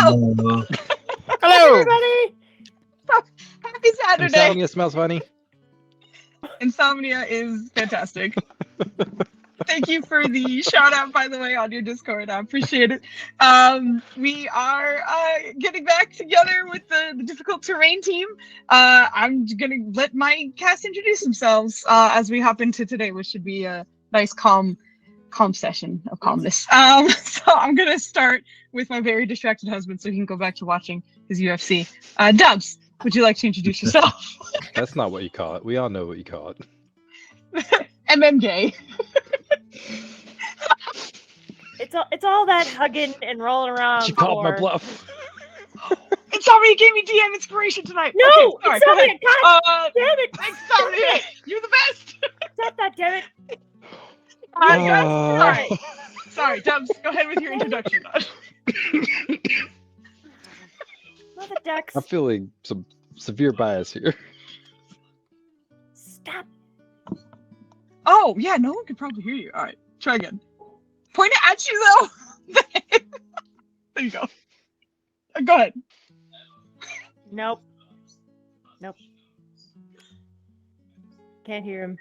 Hello. Hello. Everybody. Happy Saturday. Insomnia smells funny. Insomnia is fantastic. Thank you for the shout out, by the way, on your Discord. I appreciate it. We are getting back together with the difficult terrain team. I'm gonna let my cast introduce themselves as we hop into today, which should be a nice calm session of calmness. So I'm gonna start with my very distracted husband so he can go back to watching his UFC. Dubs, would you like to introduce yourself? That's not what you call it. We all know what you call it. MMJ. It's all that hugging and rolling around. She called my for- bluff. Insomnia gave me DM inspiration tonight. No, Okay, sorry, go Insomnia, ahead. God damn it! Insomnia, you're the best. Stop that, damn it! Guys, sorry, Dubs, go ahead with your introduction. Mother ducks. I'm feeling some severe bias here. Stop. Oh, yeah, no one could probably hear you. All right, try again. Point it at you, though. There you go. Go ahead. Nope. Can't hear him.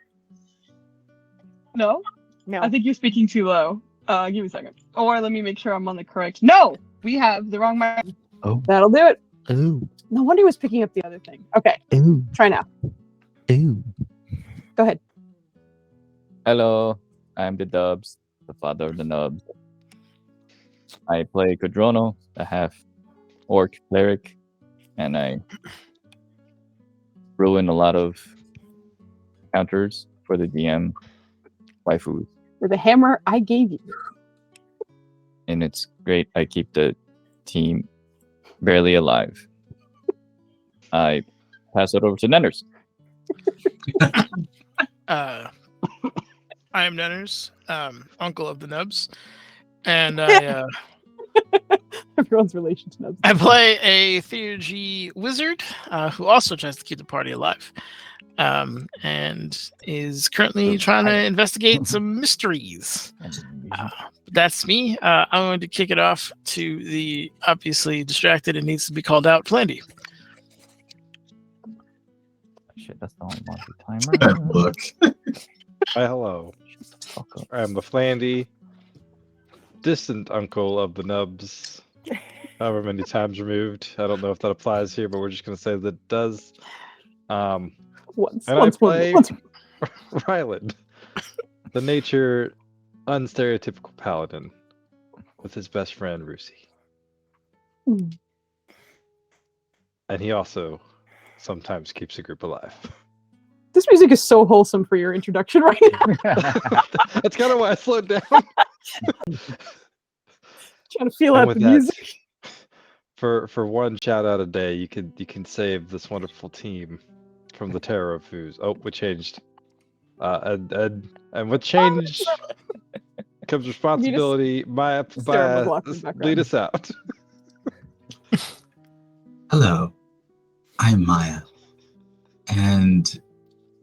No? No. I think you're speaking too low. Give me a second. Or let me make sure I'm on the correct. No! We have the wrong mic. Oh. That'll do it. Ooh. No wonder he was picking up the other thing. Okay, Ooh. try now. Ooh. Go ahead. Hello, I'm the Dubs, the father of the Nubs. I play Quadrono, the half-orc cleric, and I ruin a lot of counters for the DM waifus. For the hammer I gave you. And it's great. I keep the team barely alive. I pass it over to Nenners. I am Nenners, uncle of the Nubs, and I Everyone's relation to Nubs. I play a Theurgy wizard who also tries to keep the party alive, and is currently trying to investigate some mysteries. That's me. I'm going to kick it off to the obviously distracted and needs to be called out, Flandy. Shit, that's the only one timer. Look. Hi, hello. Fuck up. I'm the Flandy, distant uncle of the Nubs. However many times removed. I don't know if that applies here, but we're just going to say that it does. Once. And I play Ryland, the nature unstereotypical paladin, with his best friend Rusi. Mm. And he also sometimes keeps a group alive. This music is so wholesome for your introduction right now. That's kind of why I slowed down. Trying to feel And out with the that, music. For one shout out a day, you can save this wonderful team from the terror of Foos. Oh, we changed. And with change comes responsibility. Maya, Hysterical block in the background. lead us out. Hello. I'm Maya. And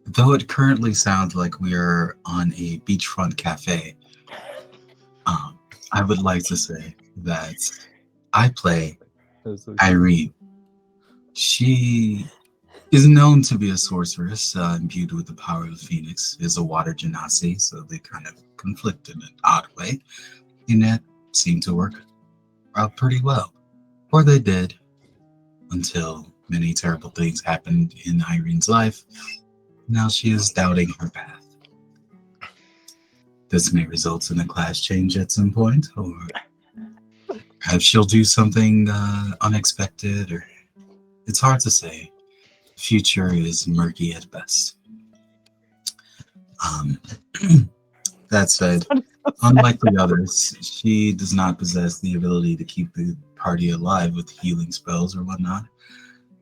though it currently sounds like we are on a beachfront cafe, I would like to say that I play Irene. She is known to be a sorceress imbued with the power of the Phoenix, is a water genasi, so they kind of conflict in an odd way, and that seemed to work out pretty well. Or they did, until many terrible things happened in Irene's life. Now she is doubting her path. This may result in a class change at some point, or perhaps she'll do something unexpected, or it's hard to say. The future is murky at best. That said, unlike the others, she does not possess the ability to keep the party alive with healing spells or whatnot.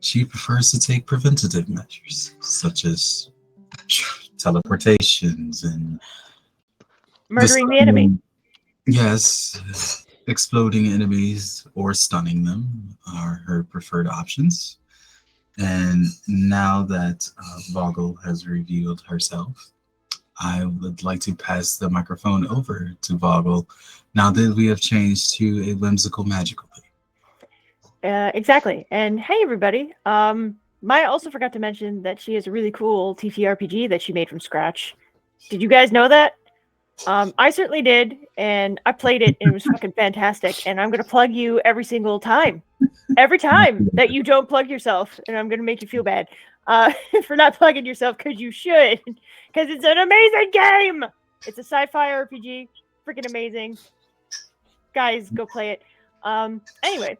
She prefers to take preventative measures, such as teleportations and Murdering the enemy. Yes, exploding enemies or stunning them are her preferred options. And now that Vogel has revealed herself, I would like to pass the microphone over to Vogel now that we have changed to a whimsical magical thing. Exactly. And hey, everybody. Maya also forgot to mention that she has a really cool TTRPG that she made from scratch. Did you guys know that? I certainly did, and I played it, and it was fucking fantastic. And I'm gonna plug you every single time that you don't plug yourself, and I'm gonna make you feel bad for not plugging yourself because you should, because it's an amazing game. It's a sci-fi RPG, freaking amazing. Guys, go play it. Anyway,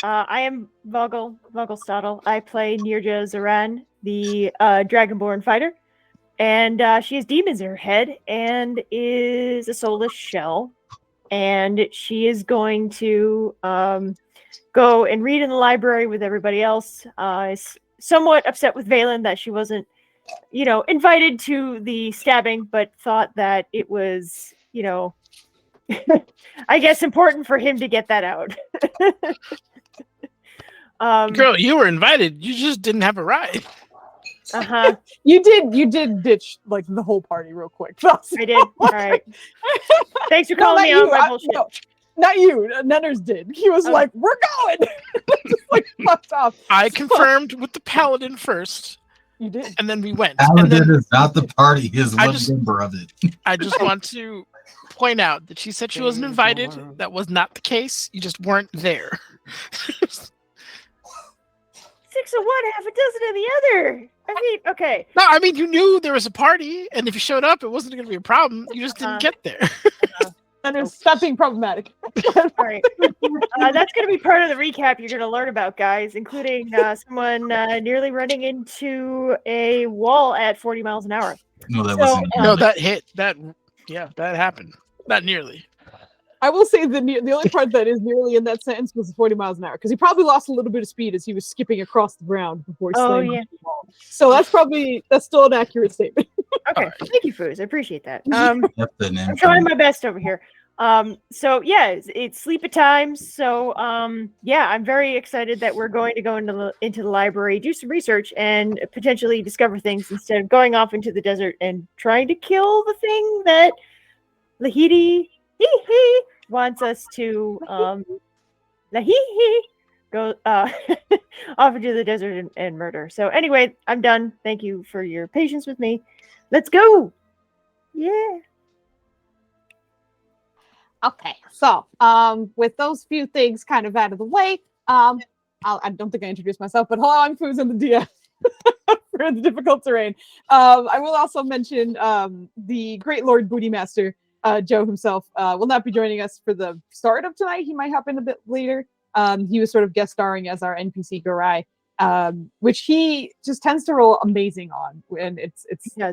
I am Vogelstadel. I play Nirja Zaran, the Dragonborn fighter. And she has demons in her head and is a soulless shell. And she is going to go and read in the library with everybody else. Is somewhat upset with Valen that she wasn't, invited to the stabbing, but thought that it was, I guess important for him to get that out. Girl, you were invited. You just didn't have a ride. Uh-huh. You did ditch like the whole party real quick. I did. All right. Thanks for calling me out my bullshit. No, not you. Nenners did. He was like, "We're going." Just like fucked off. I confirmed with the paladin first. You did, and then we went. Paladin is not the party. He's one member of it. I just want to point out that she said she wasn't invited. That was not the case. You just weren't there. 6 of one, half a dozen of the other. I mean, okay. No, I mean, you knew there was a party, and if you showed up, it wasn't going to be a problem. You just didn't get there. And stop being problematic. All right. That's going to be part of the recap you're going to learn about, guys, including someone nearly running into a wall at 40 miles an hour. No, that wasn't. No, that hit. That happened. Not nearly. I will say the only part that is nearly in that sentence was 40 miles an hour, because he probably lost a little bit of speed as he was skipping across the ground before he slammed into the wall. So that's still an accurate statement. Okay, thank you, Foos. I appreciate that. I'm trying my best over here. So yeah, it's sleep at times. So yeah, I'm very excited that we're going to go into the library, do some research, and potentially discover things instead of going off into the desert and trying to kill the thing that Lahidi wants us to go off into the desert and murder. So anyway, I'm done. Thank you for your patience with me. Let's go. Yeah. Okay, so with those few things kind of out of the way, I don't think I introduced myself, but hello, I'm Foos and the DM for the difficult terrain. I will also mention the Great Lord Booty Master, Joe himself, will not be joining us for the start of tonight. He might hop in a bit later. He was sort of guest starring as our NPC Garai, which he just tends to roll amazing on, and it's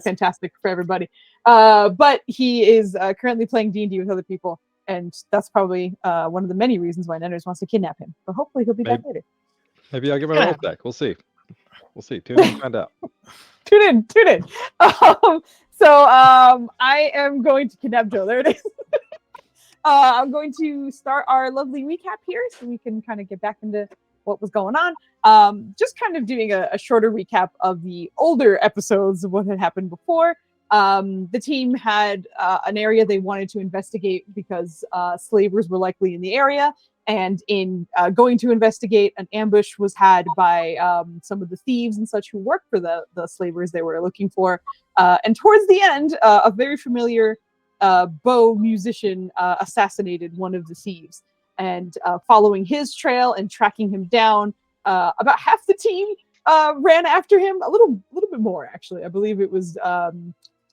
fantastic for everybody. But he is currently playing D&D with other people, and that's probably one of the many reasons why Nenners wants to kidnap him. But hopefully he'll be back later. Maybe I'll get my roll back. We'll see. Tune in and find out. Tune in. So I am going to kidnap Joe. There it is. I'm going to start our lovely recap here so we can kind of get back into what was going on. Just kind of doing a shorter recap of the older episodes of what had happened before. The team had an area they wanted to investigate because slavers were likely in the area. And in going to investigate, an ambush was had by some of the thieves and such who worked for the slavers they were looking for. And towards the end, a very familiar bow musician assassinated one of the thieves. And following his trail and tracking him down, about half the team ran after him. A little bit more, actually. I believe it was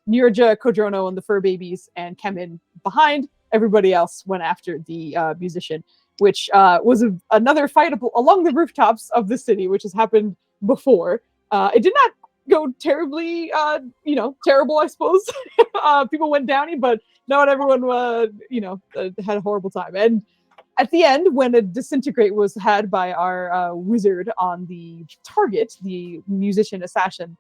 Nirja, Kodrono, and the fur babies, and Kemin behind. Everybody else went after the musician, which was another fight along the rooftops of the city, which has happened before. It did not go terribly, terrible, I suppose. People went downy, but not everyone, had a horrible time. And at the end, when a disintegrate was had by our wizard on the target, the musician assassin,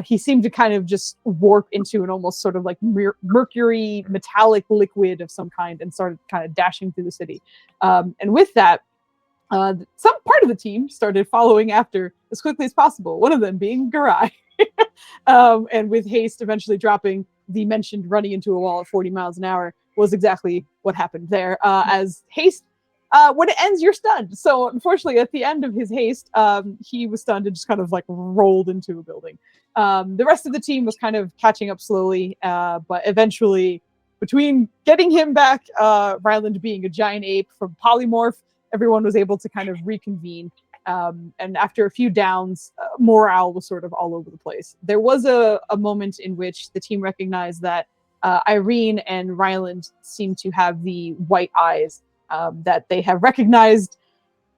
he seemed to kind of just warp into an almost sort of like mercury metallic liquid of some kind and started kind of dashing through the city. And with that, some part of the team started following after as quickly as possible, one of them being Garai. And with haste eventually dropping, the mentioned running into a wall at 40 miles an hour was exactly what happened there. As haste When it ends, you're stunned. So unfortunately, at the end of his haste, he was stunned and just kind of like rolled into a building. The rest of the team was kind of catching up slowly, but eventually, between getting him back, Ryland being a giant ape from polymorph, everyone was able to kind of reconvene. And after a few downs, morale was sort of all over the place. There was a moment in which the team recognized that Irene and Ryland seemed to have the white eyes that they have recognized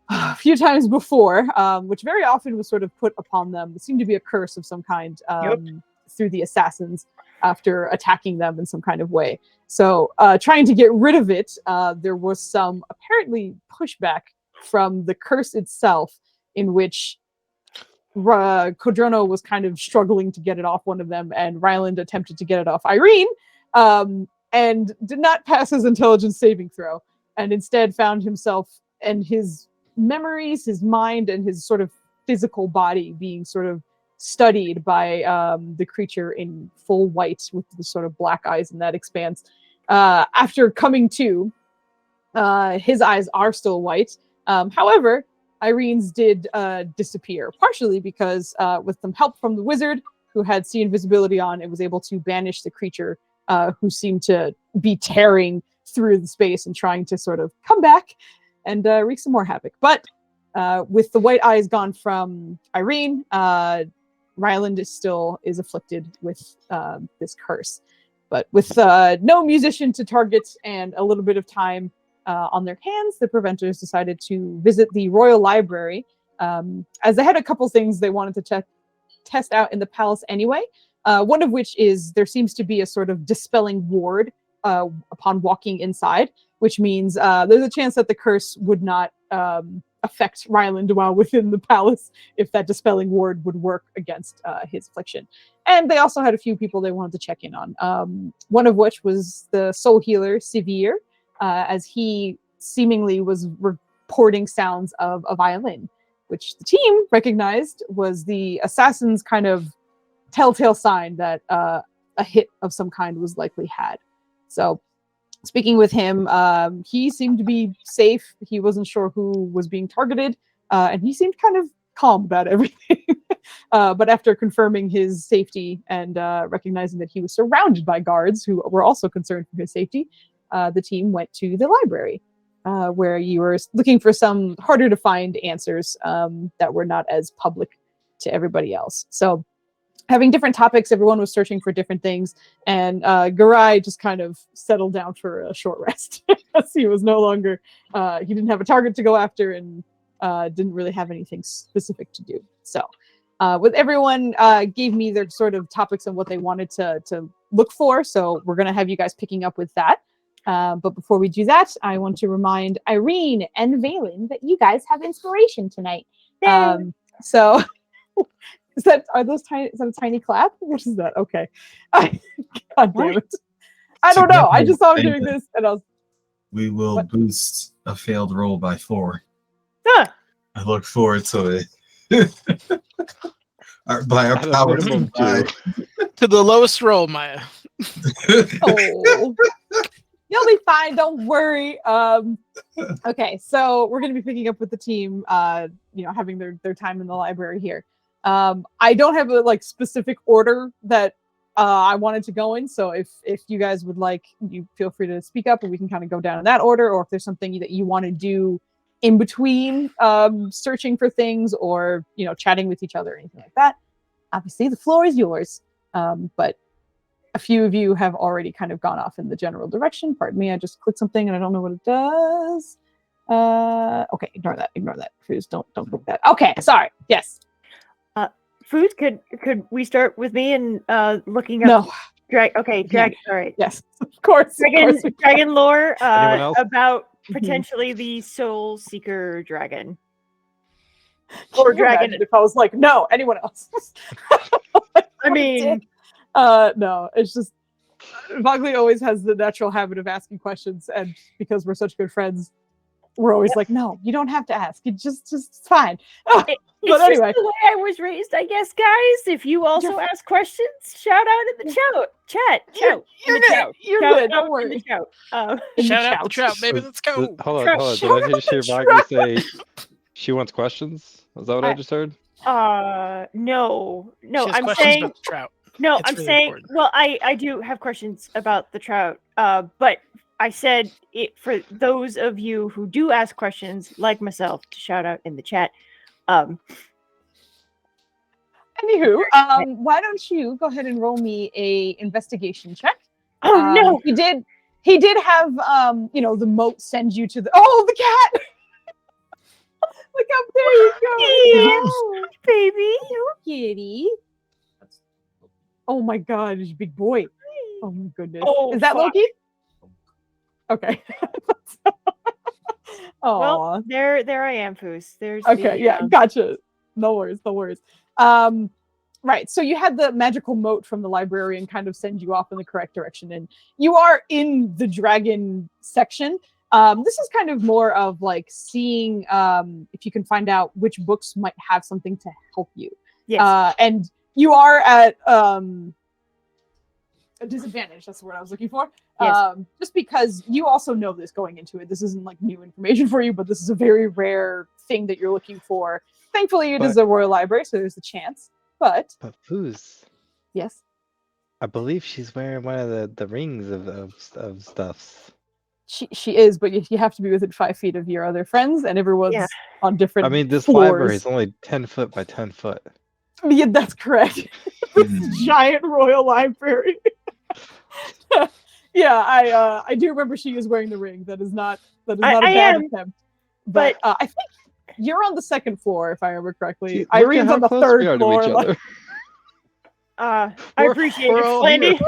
a few times before, which very often was sort of put upon them. It seemed to be a curse of some kind through the assassins after attacking them in some kind of way. So trying to get rid of it, there was some apparently pushback from the curse itself, in which Codrono was kind of struggling to get it off one of them, and Ryland attempted to get it off Irene, and did not pass his intelligence saving throw, and instead found himself and his memories, his mind, and his sort of physical body being sort of studied by the creature in full white with the sort of black eyes in that expanse. After coming to, his eyes are still white. However, Irene's did disappear, partially because with some help from the wizard, who had see invisibility on, it was able to banish the creature who seemed to be tearing through the space and trying to sort of come back and wreak some more havoc. But with the white eyes gone from Irene, Ryland is afflicted with this curse. But with no musician to target and a little bit of time on their hands, the preventers decided to visit the Royal Library, as they had a couple things they wanted to test out in the palace anyway. One of which is there seems to be a sort of dispelling ward upon walking inside, which means there's a chance that the curse would not affect Ryland while within the palace if that dispelling ward would work against his affliction. And they also had a few people they wanted to check in on. One of which was the soul healer, Sivir, as he seemingly was reporting sounds of a violin, which the team recognized was the assassin's kind of telltale sign that a hit of some kind was likely had. So speaking with him, he seemed to be safe. He wasn't sure who was being targeted, and he seemed kind of calm about everything. But after confirming his safety and recognizing that he was surrounded by guards who were also concerned for his safety, the team went to the library, where you were looking for some harder to find answers that were not as public to everybody else. So having different topics, everyone was searching for different things, and Garai just kind of settled down for a short rest. He was no longer, he didn't have a target to go after and didn't really have anything specific to do. So with everyone gave me their sort of topics and what they wanted to look for. So we're going to have you guys picking up with that. But before we do that, I want to remind Irene and Valen that you guys have inspiration tonight. So is that a tiny clap? What is that? Okay. God damn it. I don't know. I just saw him doing this and I was... We will boost a failed roll by 4. Huh. I look forward to it. By our power to the lowest roll, Maya. Oh. You'll be fine. Don't worry. Okay, so we're going to be picking up with the team, having their time in the library here. I don't have a specific order that I wanted to go in. So if you guys would like, you feel free to speak up and we can kind of go down in that order, or if there's something that you want to do in between searching for things or, chatting with each other or anything like that. Obviously the floor is yours. But a few of you have already kind of gone off in the general direction. Pardon me, I just clicked something and I don't know what it does. Okay, ignore that. Foos, don't click that. Okay, sorry. Yes. Food, could we start with me and looking up? No. Dragon. All right. Yes, of course. Dragon lore about Mhm. potentially the Soul Seeker dragon. Or dragon. If I was like, no, anyone else. I mean, no, it's just Vogli always has the natural habit of asking questions, and because we're such good friends, we're always like, no, you don't have to ask. It just it's fine. It's But anyway, just the way I was raised, I guess, guys. If you also ask questions, shout out in the chat. You're good. You're good. Don't worry. Shout out the trout, baby. Let's go. Hold on. Did I just hear Maggie say she wants questions? Is that what I just heard? No. She has I'm questions saying about the trout. no. That's I'm really saying. important. Well, I do have questions about the trout. But I said it for those of you who do ask questions, like myself, to shout out in the chat. Anywho, why don't you go ahead and roll me a investigation check? Oh no! He did have the moat send you to the the cat. Look up there you go. Yeah, baby. Kitty. Oh my god, he's a big boy. Oh my goodness. Oh, is that fuck. Loki? Okay. Oh, Well, there I am, Foos. There's okay, the, yeah, gotcha. No worries. Right, so you had the magical moat from the librarian kind of send you off in the correct direction, and you are in the dragon section. This is kind of more of like seeing if you can find out which books might have something to help you. Yes. And you are at a disadvantage. That's the word I was looking for. Yes. Just because you also know this going into it. This isn't like new information for you, but this is a very rare thing that you're looking for. Thankfully, it is a royal library, so there's a chance. But Foos, yes, I believe she's wearing one of the rings of stuffs. she is, but you have to be within 5 feet of your other friends, and everyone's on different. I mean, this floors. library is only 10 foot by 10 foot. Yeah, that's correct. This giant royal library. Yeah, I do remember she is wearing the ring. That is not a bad attempt. But I think you're on the second floor, if I remember correctly. Irene's on the third floor. Like, I appreciate it,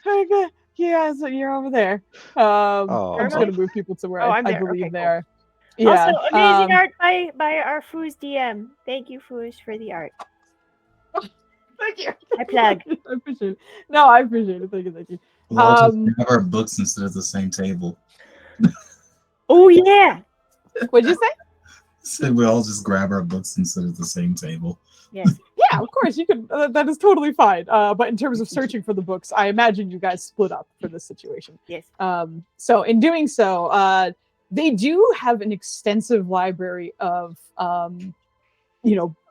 Flandy. Yeah, so you're over there. I'm just gonna move people to where I believe okay, they are. Yeah. Also, amazing art by our Foos DM. Thank you, Foos, for the art. Thank you. I plug. I appreciate it. No, I appreciate it. Thank you. We'll all just grab our books and sit at the same table. Oh yeah. What'd you say? Said we all just grab our books and sit at the same table. Yes. Yeah, of course you can. That is totally fine. But in terms of searching for the books, I imagine you guys split up for this situation. Yes. So in doing so, they do have an extensive library of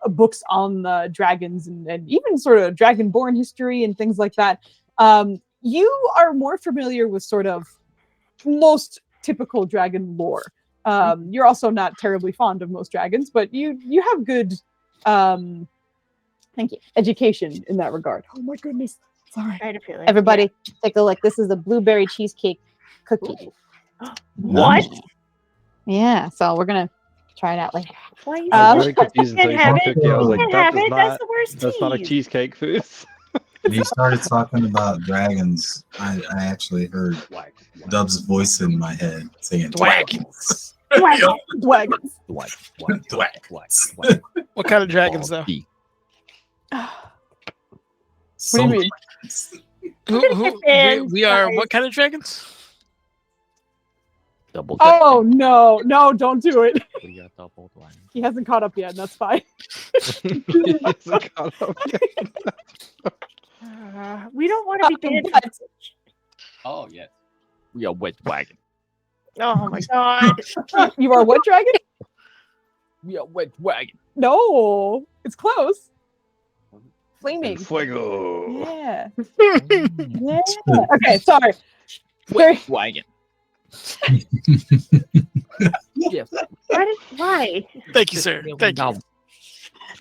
books on dragons and even sort of dragonborn history and things like that. You are more familiar with sort of most typical dragon lore. You're also not terribly fond of most dragons, but you have good education in that regard. Oh my goodness. Sorry. I had a feeling. Everybody, take a look. This is a blueberry cheesecake cookie. What? Yeah, so we're gonna try it out later. Why are you I was very confused can't until have you it. cookie. I was like, Can't that have does it. not, That's the worst that's not a tease. cheesecake, Foos. When you started talking about dragons, I actually heard Dub's voice in my head saying Dragons. Dragons. Dragons. What kind of dragons, though? So What do you mean? We are what kind of dragons? Double. Oh no, don't do it. He hasn't caught up yet, and that's fine. We don't want to be banned. Oh yes. We are wet wagon. Oh my god. You are what dragon? We are wet wagon. No, it's close. Flaming. Fuego. Yeah. Yeah. Okay, sorry. Wet wagon. Yes. Why? Thank you, sir. Thank you.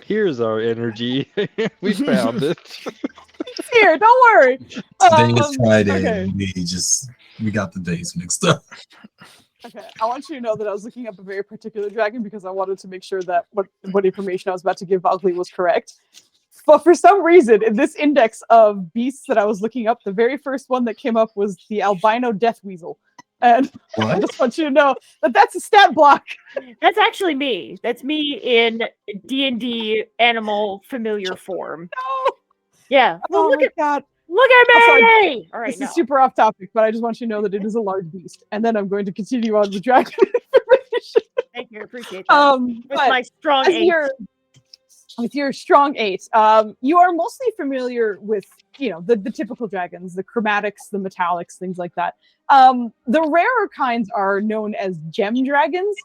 Here's our energy. We found it. It's here. Don't worry. Today is Friday. Okay. And we got the days mixed up. Okay, I want you to know that I was looking up a very particular dragon because I wanted to make sure that what information I was about to give Ugly was correct. But for some reason, in this index of beasts that I was looking up, the very first one that came up was the albino death weasel. And I just want you to know that that's a stat block. That's actually me. That's me in D&D animal familiar form. No. Yeah. Well, Oh look my at God. me. All right. This is super off topic, but I just want you to know that it is a large beast. And then I'm going to continue on with dragon Thank you, appreciate that. With but my strong as eight. with your strong 8, you are mostly familiar with the typical dragons, the chromatics, the metallics, things like that. The rarer kinds are known as gem dragons,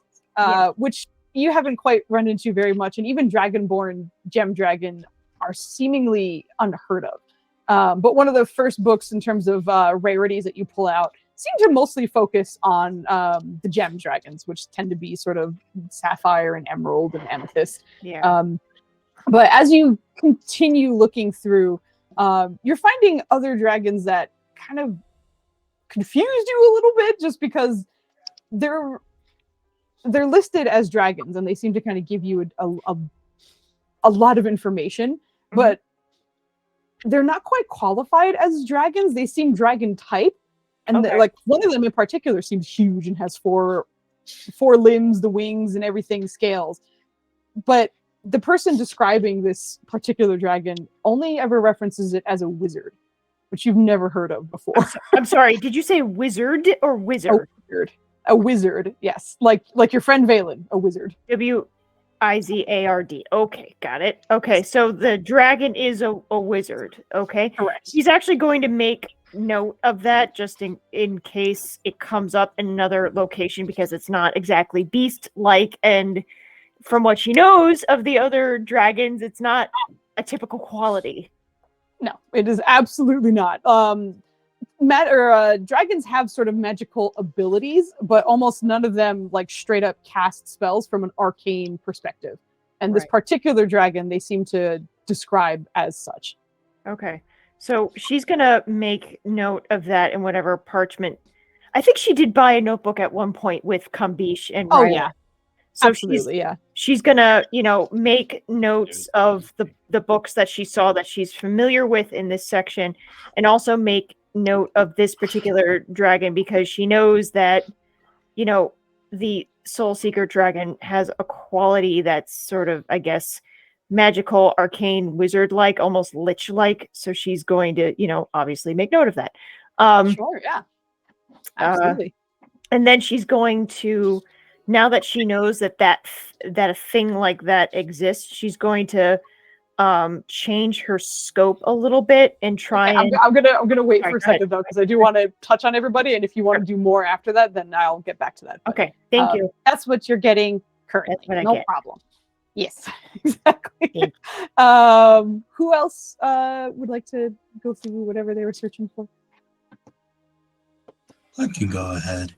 which you haven't quite run into very much, and even dragonborn gem dragon are seemingly unheard of. But one of the first books in terms of rarities that you pull out seem to mostly focus on the gem dragons, which tend to be sort of sapphire and emerald and amethyst. Yeah. But as you continue looking through, you're finding other dragons that kind of confused you a little bit, just because they're listed as dragons and they seem to kind of give you a lot of information, but they're not quite qualified as dragons. They seem dragon type, and like one of them in particular seems huge and has four limbs, the wings and everything, scales. But the person describing this particular dragon only ever references it as a wizard, which you've never heard of before. I'm sorry, did you say wizard or wizard? A wizard, yes. Like your friend Valen, a wizard. Wizard. Okay, got it. Okay, so the dragon is a wizard. Okay. Correct. He's actually going to make note of that just in case it comes up in another location, because it's not exactly beast-like, and from what she knows of the other dragons, it's not a typical quality. No, it is absolutely not. Dragons have sort of magical abilities, but almost none of them like straight up cast spells from an arcane perspective. And this particular dragon, they seem to describe as such. Okay. So she's going to make note of that in whatever parchment. I think she did buy a notebook at one point with Kambish and Ryla. Yeah. So absolutely, she's gonna, make notes of the books that she saw that she's familiar with in this section, and also make note of this particular dragon, because she knows that, the Soul Seeker dragon has a quality that's sort of, I guess, magical, arcane, wizard-like, almost lich-like. So she's going to, obviously make note of that. Sure, yeah. Absolutely. And then she's going to, now that she knows that a thing like that exists, she's going to change her scope a little bit and try. Okay, I'm gonna wait for a second though, because I do want to touch on everybody, and if you want to do more after that, then I'll get back to that. But, okay, thank you. That's what you're getting currently. That's what I no get. problem. Yes, exactly. Who else would like to go through whatever they were searching for? I can go ahead.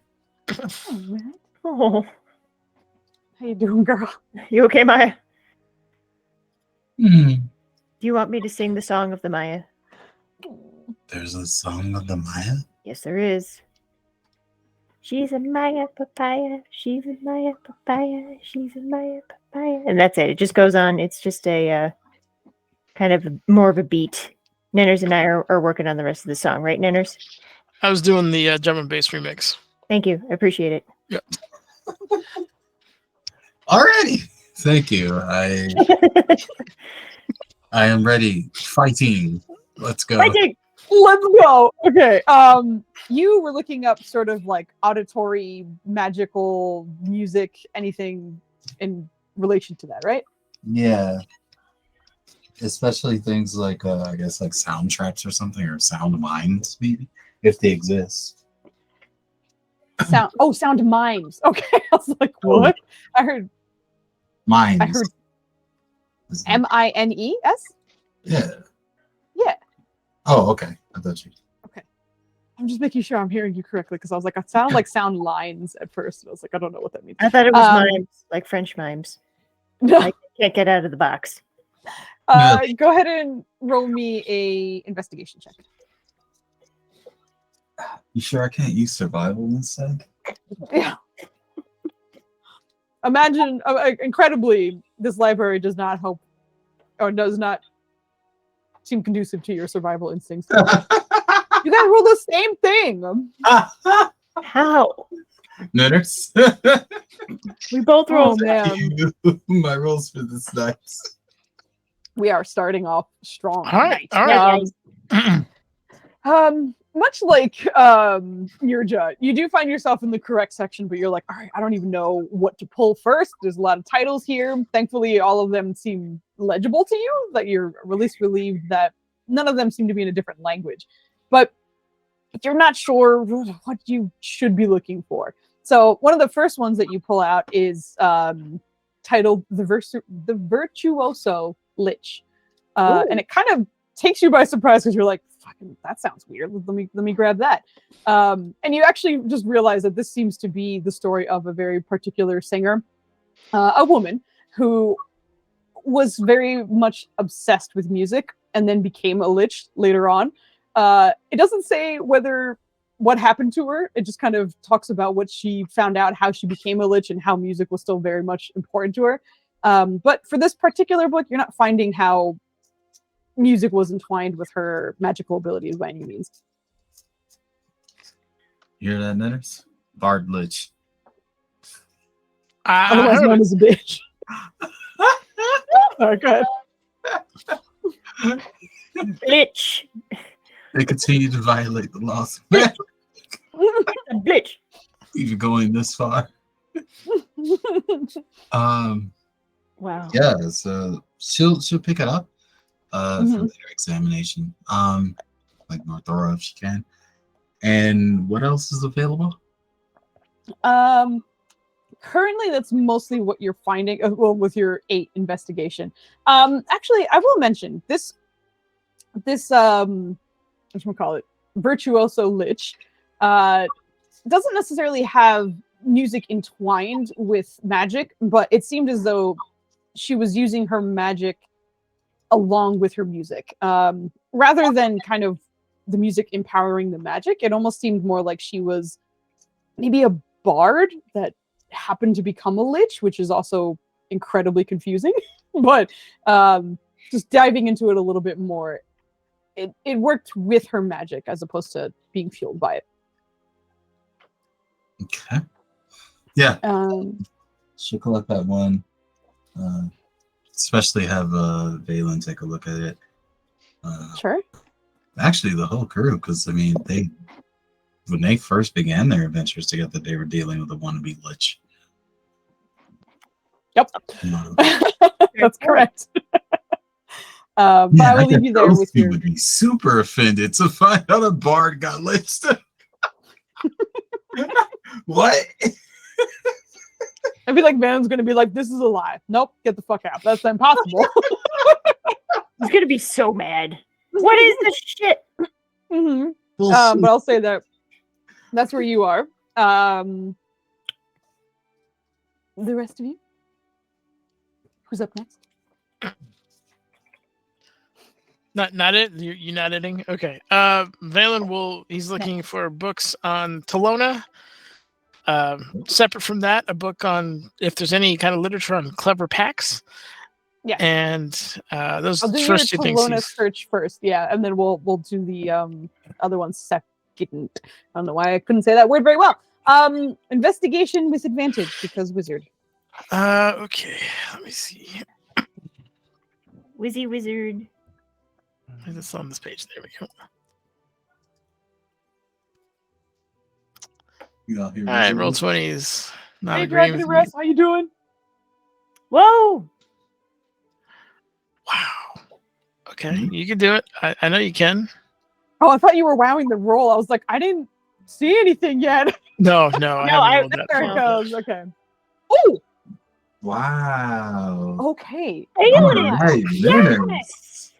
Oh, how you doing, girl? You okay, Maya? Hmm. Do you want me to sing the song of the Maya? There's a song of the Maya? Yes, there is. She's a Maya papaya. She's a Maya papaya. She's a Maya papaya. And that's it. It just goes on. It's just a kind of more of a beat. Nenners and I are working on the rest of the song, right, Nenners? I was doing the drum and bass remix. Thank you. I appreciate it. Yep. Alrighty. Thank you. I am ready. Fighting. Let's go. Fighting! Let's go. Okay. You were looking up sort of like auditory, magical music, anything in relation to that, right? Yeah. Especially things like, I guess, like soundtracks or something, or sound mines, maybe, if they exist. Sound mimes. Okay. I was like, what? I heard Mines. I heard MINES? Yeah. Yeah. Oh, okay. I thought you. Okay. I'm just making sure I'm hearing you correctly, because I was like, I sound like sound lines at first. I was like, I don't know what that means. I thought it was mimes, like French mimes. No. I can't get out of the box. Go ahead and roll me a investigation check. You sure I can't use survival instead? Yeah. Imagine, incredibly, this library does not help, or does not seem conducive to your survival instincts. You guys roll the same thing. How? Nenners. We both rolled. Man. My rolls for this night. We are starting off strong. All right. All right. much like Nirja, you do find yourself in the correct section, but you're like, all right, I don't even know what to pull first. There's a lot of titles here. Thankfully, all of them seem legible to you, that you're at least relieved that none of them seem to be in a different language. But you're not sure what you should be looking for. So one of the first ones that you pull out is titled The Virtuoso Lich. And it kind of takes you by surprise because you're like, fucking, that sounds weird. Let me grab that. And you actually just realize that this seems to be the story of a very particular singer, a woman who was very much obsessed with music and then became a lich later on. It doesn't say what happened to her. It just kind of talks about what she found out, how she became a lich, and how music was still very much important to her. But for this particular book, you're not finding how music was entwined with her magical abilities by any means. You hear that, Netters? Bard Lich. Otherwise known as a bitch. Sorry, go ahead. Bitch. They continue to violate the laws. A bitch. Even going this far. Wow. Yeah, so she'll pick it up for Mhm. later examination. Like more thorough if she can. And what else is available? Currently that's mostly what you're finding with your 8 investigation. Actually, I will mention this whatchamacallit, Virtuoso Lich doesn't necessarily have music entwined with magic, but it seemed as though she was using her magic along with her music. Rather than kind of the music empowering the magic, it almost seemed more like she was maybe a bard that happened to become a lich, which is also incredibly confusing. But just diving into it a little bit more, it worked with her magic as opposed to being fueled by it. Okay. Yeah. She'll collect that one. Especially have Valen take a look at it. Sure. Actually, the whole crew, because I mean, when they first began their adventures together, they were dealing with a wannabe lich. Yep. That's correct. But I will leave you there with your. Would be super offended to find out a bard got liched. What? I feel like Van's gonna be like, "This is a lie." Nope, get the fuck out. That's impossible. He's gonna be so mad. What is this shit? Mm-hmm. But I'll say that's where you are. The rest of you, who's up next? Not it. You're not editing. Okay. Valen he's looking for books on Talona. Separate from that, a book on if there's any kind of literature on clever packs. Yeah. And those I'll do first your two things. Talona search first, yeah, and then we'll do the other one second. I don't know why I couldn't say that word very well. Investigation with advantage because wizard. Okay. Let me see. Wizzy wizard. It's on this page. There we go. All right, roll 20s. Not Hey, agreeing Dragon with Rest, me. how you doing? Whoa! Wow. Okay, you can do it. I know you can. Oh, I thought you were wowing the roll. I was like, I didn't see anything yet. No, I haven't rolled that. There it far. goes. Okay. Oh, Wow. okay. Right, Yes!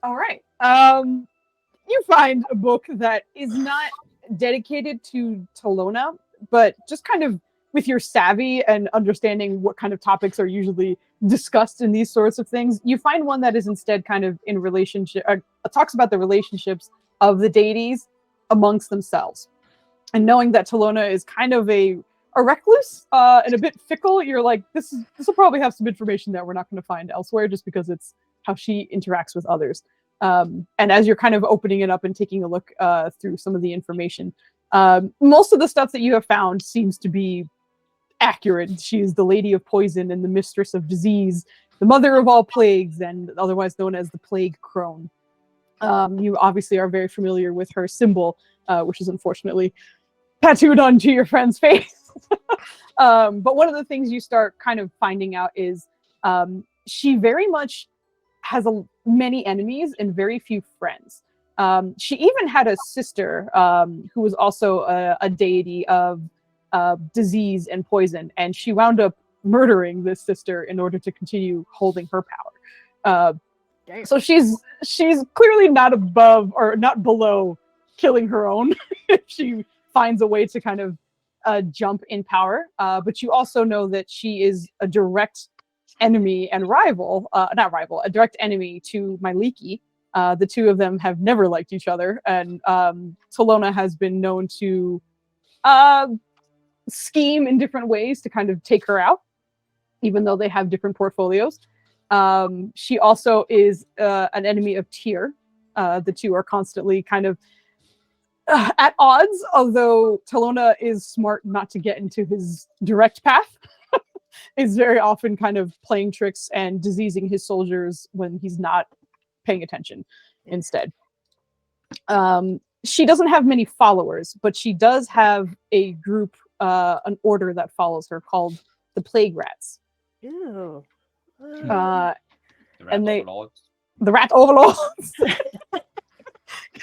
All right. You find a book that is not dedicated to Talona, but just kind of with your savvy and understanding what kind of topics are usually discussed in these sorts of things, you find one that is instead kind of in relationship, talks about the relationships of the deities amongst themselves. And knowing that Talona is kind of a recluse and a bit fickle, you're like, this will probably have some information that we're not going to find elsewhere just because it's how she interacts with others. And as you're kind of opening it up and taking a look through some of the information, most of the stuff that you have found seems to be accurate. She is the Lady of Poison and the Mistress of Disease, the Mother of all Plagues, and otherwise known as the Plague Crone. You obviously are very familiar with her symbol, which is unfortunately tattooed onto your friend's face. But one of the things you start kind of finding out is she very much has many enemies and very few friends. She even had a sister who was also a deity of disease and poison, and she wound up murdering this sister in order to continue holding her power. So she's clearly not above or not below killing her own if she finds a way to kind of jump in power. But you also know that she is a direct enemy and rival, not rival, a direct enemy to Myliki. The two of them have never liked each other, and Talona has been known to scheme in different ways to kind of take her out, even though they have different portfolios. She also is an enemy of Tyr. The two are constantly kind of at odds, although Talona is smart not to get into his direct path. Is very often kind of playing tricks and diseasing his soldiers when he's not paying attention instead. She doesn't have many followers, but she does have a group, an order that follows her called the Plague Rats. Ew. The Rat Overlords.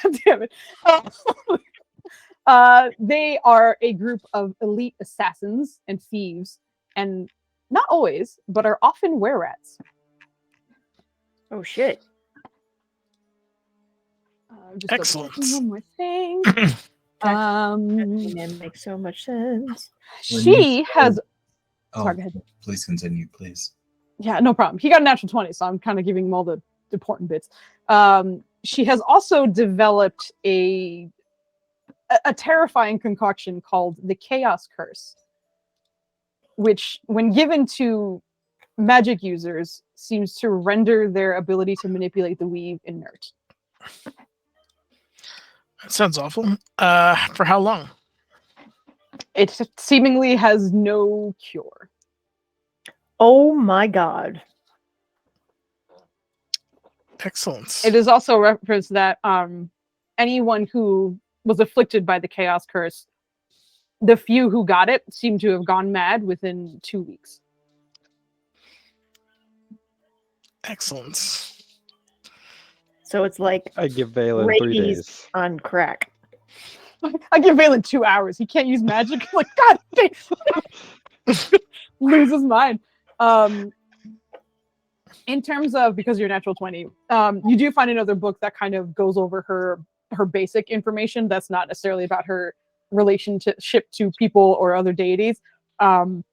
God damn it. They are a group of elite assassins and thieves, and not always, but are often were-rats. Oh shit. Just Excellent. one more thing. That makes so much sense. She has. Oh, Sorry, go ahead. please continue, please. Yeah, no problem. He got a natural 20, so I'm kind of giving him all the important bits. She has also developed a terrifying concoction called the Chaos Curse, which, when given to magic users, seems to render their ability to manipulate the weave inert. That sounds awful. For how long? It seemingly has no cure. Oh my god. Excellent. It is also referenced that anyone who was afflicted by the Chaos Curse, the few who got it seem to have gone mad within 2 weeks. Excellent. So it's like I give Valen 3 rabies days. on crack. I give Valen 2 hours. He can't use magic. I'm like, God damn. Lose his mind. In terms of, because you're natural 20, you do find another book that kind of goes over her basic information that's not necessarily about her relationship to people or other deities. And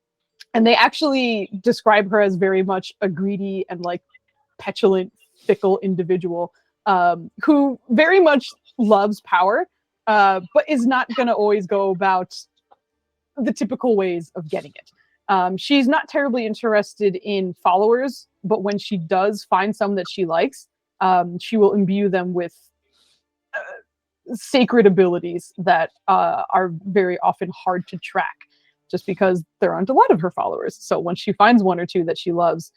they actually describe her as very much a greedy and like petulant, fickle individual who very much loves power, but is not going to always go about the typical ways of getting it. She's not terribly interested in followers, but when she does find some that she likes, she will imbue them with sacred abilities that are very often hard to track, just because there aren't a lot of her followers. So when she finds one or two that she loves,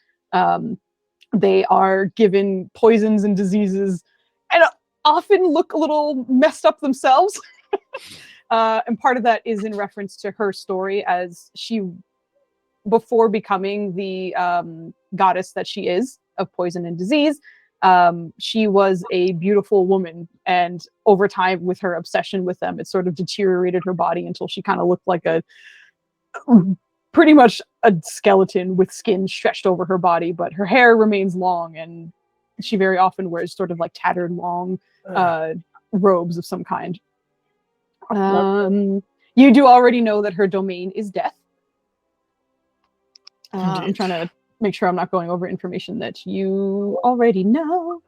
they are given poisons and diseases and often look a little messed up themselves. And part of that is in reference to her story, as she, before becoming the goddess that she is of poison and disease, she was a beautiful woman, and over time, with her obsession with them, it sort of deteriorated her body until she kind of looked like pretty much a skeleton with skin stretched over her body, but her hair remains long, and she very often wears sort of like tattered long robes of some kind. You do already know that her domain is death. I'm trying to make sure I'm not going over information that you already know.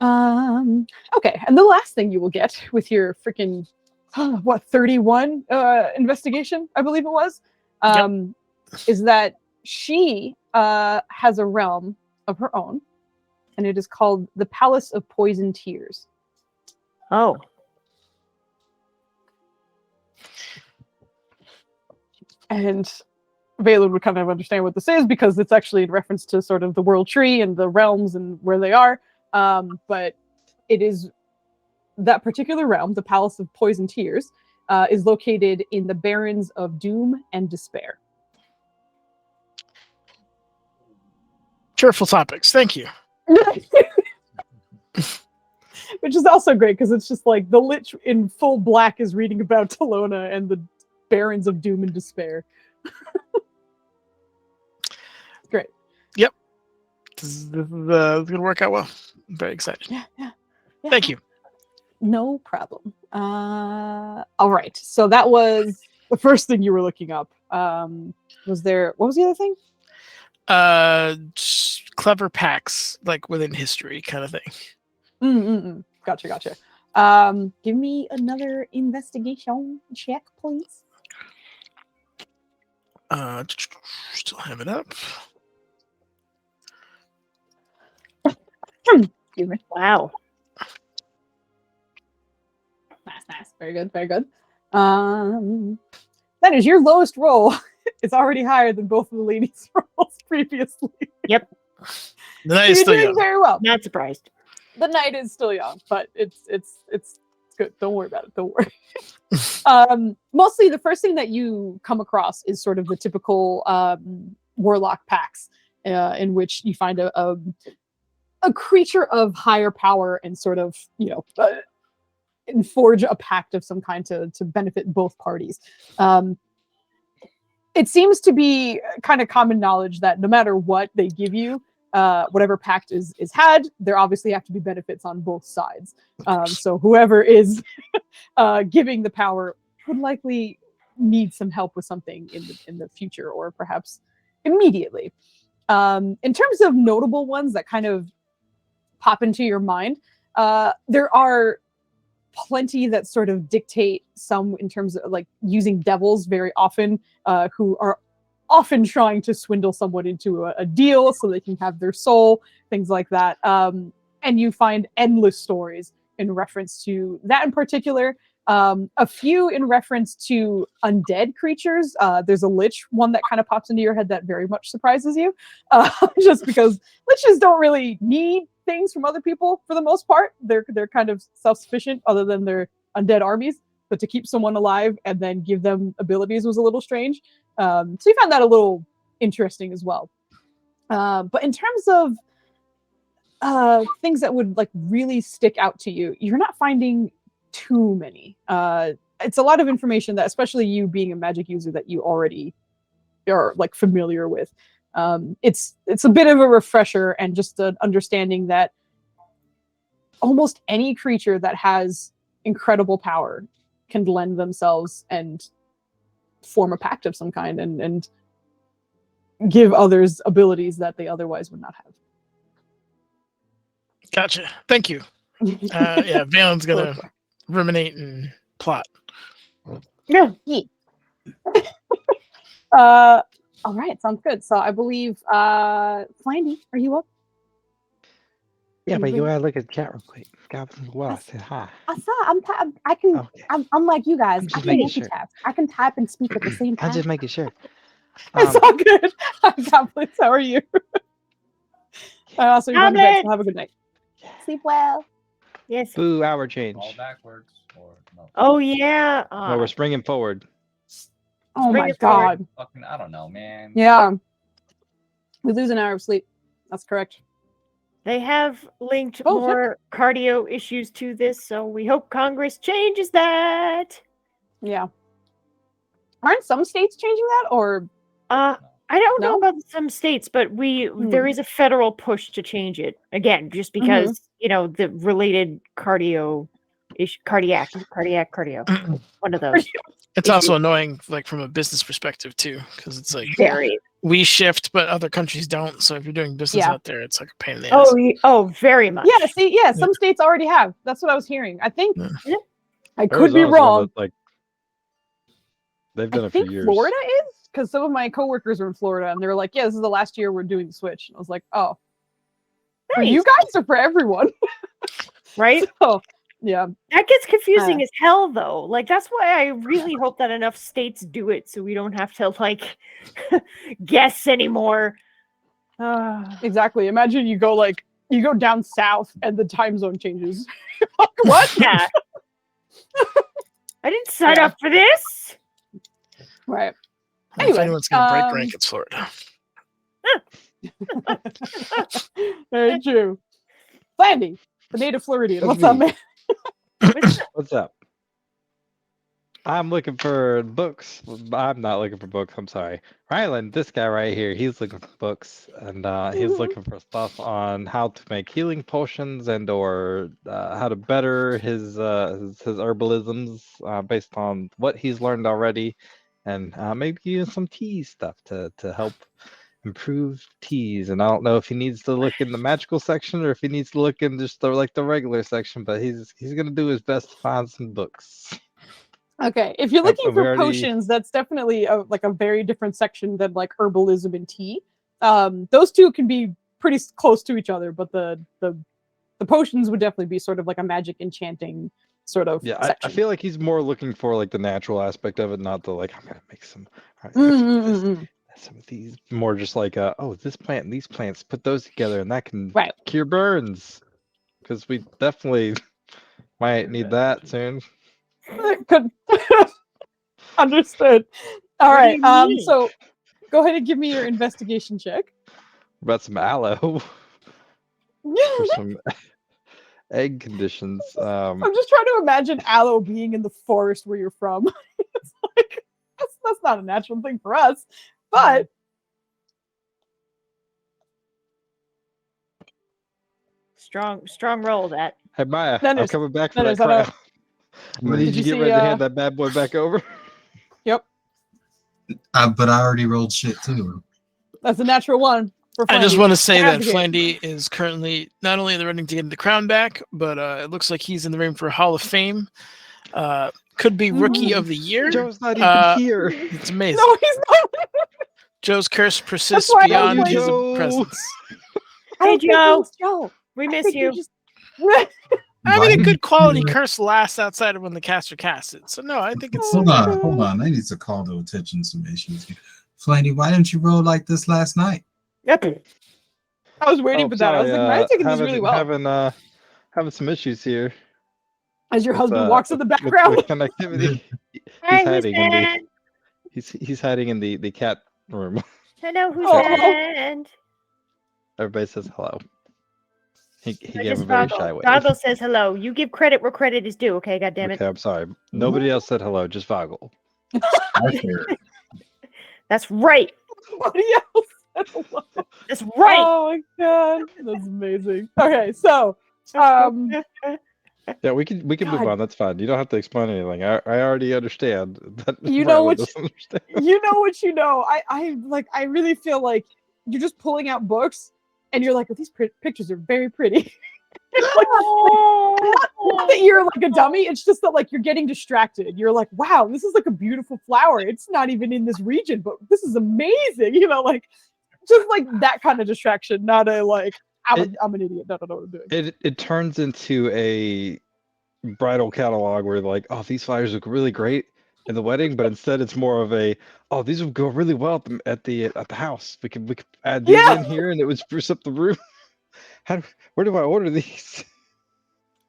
Okay, and the last thing you will get with your freaking 31 investigation, I believe it was, is that she has a realm of her own, and it is called the Palace of Poison Tears. Oh. And Valen would kind of understand what this is, because it's actually in reference to sort of the world tree and the realms and where they are. but it is that particular realm, the Palace of Poison Tears, is located in the Barrens of Doom and Despair. Cheerful topics. Thank you. Which is also great because it's just like the Lich in full black is reading about Talona and the Barrens of Doom and Despair. Great. Yep. This is going to work out well. I'm very excited. Yeah. Thank you. No problem. All right. So that was the first thing you were looking up. What was the other thing? Just clever packs, like within history kind of thing. Gotcha. Give me another investigation check, please. Still have it up. Excuse me. Wow. Nice. Very good. That is your lowest roll. It's already higher than both of the ladies' rolls previously. Yep. The night is You're still doing young. very well. Not surprised. The night is still young, but it's good. Don't worry about it. Don't worry. Mostly the first thing that you come across is sort of the typical warlock packs, in which you find a creature of higher power and sort of, and forge a pact of some kind to benefit both parties. It seems to be kind of common knowledge that no matter what they give you, whatever pact is had, there obviously have to be benefits on both sides. So whoever is giving the power would likely need some help with something in the future, or perhaps immediately. In terms of notable ones that kind of pop into your mind, there are plenty that sort of dictate some in terms of like using devils very often, who are often trying to swindle someone into a deal so they can have their soul, things like that. And you find endless stories in reference to that in particular. A few in reference to undead creatures. There's a lich one that kind of pops into your head that very much surprises you, just because liches don't really need things from other people for the most part. They're kind of self-sufficient, other than their undead armies. But to keep someone alive and then give them abilities was a little strange. So you found that a little interesting as well. But in terms of things that would like really stick out to you, you're not finding too many. It's a lot of information that, especially you being a magic user, that you already are like familiar with. It's a bit of a refresher and just an understanding that almost any creature that has incredible power can lend themselves and form a pact of some kind and give others abilities that they otherwise would not have. Gotcha. Thank you. Yeah, Valen's gonna ruminate and plot. Yeah. All right, sounds good. So I believe Flandy, are you up? Yeah, but you gotta look at the chat real quick. Well, said hi. I saw. I can. Okay. I'm unlike you guys. I'm I just can making sure. multitask. I can type and speak at the same time. I'm just making sure. It's all good. Goblins, how are you? So you're going to bed, so have a good night. Yeah. Sleep well. Yes. Boo, hour change. All backwards or no? Oh yeah. No, we're springing forward. Oh Bring my it forward. god. Fucking, I don't know, man. Yeah. We lose an hour of sleep. That's correct. They have linked Oh, more cardio issues to this, so we hope Congress changes that. Yeah. Aren't some states changing that, or? I don't know No? about some states, but there is a federal push to change it again, just because the related cardio, cardio, one of those. It's also annoying, like from a business perspective too, because it's like Very. we shift, but other countries don't. So if you're doing business Yeah. out there, it's like a pain in the ass. Oh, very much. Yeah. See, yeah, some states already have. That's what I was hearing. I think. Yeah. I could be Arizona's one wrong. that, like, they've done I it for think years. Florida is, because some of my coworkers are in Florida, and they were like, "Yeah, this is the last year we're doing the switch." And I was like, "Oh, for you guys or for everyone?" Right? So, yeah. That gets confusing as hell, though. Like, that's why I really hope that enough states do it, so we don't have to like guess anymore. Exactly. Imagine you go like you go down south and the time zone changes. What? Yeah. I didn't sign up for this. Right. If Anyway, anyone's gonna break rank, it's Florida. Very true. Flandy, the native Floridian. That's What's up, me. man? What's up? I'm looking for books. I'm not looking for books. I'm sorry. Ryland, this guy right here, he's looking for books, and he's looking for stuff on how to make healing potions and/or how to better his herbalisms based on what he's learned already, and maybe even some tea stuff to help improve teas. And I don't know if he needs to look in the magical section or if he needs to look in just the regular section, but he's gonna do his best to find some books. Okay, if you're Yep, looking and we for already- potions, that's definitely a very different section than like herbalism and tea. Those two can be pretty close to each other, but the potions would definitely be sort of like a magic enchanting sort of Yeah, I section. feel like he's more looking for like the natural aspect of it, not the like I'm gonna make some. All right, some of these more just like oh, this plant and these plants, put those together and that can Right. cure burns, because we definitely might need that soon. Good. Understood. All What do right. you mean? So go ahead and give me your investigation check. About some aloe for some egg conditions. I'm just trying to imagine aloe being in the forest where you're from. It's like that's not a natural thing for us, but Strong roll that. Hey Maya, That I'm is- coming back for that that is, I crap. I'm gonna need Did you to you get see, ready to hand that bad boy back over. Yep, But I already rolled shit too. that's a natural one. For I just Flandy. want to say that Navigate. Flandy is currently not only in the running to get the crown back, but it looks like he's in the ring for Hall of Fame. Could be Rookie of the Year. Joe's not even here. It's amazing. No, he's not. Joe's curse persists why I beyond was his like- presence. I Hey, don't think it Joe. was Joe. We I miss think you. just- I Why mean, a did good you quality do it? curse lasts outside of when the caster casts it. So no, I think it's Hold on. I need to call to attention some issues here. Flandy, why didn't you roll like this last night? Yep. I was waiting Oh, for that. I was like, I'm taking this really well. Having some issues here. As your with, husband walks in the with background. connectivity. Hi, He's who's hiding in that? He's hiding in the cat room. Hello, who's Oh. that? Everybody says hello. He I gave just a very Boggle. shy way. Boggle says hello. You give credit where credit is due, okay? God damn it. Okay, I'm sorry. Nobody else said hello, just Voggle. I heard. That's right. Somebody else. That's right. Oh my god, that's amazing. Okay, so Yeah, we can move God. on. That's fine. You don't have to explain anything. I already understand that. You know Rylan what doesn't understand. you know what you know. I really feel like you're just pulling out books and you're like, these pictures are very pretty. Not that you're like a dummy, it's just that like you're getting distracted. You're like, wow, this is like a beautiful flower. It's not even in this region, but this is amazing. You know, like just like that kind of distraction, not a like I'm an idiot. I don't know what I'm doing. It turns into a bridal catalog where like, oh, these flowers look really great in the wedding, but instead it's more of a, oh, these would go really well at the house. We could add these Yeah. in here and it would spruce up the room. Where do I order these?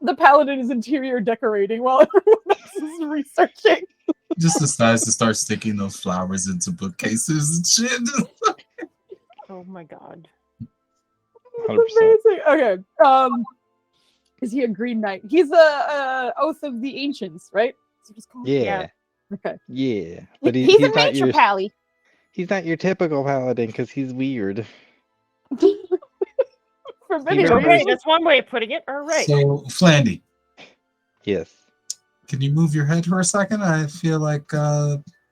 The paladin is interior decorating while everyone else is researching. Just decides to start sticking those flowers into bookcases and shit. Oh my god. That's amazing. Okay. Is he a green knight? He's a oath of the ancients, right? That's what it's called? Yeah. Okay. Yeah. But He's a not nature your, pally. he's not your typical paladin because he's weird. For many remembers- Okay, reasons. that's one way of putting it. All right. So, Flandy, Yes. can you move your head for a second? I feel like,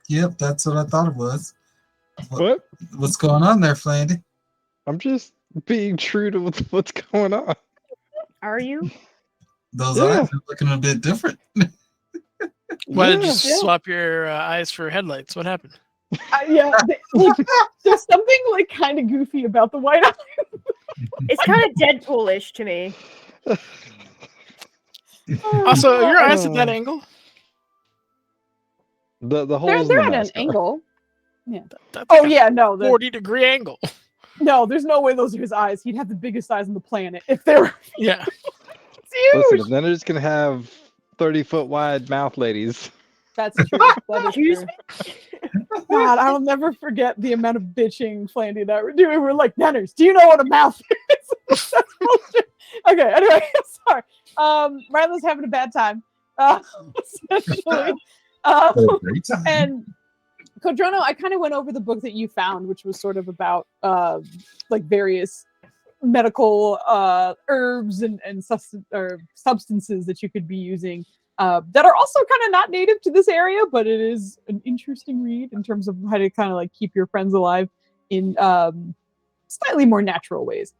yep, that's what I thought it was. What? What's going on there, Flandy? I'm just being true to what's going on. Are you? Those Yeah. eyes are looking a bit different. Why did you Yeah. swap your eyes for headlights? What happened? Yeah, there's something like kind of goofy about the white eye. It's kind of Deadpool-ish to me. Also, your eyes at that angle. The holes They're in the at an mask. angle. That's Oh like yeah, no. a 40-degree angle. No, there's no way those are his eyes. He'd have the biggest eyes on the planet if they were. Yeah. It's Listen, huge. if then they're just gonna have 30-foot wide mouth ladies. That's true. That is Excuse true. God, I will never forget the amount of bitching Flandy and I were doing. We're like, Nanners, do you know what a mouth is? That's bullshit. Okay, anyway, sorry. Ryla's having a bad time. Essentially. Great time. And Codrono, I kind of went over the book that you found, which was sort of about like various medical herbs and substances that you could be using that are also kind of not native to this area, but it is an interesting read in terms of how to kind of like keep your friends alive in slightly more natural ways.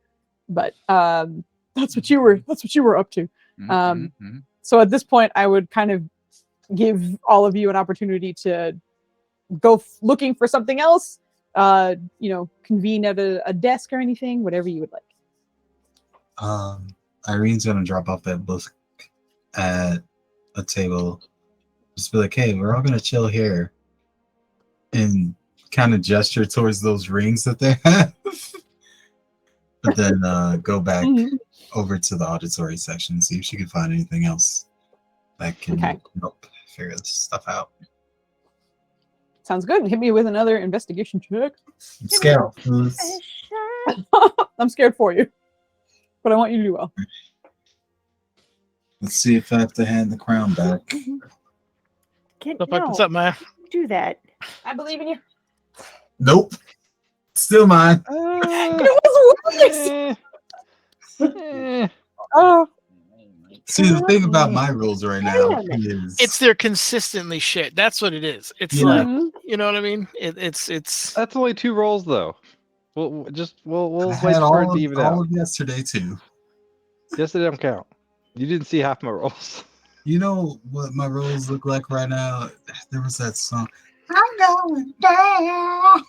But that's what you were up to. So at this point, I would kind of give all of you an opportunity to go looking for something else, convene at a desk or anything, whatever you would like. Irene's gonna drop off that book at a table. Just be like, hey, we're all gonna chill here. And kind of gesture towards those rings that they have. But then go back over to the auditory section and see if she can find anything else that can help figure this stuff out. Sounds good. Hit me with another investigation check. I'm scared. I'm scared for you, but I want you to do well. Let's see if I have to hand the crown back. What's up, Maya? Do that. I believe in you. Nope. Still mine. It was worse. Oh. See, the thing about my rules right now is It's they're consistently shit. That's what it is. It's Yeah. like, you know what I mean? It's That's only 2 rolls though. We'll I wait had for it all to even of out. yesterday too. Yesterday don't count. You didn't see half my rolls. You know what my rolls look like right now? There was that song. I'm going down.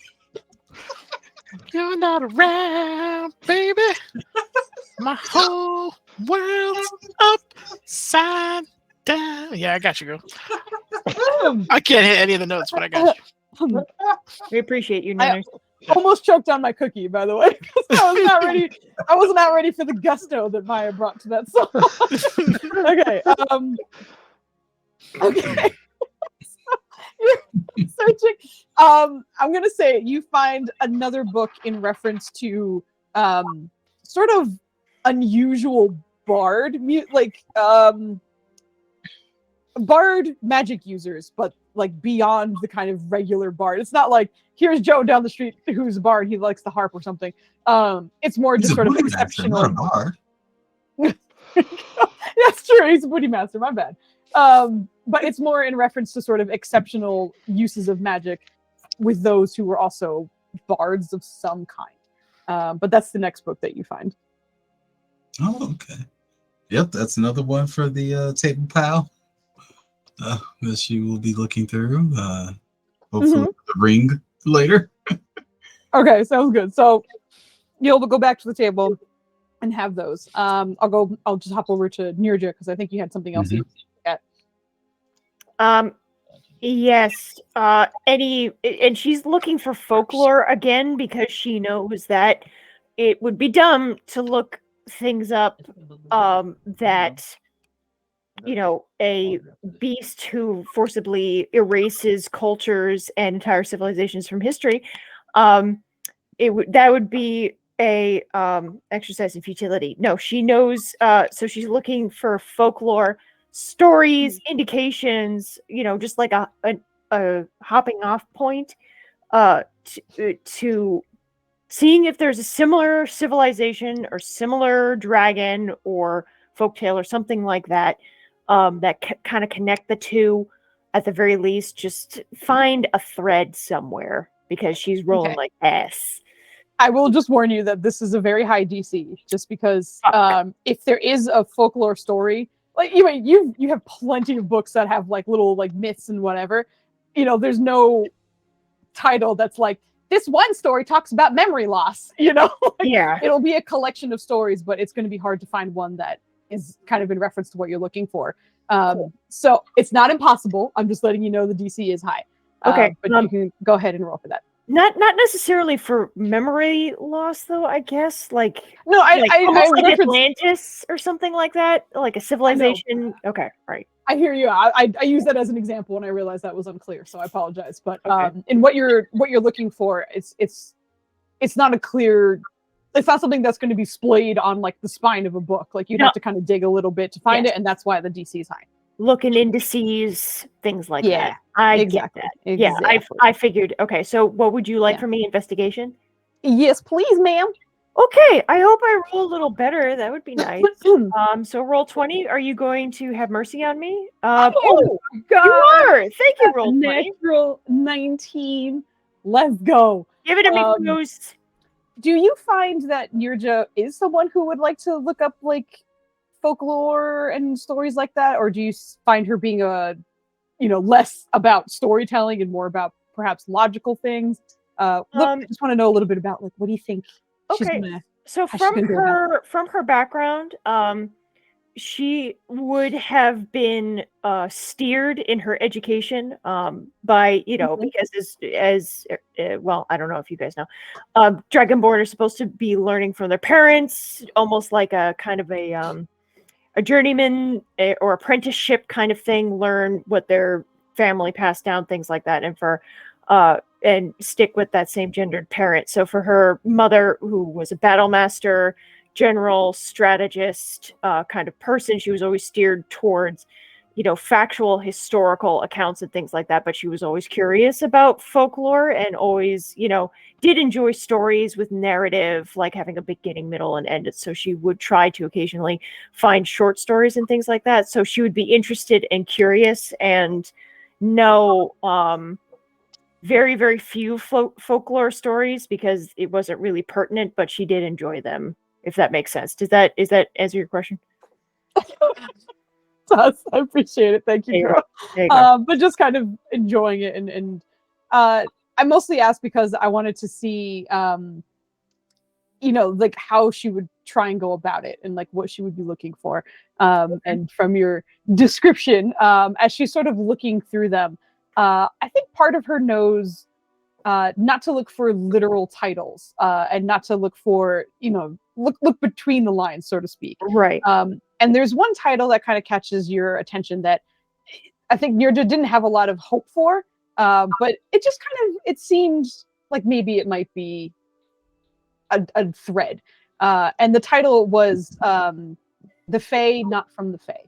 you're not around, baby. My whole world's upside down. Yeah, I got you, girl. I can't hit any of the notes, but I got you. We appreciate you, Nanners. Almost choked on my cookie, by the way. I was not ready. I was not ready for the gusto that Maya brought to that song. Okay. Okay. You're searching. I'm gonna say you find another book in reference to sort of unusual bard bard magic users, but like beyond the kind of regular bard. It's not like here's Joe down the street who's a bard, he likes the harp or something. It's more He's just a sort of booty master, exceptional. not a bard. That's true, he's a booty master, my bad. But it's more in reference to sort of exceptional uses of magic with those who were also bards of some kind. But that's the next book that you find. Oh, okay. Yep, that's another one for the table pal that she will be looking through. Hopefully the ring later. Okay, sounds good. So you'll go back to the table and have those. I'll just hop over to Nirja because I think you had something else you got. Yes. And she's looking for folklore again because she knows that it would be dumb to look things up that a beast who forcibly erases cultures and entire civilizations from history, that would be a exercise in futility. No, she knows. So she's looking for folklore stories, indications. Just like a hopping off point to seeing if there's a similar civilization or similar dragon or folktale or something like that. That kind of connect the two at the very least. Just find a thread somewhere because she's rolling like ass. I will just warn you that this is a very high DC, just because if there is a folklore story, like you have plenty of books that have like little like myths and whatever. There's no title that's like this one story talks about memory loss. Yeah, it'll be a collection of stories, but it's going to be hard to find one that is kind of in reference to what you're looking for. So it's not impossible. I'm just letting you know the DC is high. Okay. But you can go ahead and roll for that. Not necessarily for memory loss, though. I guess like No, like almost like referenced. Atlantis or something like that, like a civilization. Okay, right. I hear you. I use that as an example, and I realized that was unclear, so I apologize. But Okay. in what you're looking for, it's not a clear. It's not something that's going to be splayed on like the spine of a book. Like you'd No. have to kind of dig a little bit to find Yes. it, and that's why the DC is high. Looking indices, things like Yeah, that. I exactly, get that. Yeah, exactly. I figured. Okay, so what would you like Yeah. from me? Investigation? Yes, please, ma'am. Okay, I hope I roll a little better. That would be nice. So roll 20. Are you going to have mercy on me? Oh, you God. are. Thank you, roll 20. Natural 19. Let's go. Give it to me, Foos. Do you find that Nirja is someone who would like to look up like folklore and stories like that, or do you find her being less about storytelling and more about perhaps logical things? I just want to know a little bit about like what do you think she's Okay, gonna. so how she's gonna go about it. from her background, she would have been steered in her education by because as well, I don't know if you guys know, Dragonborn are supposed to be learning from their parents, almost like a kind of a journeyman or apprenticeship kind of thing, learn what their family passed down, things like that, and stick with that same gendered parent. So for her mother, who was a battle master, general, strategist kind of person, she was always steered towards factual historical accounts and things like that, but she was always curious about folklore and always did enjoy stories with narrative, like having a beginning, middle, and end. So she would try to occasionally find short stories and things like that, so she would be interested and curious and know very, very few folklore stories because it wasn't really pertinent, but she did enjoy them, if that makes sense. Is that answer your question? Does. I appreciate it. Thank you, girl. But just kind of enjoying it, and I mostly asked because I wanted to see, like how she would try and go about it, and like what she would be looking for. And from your description, as she's sort of looking through them, I think part of her knows not to look for literal titles, and not to look for look between the lines, so to speak. Right. And there's one title that kind of catches your attention that I think Nirja didn't have a lot of hope for, but it just it seemed like maybe it might be a thread. And the title was The Fae, Not From the Fae.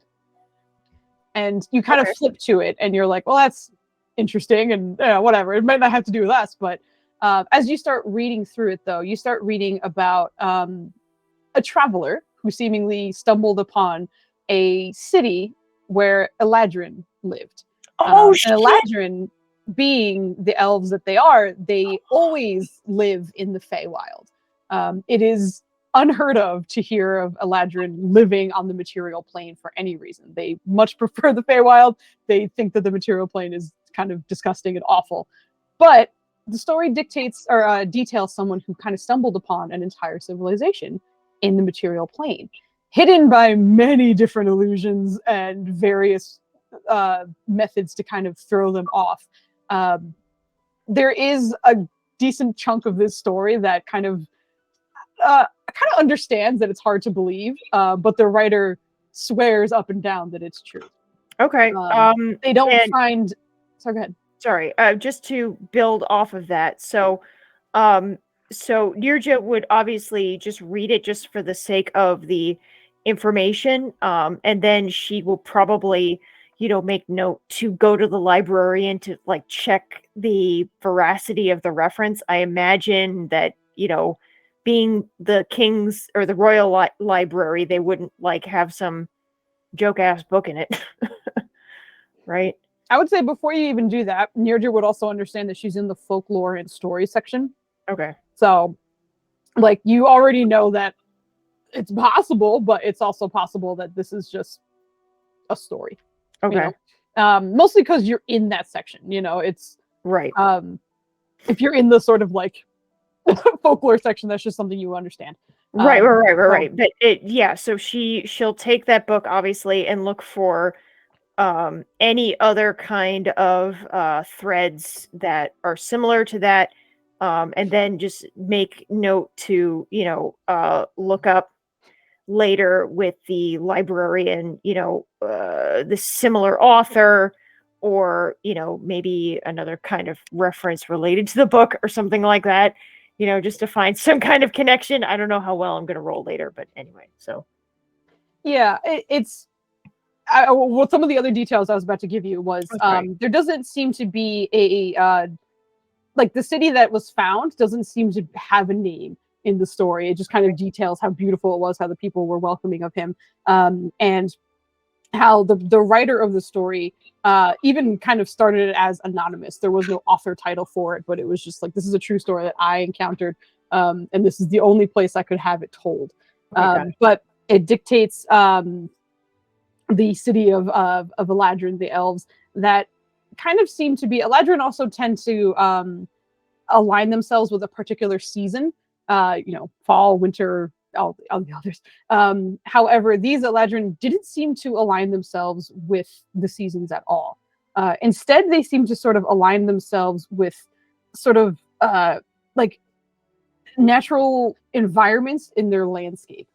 And you kind of flip to it and you're like, well, that's interesting and whatever. It might not have to do with us, but as you start reading through it, though, you start reading about a traveler who seemingly stumbled upon a city where Eladrin lived. Oh, and Eladrin, being the elves that they are, they always live in the Feywild. It is unheard of to hear of Eladrin living on the material plane for any reason. They much prefer the Feywild. They think that the material plane is kind of disgusting and awful. But the story dictates or details someone who kind of stumbled upon an entire civilization in the material plane, hidden by many different illusions and various methods to kind of throw them off. There is a decent chunk of this story that kind of understands that it's hard to believe, but the writer swears up and down that it's true. Okay. They don't find. Sorry, go ahead. Sorry. Just to build off of that. So Nirja would obviously just read it just for the sake of the information, and then she will probably make note to go to the librarian to like check the veracity of the reference. I imagine that being the king's or the royal library, they wouldn't like have some joke ass book in it. Right? I would say before you even do that, Nirja would also understand that she's in the folklore and story section. Okay. So, like, you already know that it's possible, but it's also possible that this is just a story. Okay. Mostly because you're in that section. It's right. If you're in the sort of like folklore section, that's just something you understand. Right. But so she'll take that book obviously and look for any other kind of threads that are similar to that, and then just make note to, look up later with the librarian, the similar author, or, maybe another kind of reference related to the book or something like that, just to find some kind of connection. I don't know how well I'm going to roll later, but anyway, so. Yeah, well, some of the other details I was about to give you was there doesn't seem to be like the city that was found doesn't seem to have a name in the story. It just kind of details how beautiful it was, how the people were welcoming of him, and how the writer of the story even kind of started it as anonymous. There was no author title for it, but it was just like, this is a true story that I encountered, and this is the only place I could have it told. But it dictates the city of Eladrin, the elves, that kind of seem to be. Eladrin also tend to align themselves with a particular season, fall, winter, all the others. However, these Eladrin didn't seem to align themselves with the seasons at all. Instead, they seem to sort of align themselves with sort of like natural environments in their landscape.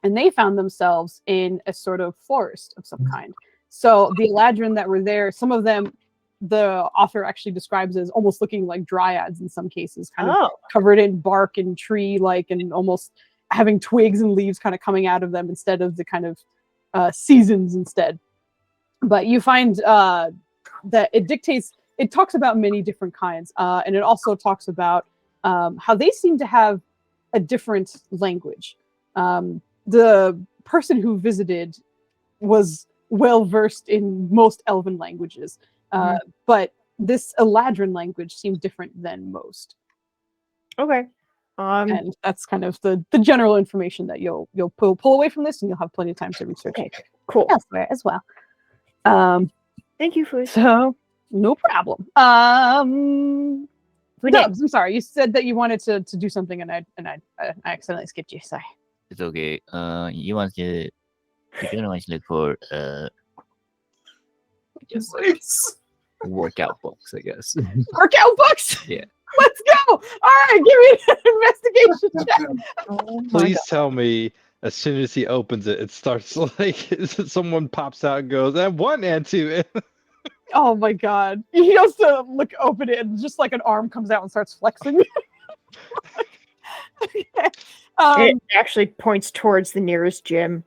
And they found themselves in a sort of forest of some kind. So the Eladrin that were there, some of them, the author actually describes as almost looking like dryads in some cases, kind of covered in bark and tree-like, and almost having twigs and leaves kind of coming out of them instead of the kind of seasons instead. But you find that it talks about many different kinds, and it also talks about how they seem to have a different language. The person who visited was well versed in most Elven languages, but this Eladrin language seemed different than most. Okay, and that's kind of the general information that you'll pull away from this, and you'll have plenty of time to research it. Cool. Elsewhere as well. Thank you, Foozca. So no problem. Dubs, I'm sorry. You said that you wanted to do something, and I accidentally skipped you. Sorry. It's okay. You want to look for workout books, I guess. Workout books? Yeah. Let's go. All right, give me an investigation check. Please tell me as soon as he opens it, it starts like someone pops out and goes, and 1 and 2. Oh my god. He has to open it, and just like an arm comes out and starts flexing. Okay. It actually points towards the nearest gym.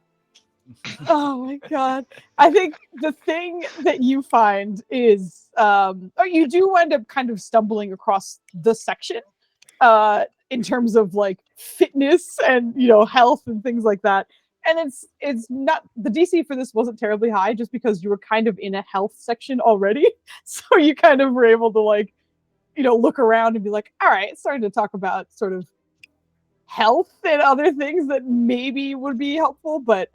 Oh my god. I think the thing that you find is you do end up kind of stumbling across the section in terms of like fitness and health and things like that. And it's not, the DC for this wasn't terribly high, just because you were kind of in a health section already. So you kind of were able to look around and be like, all right, it's starting to talk about sort of health and other things that maybe would be helpful. But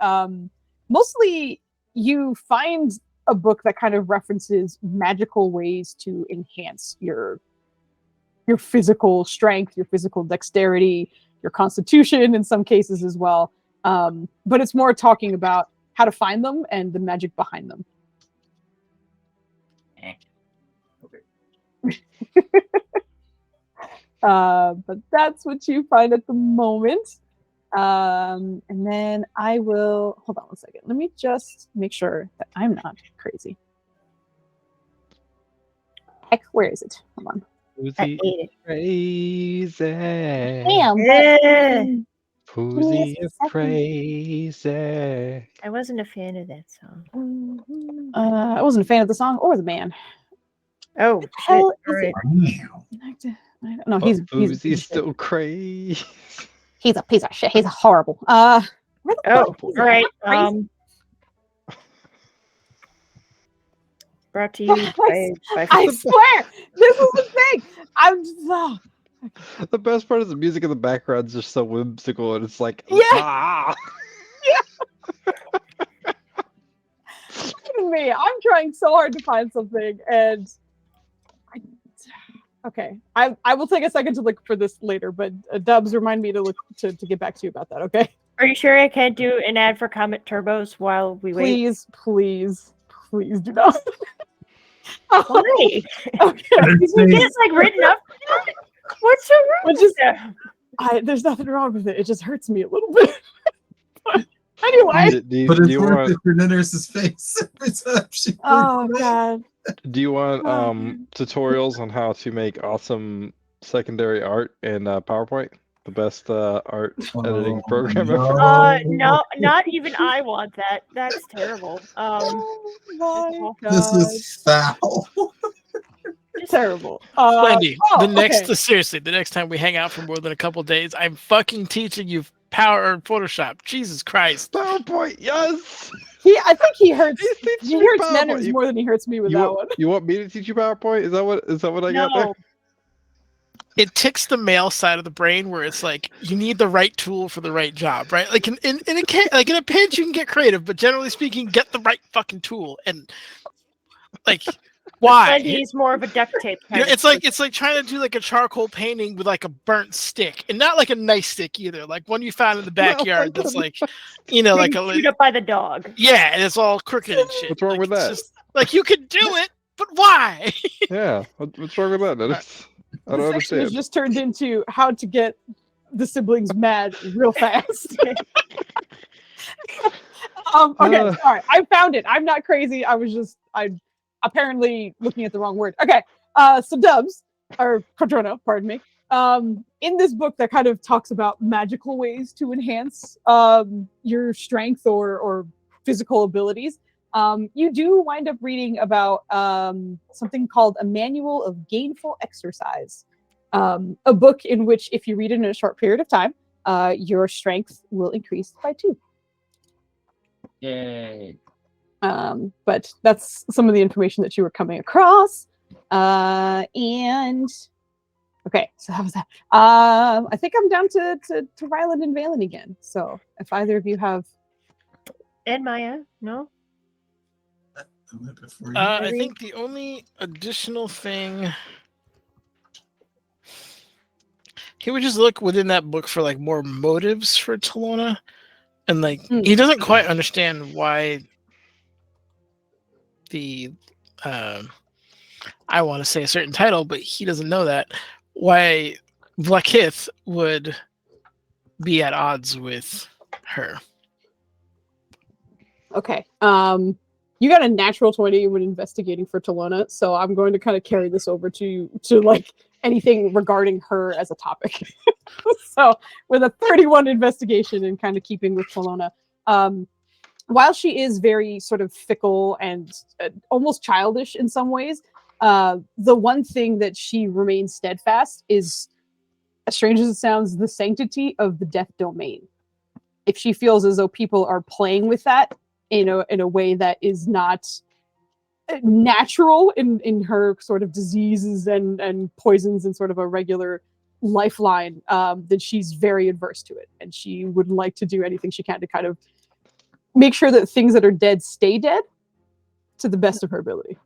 mostly you find a book that kind of references magical ways to enhance your physical strength, your physical dexterity, your constitution in some cases as well. But it's more talking about how to find them and the magic behind them. Okay. But that's what you find at the moment. And then I will hold on 1 second. Let me just make sure that I'm not crazy. Heck, where is it? Hold on. Foozzy crazy. Damn. Foozzy is crazy. I wasn't a fan of that song. I wasn't a fan of the song or the man. Oh, Hell, right. No, he's Foozzy's still crazy. He's a piece of shit. He's horrible. Where the fuck is all right. it? Brought to you by I swear, this is the thing. I'm just, The best part is the music in the background is just so whimsical, and it's like, yeah. Ah! Look at me. I'm trying so hard to find something, and okay, I will take a second to look for this later. But Dubs, remind me to look to get back to you about that. Okay. Are you sure I can't do an ad for Comet Turbos while we wait? Please do not. Why? Okay. Is it written up? What's so wrong Which with is- that? There's nothing wrong with it. It just hurts me a little bit. Anyway. But Do it's you worth want it for Nurse's face every time she Oh god. tutorials on how to make awesome secondary art in PowerPoint? The best art editing program ever. No, not even I want that. That's terrible. Oh my god. This is foul. Terrible. Wendy, okay. seriously, the next time we hang out for more than a couple days, I'm fucking teaching you Power or Photoshop. Jesus Christ. PowerPoint, yes. I think he hurts. He's teaching He me hurts PowerPoint. Nenners more than he hurts me with that one. You want me to teach you PowerPoint? Is that what I got there? No. It ticks the male side of the brain where it's like you need the right tool for the right job, right? Like in a pinch you can get creative, but generally speaking, get the right fucking tool. And like why? Wendy's more of a duct tape. Kind of It's like trying to do like a charcoal painting with like a burnt stick, and not like a nice stick either, like one you found in the backyard that's like, like a chewed up by the dog. yeah, and it's all crooked and shit. What's wrong Like, with it's that? just, like you could do it, but why? Yeah, what's wrong with that? Dennis? I don't The section has understand. just turned into how to get the siblings mad real fast. Okay, sorry. I found it. I'm not crazy. I'm apparently looking at the wrong word. Okay, so Dubs, or Quadrono, pardon me. In this book that kind of talks about magical ways to enhance your strength or physical abilities, you do wind up reading about something called A Manual of Gainful Exercise, a book in which if you read it in a short period of time, your strength will increase by 2. Yay. But that's some of the information that you were coming across. And okay, so how was that? I think I'm down to Ryland and Valen again. So if either of you have And Maya, no? I think the only additional thing he would just look within that book for like more motives for Talona, and like he doesn't quite understand why the I want to say a certain title, but he doesn't know that why Vlakith would be at odds with her. Okay. You got a natural 20 when investigating for Talona, so I'm going to kind of carry this over to like anything regarding her as a topic. So with a 31 investigation and kind of keeping with Talona, while she is very sort of fickle and almost childish in some ways, the one thing that she remains steadfast is, as strange as it sounds, the sanctity of the death domain. If she feels as though people are playing with that in a way that is not natural in her sort of diseases and poisons and sort of a regular lifeline, then she's very adverse to it, and she would like to do anything she can to kind of make sure that things that are dead stay dead to the best of her ability.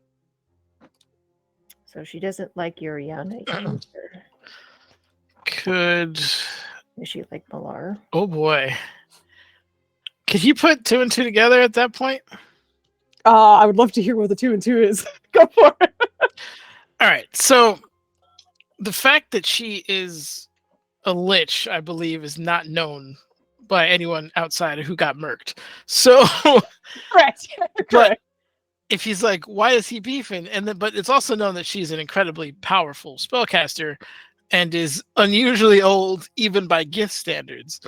So she doesn't like Yuriana either. Could Is she like Malar? oh boy. Could you put 2 and 2 together at that point? I would love to hear what the 2 and 2 is. Go for it. All right. So the fact that she is a lich, I believe, is not known by anyone outside of who got murked. So Correct. but if he's like, why is he beefing? And then, but it's also known that she's an incredibly powerful spellcaster and is unusually old, even by gift standards.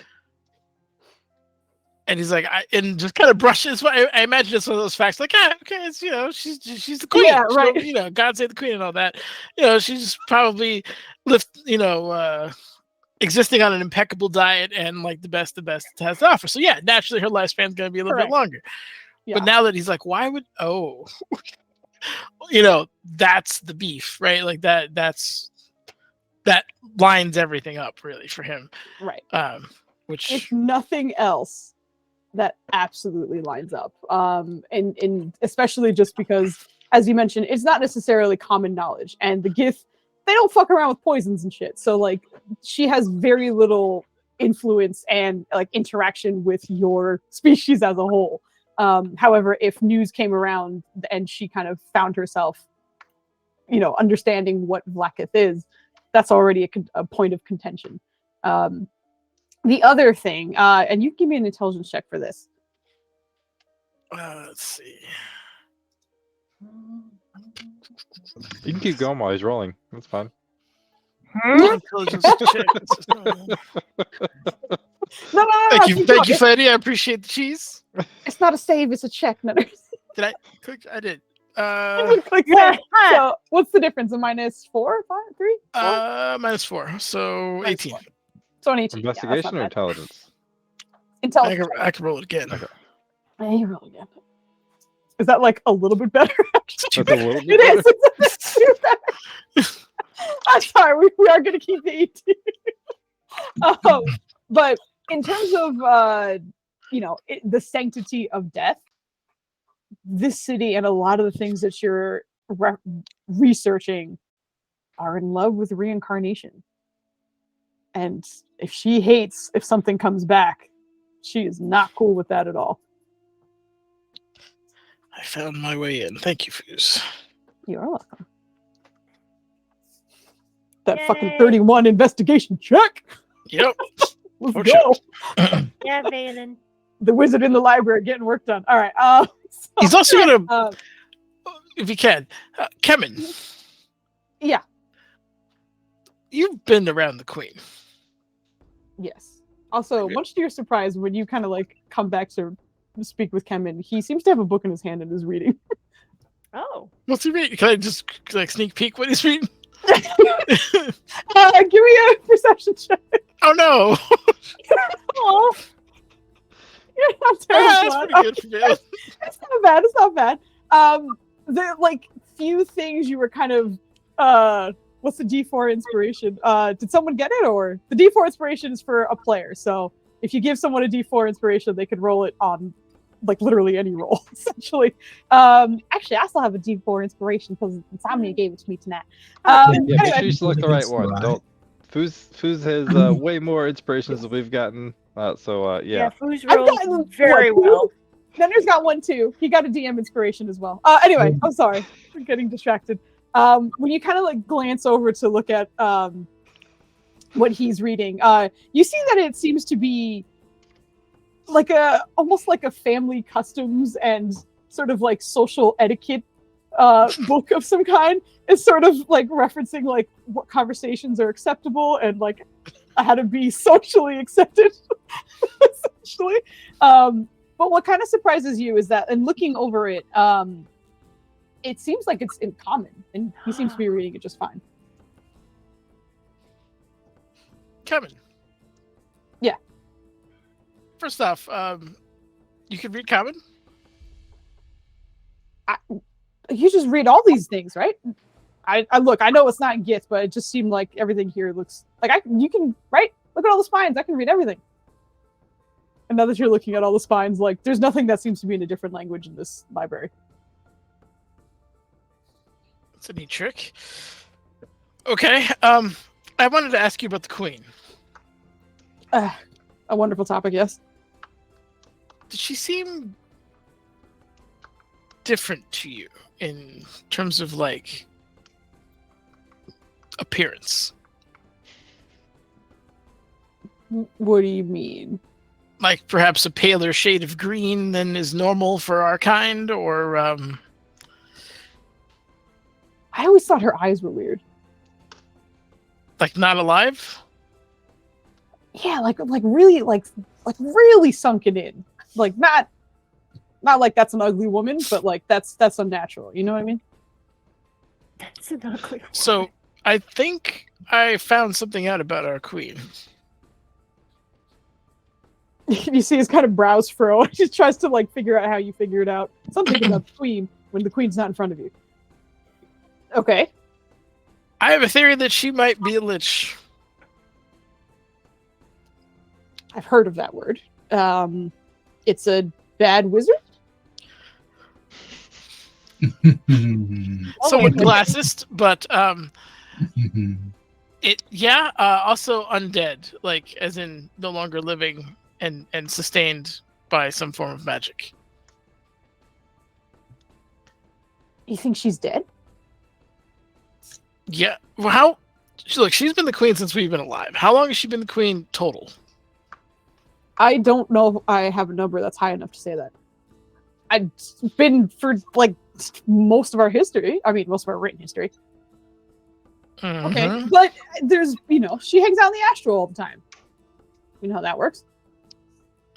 And he's like, and just kind of brushes. I imagine it's one of those facts, like, okay, it's, she's the queen. Yeah, right. So, God save the queen and all that. She's probably existing on an impeccable diet and like the best it has to offer. So yeah, naturally her lifespan's going to be a little bit longer. Yeah. But now that he's like, why would that's the beef, right? Like that lines everything up really for him, right? Which, if nothing else, that absolutely lines up. And especially just because, as you mentioned, it's not necessarily common knowledge, and the Gith, they don't fuck around with poisons and shit. So like, she has very little influence and like interaction with your species as a whole. However, if news came around and she kind of found herself, understanding what Vlakith is, that's already a point of contention. The other thing, and you can give me an intelligence check for this. Let's see. You can keep going while he's rolling. That's fine. Intelligence check. No, Thank you, keep thank you, going. Freddy. I appreciate the cheese. It's not a save; it's a check. No, Did I click? I did. click save. So, what's the difference? A minus 4, 5, 3, 4? -4, so Minus 18. 4. So an 18. Investigation or intelligence? Intelligence. I can roll it again. Okay. Yeah, you roll again. Is that like a little bit better? That's a little bit It is. better. It's too better. I'm sorry. We are going to keep the 18. But in terms of the sanctity of death, this city and a lot of the things that you're researching are in love with reincarnation. And if she hates if something comes back, she is not cool with that at all. I found my way in. Thank you, Foos. You're welcome. That Yay. fucking 31 investigation check. Yep. Let's For go. sure. Yeah, Valen. The wizard in the library getting work done. All right. So, He's also gonna, uh, if you can, Kevin. Yeah. You've been around the Queen. Yes. Also, much to your surprise, when you kind of like come back to speak with Kemen, he seems to have a book in his hand and is reading. Oh. What's he reading? Can I just like sneak peek what he's reading? Give me a perception check. Oh no! Oh, you're not That's terrible. pretty good for me. It's not bad. It's not bad. The like few things you were kind of what's the D4 inspiration? Did someone get it, or the D4 inspiration is for a player? So if you give someone a D4 inspiration, they could roll it on like literally any roll, essentially. Actually, I still have a D4 inspiration because Insomnia gave it to me tonight. Yeah, make Anyway. sure you select the right It's one. right. Don't. Foos has way more inspirations than we've gotten. So yeah. Foos I've rolled gotten very one, well. Nenner's got one too. He got a DM inspiration as well. Anyway, I'm sorry. I'm getting distracted. When you kind of like glance over to look at what he's reading, you see that it seems to be like almost like a family customs and sort of like social etiquette book of some kind. It's sort of like referencing like what conversations are acceptable and like how to be socially accepted, essentially. But what kind of surprises you is that, in looking over it, it seems like it's in common, and he seems to be reading it just fine. Kevin. Yeah. First off, you can read common. You just read all these things, right? I look. I know it's not Gith, but it just seemed like everything here looks like you can, right? Look at all the spines. I can read everything. And now that you're looking at all the spines, like there's nothing that seems to be in a different language in this library. That's a neat trick. Okay. I wanted to ask you about the Queen. A wonderful topic, yes. Did she seem different to you in terms of like appearance? What do you mean? Like perhaps a paler shade of green than is normal for our kind, or I always thought her eyes were weird. like not alive? Yeah, like really really sunken in. Like not like that's an ugly woman, but like that's unnatural. You know what I mean? That's an ugly one. So I think I found something out about our Queen. You see his kind of brows furrow. He just tries to like figure out how you figure it out. Something about the queen when the queen's not in front of you. Okay. I have a theory that she might be a lich. I've heard of that word. It's a bad wizard? Somewhat classist, but also undead, like as in no longer living and sustained by some form of magic. You think she's dead? Yeah. Well, Look, she's been the queen since we've been alive. How long has she been the queen total? I don't know if I have a number that's high enough to say that. I've been for like most of our history. I mean, most of our written history. Okay, but there's, she hangs out in the astral all the time. You know how that works?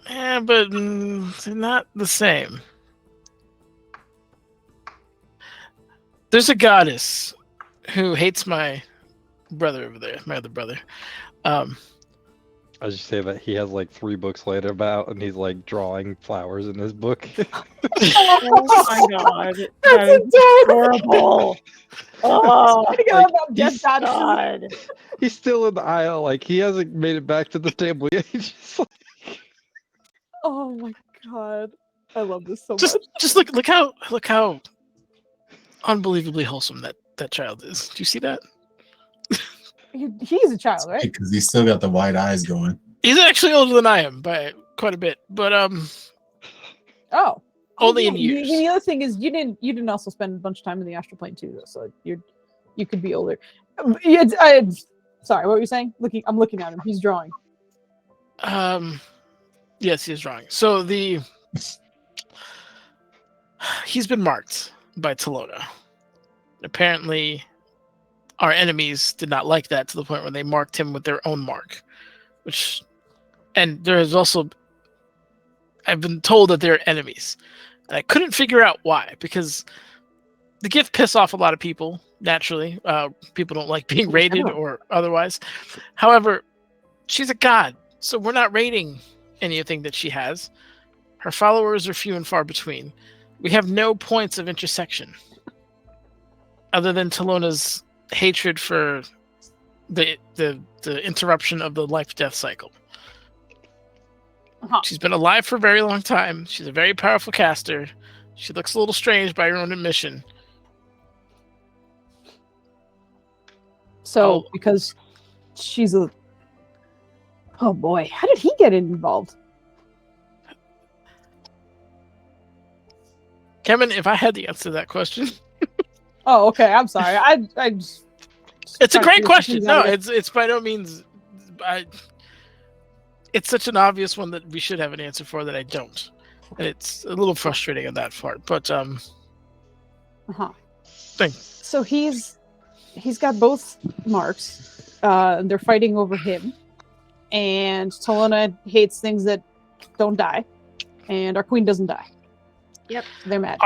Yeah, but not the same. There's a goddess who hates my brother over there, my other brother. I was just saying that he has like 3 books later about, and he's like drawing flowers in his book. Oh my god, that's adorable. Oh my god. He's still in the aisle, like he hasn't made it back to the table yet. He's just like... Oh my god, I love this so much. Just look how unbelievably wholesome that child is. Do you see that? He's a child, right? Because he's still got the wide eyes going. He's actually older than I am by quite a bit, but only in years. The other thing is you didn't also spend a bunch of time in the astral plane too, so you could be older. Sorry, what were you saying? I'm looking at him. He's drawing. Yes, he's drawing. So he's been marked by Talona. Apparently, our enemies did not like that to the point where they marked him with their own mark. And there is also, I've been told that they're enemies. And I couldn't figure out why, because the gift pissed off a lot of people, naturally. People don't like being raided or otherwise. However, she's a god, so we're not raiding anything that she has. Her followers are few and far between. We have no points of intersection other than Talona's hatred for the interruption of the life-death cycle. She's been alive for a very long time. She's a very powerful caster. She looks a little strange by her own admission. So, because she's a... Oh boy, how did he get involved? Kevin, if I had the answer to that question... Oh, okay, I'm sorry. I just it's a great question. No, it's by no means... It's such an obvious one that we should have an answer for that I don't. And it's a little frustrating on that part, but thanks. So he's got both marks. They're fighting over him. And Talona hates things that don't die. And our queen doesn't die. Yep. They're mad.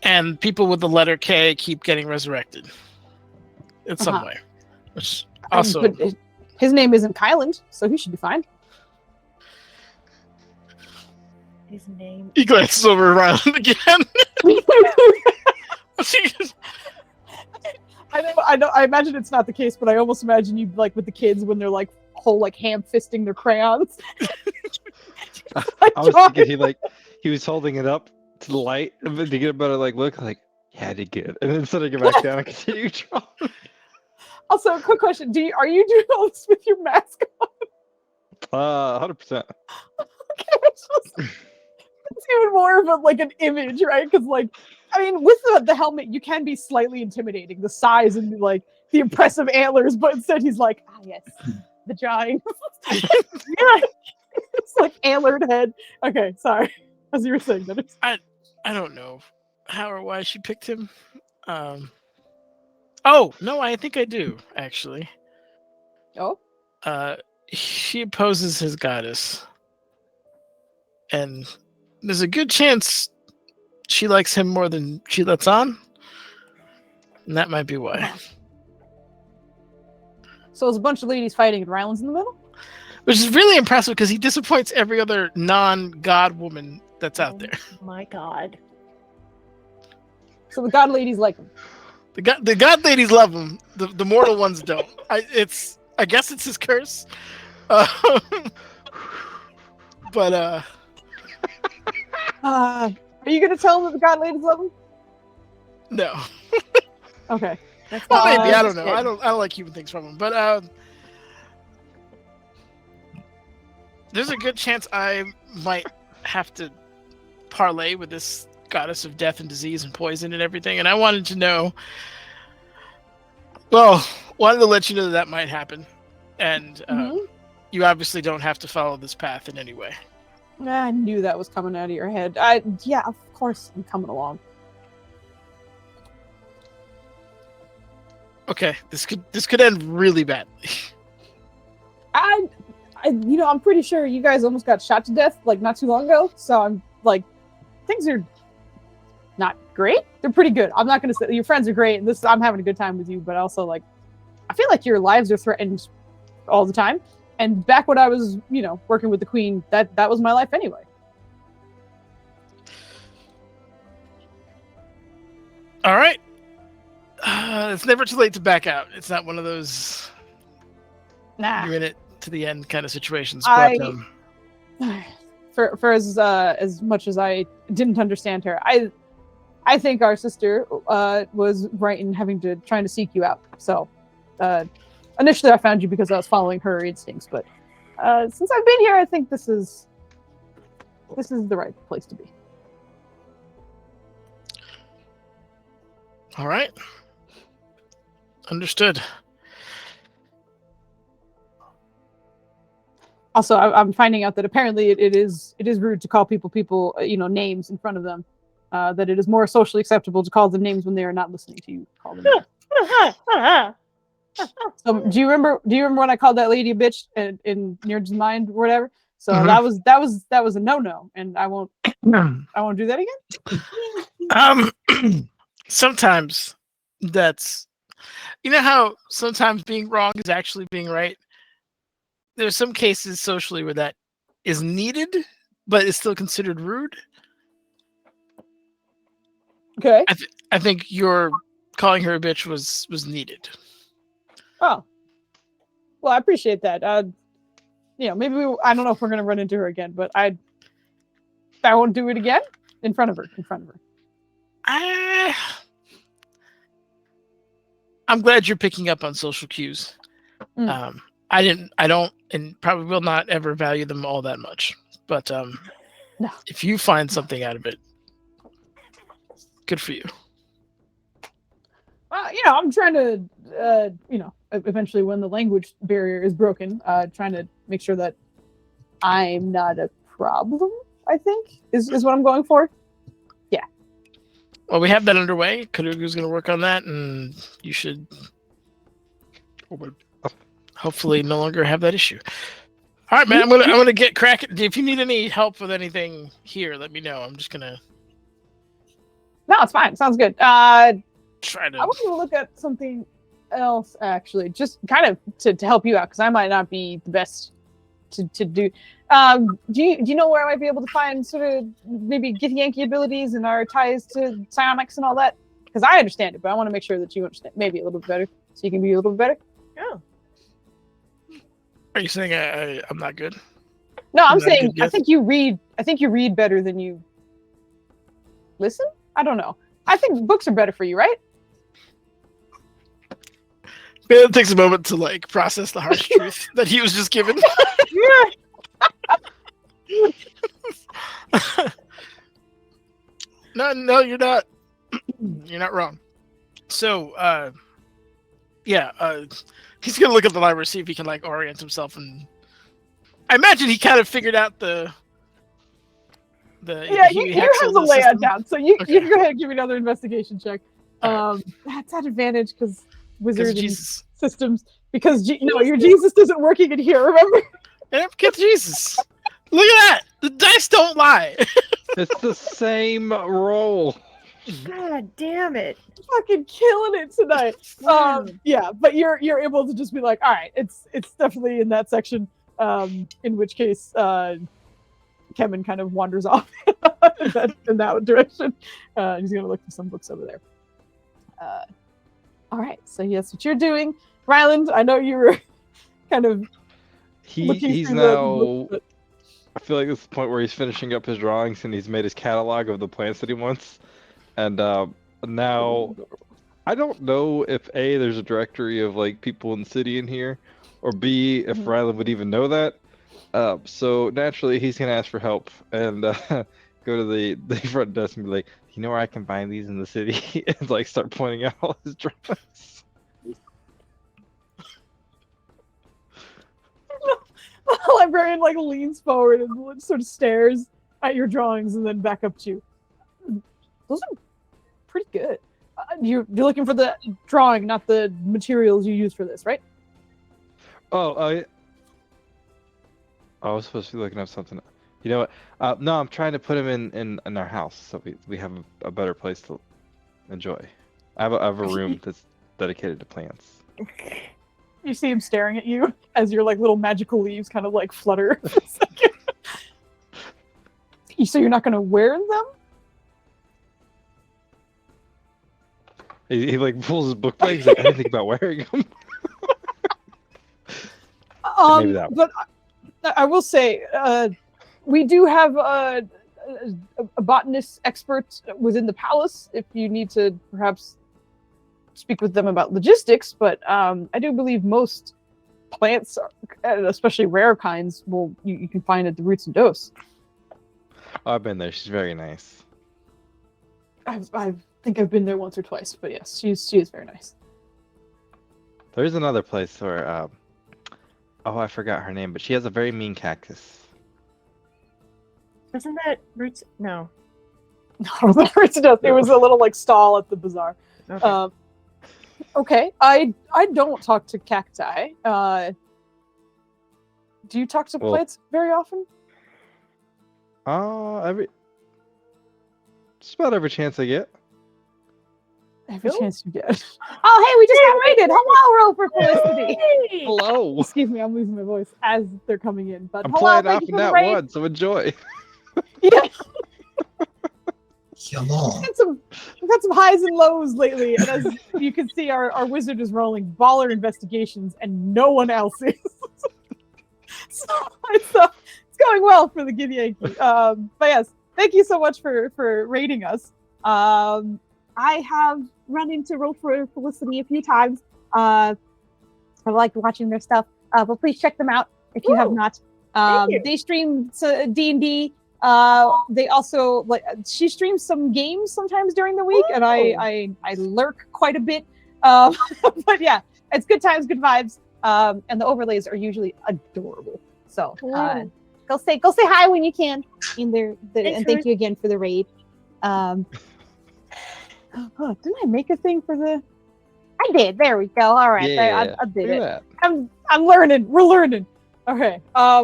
And people with the letter K keep getting resurrected in some way. Which also... But his name isn't Kyland, so he should be fine. His name... He glances over around again. I know. I imagine it's not the case, but I almost imagine you like with the kids when they're like whole like ham fisting their crayons. I was thinking he was holding it up to the light to get a better look like, yeah, I did good, and then setting it back down and continue drawing. Also, quick question: are you doing all this with your mask on? 100%. Okay, it's even more of an image, right? Because with the helmet, you can be slightly intimidating, the size and the impressive antlers, but instead he's like, yes, the drawing. Yeah, it's like antlered head. Okay, sorry. As you were saying, that I don't know how or why she picked him. Oh no, I think I do actually. Oh. She opposes his goddess, and there's a good chance she likes him more than she lets on, and that might be why. So there's a bunch of ladies fighting, and Ryland's in the middle? Which is really impressive because he disappoints every other non-god woman that's out there. My god. So the god ladies like him. The god ladies love him. The mortal ones don't. I guess it's his curse. But are you gonna tell him that the god ladies love him? No. Okay. Well, maybe I don't know. I don't like keeping things from him, but there's a good chance I might have to parlay with this goddess of death and disease and poison and everything, and I wanted to know. Well, wanted to let you know that might happen, and Mhm. you obviously don't have to follow this path in any way. I knew that was coming out of your head. Yeah, of course I'm coming along. Okay, this could end really badly. I'm pretty sure you guys almost got shot to death like not too long ago. So I'm like, things are not great. They're pretty good. I'm not gonna say your friends are great, and I'm having a good time with you. But also, like, I feel like your lives are threatened all the time. And back when I was, working with the Queen, that was my life anyway. All right. It's never too late to back out. It's not one of those you're in it to the end kind of situations. But for as much as I didn't understand her, I think our sister was right in trying to seek you out. So initially I found you because I was following her instincts, but since I've been here, I think this is the right place to be. All right. Understood. Also, I'm finding out that apparently it is rude to call people names in front of them. That it is more socially acceptable to call them names when they are not listening to you call them names. So do you remember when I called that lady a bitch in Nerd's mind or whatever? So that was a no, and I won't do that again. Sometimes that's, how sometimes being wrong is actually being right. There's some cases socially where that is needed, but it's still considered rude. Okay. I think your calling her a bitch was needed. Oh. Well, I appreciate that. Maybe I don't know if we're gonna run into her again, but I won't do it again in front of her. I'm glad you're picking up on social cues. I don't, and probably will not ever value them all that much. But no. If you find something out of it, good for you. Well, I'm trying to, eventually when the language barrier is broken, trying to make sure that I'm not a problem, I think, is what I'm going for. Yeah. Well, we have that underway. Kadugu's going to work on that, and you should hopefully no longer have that issue. All right, man. I'm gonna get cracking. If you need any help with anything here, let me know. I'm just gonna. No, it's fine. Sounds good. Try to. I want to look at something else, actually, just kind of to help you out, because I might not be the best to do. Do you know where I might be able to find sort of maybe Githyanki abilities and our ties to psionics and all that? Because I understand it, but I want to make sure that you understand maybe a little bit better, so you can be a little bit better. Yeah. Are you saying I'm not good? No, I'm saying I think you read better than you listen. I don't know. I think books are better for you, right? It takes a moment to process the harsh truth that he was just given. No, you're not. You're not wrong. So, he's gonna look at the library, see if he can orient himself, and I imagine he kind of figured out the. You have the layout down, so you can go ahead and give me another investigation check. That's at advantage because wizard systems. Because your Jesus isn't working in here. Remember? Get Jesus. Look at that. The dice don't lie. It's the same roll. God damn it! Fucking killing it tonight. But you're able to just be like, all right, it's definitely in that section. In which case, Kevin kind of wanders off in that direction. He's gonna look for some books over there. All right, so that's what you're doing, Ryland. I know you were kind of. He's now. I feel like this is the point where he's finishing up his drawings and he's made his catalog of the plants that he wants. And now, I don't know if A, there's a directory of people in the city in here, or B, if Ryland would even know that. So naturally, he's gonna ask for help and go to the front desk and be like, "You know where I can find these in the city?" and start pointing out all his drawings. librarian like leans forward and sort of stares at your drawings and then back up to you. Those are pretty good. You're looking for the drawing, not the materials you use for this, right? Oh, I was supposed to be looking up something. You know what? No, I'm trying to put him in our house so we have a better place to enjoy. I have a room that's dedicated to plants. You see him staring at you as your like little magical leaves kind of like flutter for a second. So you're not going to wear them? He like pulls his book back. He's like, I didn't think about wearing them. Maybe that one. But I will say, we do have a botanist expert within the palace if you need to perhaps speak with them about logistics, but I do believe most plants, especially rare kinds, you can find at the Roots and Dose. Oh, I've been there. She's very nice. I think I've been there once or twice, but yes, she is very nice. There's another place where, oh, I forgot her name, but she has a very mean cactus. Isn't that Roots? No. No, the Roots and Dose. It was a little like stall at the bazaar. Okay. Okay, I don't talk to cacti. Do you talk to plants very often? Just about every chance I get. Every chance you get. Oh, hey, we just got rated. Hello, Roper Felicity. Hello. Excuse me, I'm losing my voice as they're coming in. But I'm hello, playing thank off you in for the that raid. one, so enjoy. Yeah. Hello. We've had some highs and lows lately, and as you can see, our wizard is rolling baller investigations, and no one else is. So it's going well for the Give Yankee. But yes, thank you so much for rating us. I have run into Roll for Felicity a few times. I like watching their stuff, but please check them out if you have not. They stream D&D. They also she streams some games sometimes during the week, and I lurk quite a bit. But yeah, it's good times, good vibes, and the overlays are usually adorable. So go say hi when you can in there, and thank you again for the raid. Didn't I make a thing for the? I did. There we go. All right, Yeah, I did look it. at I'm learning. We're learning. Okay.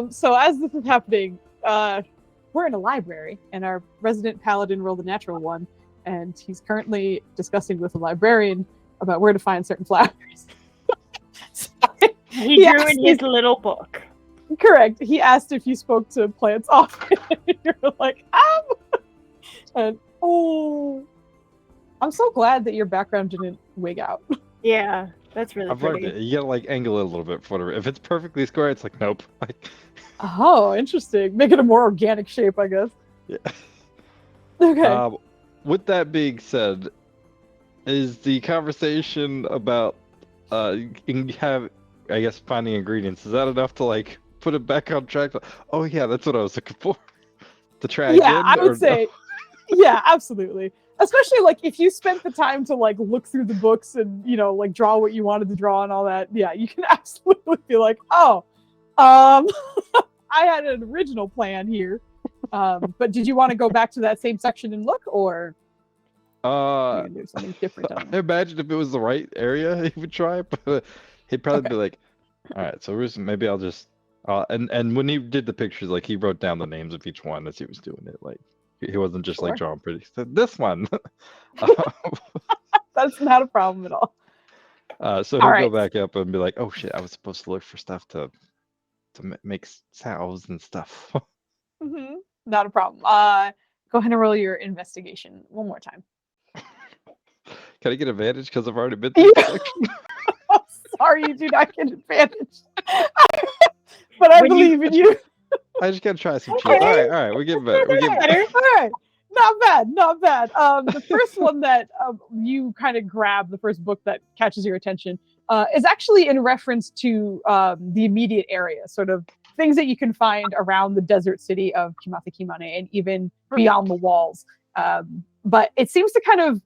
So as this is happening, we're in a library, and our resident paladin rolled a natural one, and he's currently discussing with a librarian about where to find certain flowers. He drew in his little book. Correct. He asked if you spoke to plants often. You're like, and I'm so glad that your background didn't wig out. Yeah, that's really I've pretty. learned it. You gotta like angle it a little bit for whatever. If it's perfectly square, it's like nope. Like, oh, interesting. Make it a more organic shape, I guess. yeah. Okay. With that being said, is the conversation about I guess finding ingredients, is that enough to like put it back on track? Oh yeah, that's what I was looking for. To try again? Yeah, I would say, yeah, absolutely. Especially like if you spent the time to like look through the books and like draw what you wanted to draw and all that. Yeah, you can absolutely be like, I had an original plan here, but did you want to go back to that same section and look, or do something different? I imagine if it was the right area, he would try, but he'd probably be like, "All right, so maybe I'll just." And when he did the pictures, like he wrote down the names of each one as he was doing it. Like he wasn't just like drawing pretty. He said, "This one." That's not a problem at all. So he'll go back up and be like, "Oh shit, I was supposed to look for stuff to make salves and stuff." Mm-hmm. Not a problem. Go ahead and roll your investigation one more time. Can I get advantage because I've already been through the section? Oh, sorry, you do not get advantage. But I believe in you. I just gotta try some cheese. All right, we're getting better. We're getting better. All right, not bad. The first one that you kind of grab, the first book that catches your attention, is actually in reference to the immediate area, sort of things that you can find around the desert city of Kimathikimane and even beyond the walls. But it seems to kind of,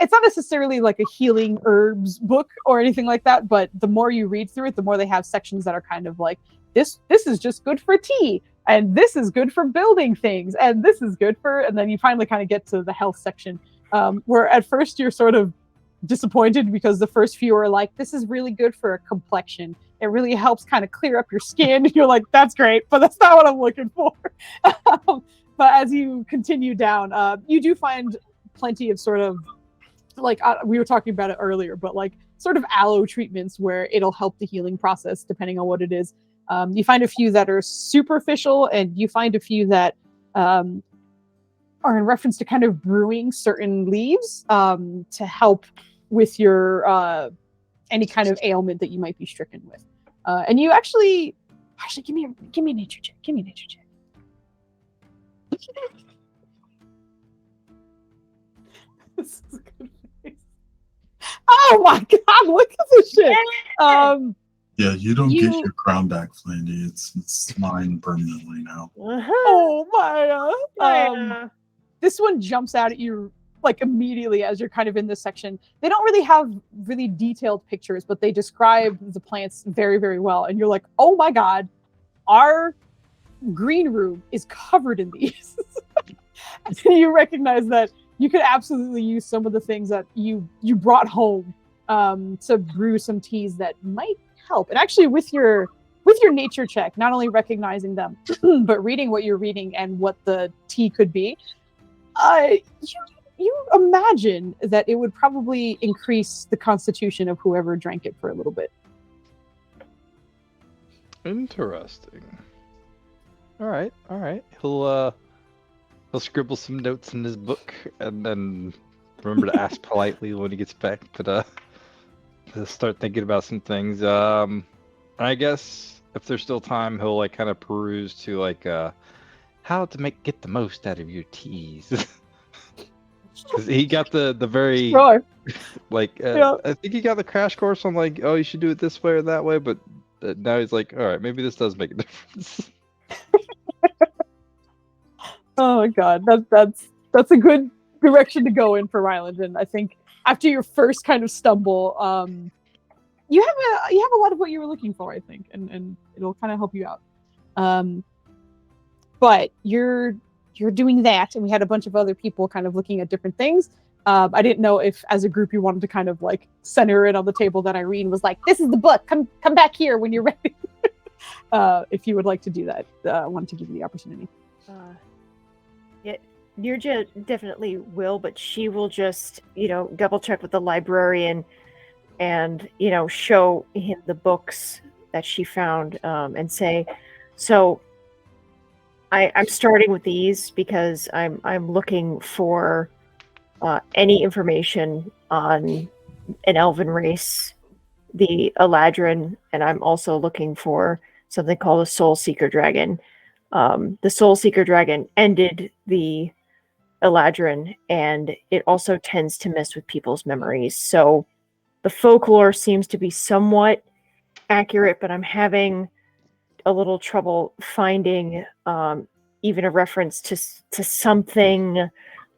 it's not necessarily like a healing herbs book or anything like that, but the more you read through it, the more they have sections that are kind of like, this is just good for tea, and this is good for building things, and this is good for, and then you finally kind of get to the health section, where at first you're sort of disappointed because the first few are like, this is really good for a complexion. It really helps kind of clear up your skin. And you're like, that's great, but that's not what I'm looking for. But as you continue down, you do find plenty of sort of, like, we were talking about it earlier, but like sort of aloe treatments where it'll help the healing process depending on what it is. You find a few that are superficial, and you find a few that are in reference to kind of brewing certain leaves to help with your any kind of ailment that you might be stricken with. And you actually give me a nature check. Give me a nature check. This is a good face. Oh my god, look at this shit. Yeah, you don't get your crown back, Flandy. It's mine permanently now. Oh my. This one jumps out at you like immediately as you're kind of in this section. They don't really have really detailed pictures, but they describe the plants very, very well. And you're like, oh my god, our green room is covered in these. And you recognize that you could absolutely use some of the things that you brought home to brew some teas that might help. And actually with your nature check, not only recognizing them, but reading what you're reading and what the tea could be, you imagine that it would probably increase the constitution of whoever drank it for a little bit. Interesting. All right. He'll scribble some notes in his book and then remember to ask politely when he gets back. But to start thinking about some things. I guess if there's still time, he'll like kind of peruse to like how to get the most out of your teas. Because he got the very Sure. like I think he got the crash course on like, oh, you should do it this way or that way, but now he's like, all right, maybe this does make a difference. Oh my god, that's a good direction to go in for Ryland. And I think after your first kind of stumble, you have a lot of what you were looking for, I think, and it'll kind of help you out. But you're doing that, and we had a bunch of other people kind of looking at different things. I didn't know if, as a group, you wanted to kind of like center it on the table that Irene was like, "This is the book. Come back here when you're ready." If you would like to do that, I wanted to give you the opportunity. Yeah, Nirja definitely will, but she will just, double check with the librarian and, show him the books that she found and say, so I'm starting with these because I'm looking for any information on an elven race, the Eladrin, and I'm also looking for something called a Soul Seeker Dragon. The Soul Seeker Dragon ended the Eladrin, and it also tends to mess with people's memories. So the folklore seems to be somewhat accurate, but I'm having a little trouble finding even a reference to something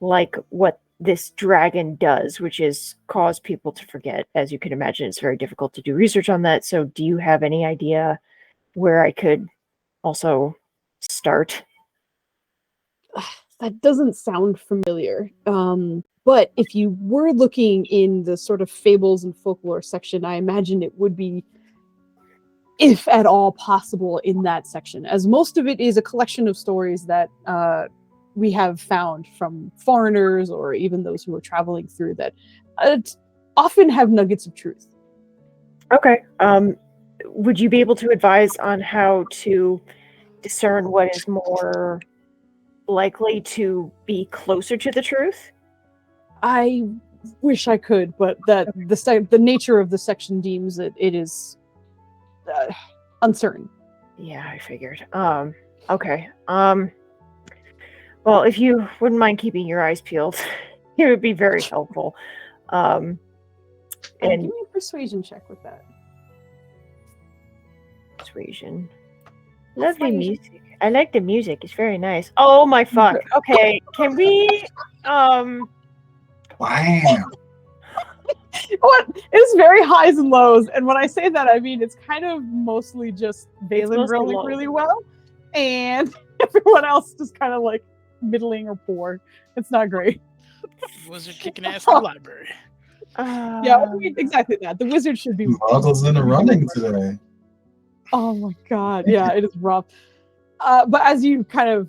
like what this dragon does, which is cause people to forget. As you can imagine, it's very difficult to do research on that. So do you have any idea where I could also start? That doesn't sound familiar. But if you were looking in the sort of fables and folklore section, I imagine it would be, if at all possible, in that section, as most of it is a collection of stories that we have found from foreigners or even those who are traveling through that often have nuggets of truth. Okay. Would you be able to advise on how to discern what is more likely to be closer to the truth? I wish I could, but the nature of the section deems that it is uncertain. Yeah, I figured. Okay. Well, if you wouldn't mind keeping your eyes peeled, it would be very helpful. And give me a persuasion check with that. Persuasion. Lovely music. I like the music. It's very nice. Oh my fuck. Okay, can we Wow. What? It's very highs and lows, and when I say that, I mean it's kind of mostly just Valen mostly rolling lows. really well, and everyone else just kind of like middling or poor. It's not great. Wizard kicking ass in the library. Yeah, I mean, exactly that. The wizard should be. Muggles in the running today. Oh my god, yeah, it is rough. But as you kind of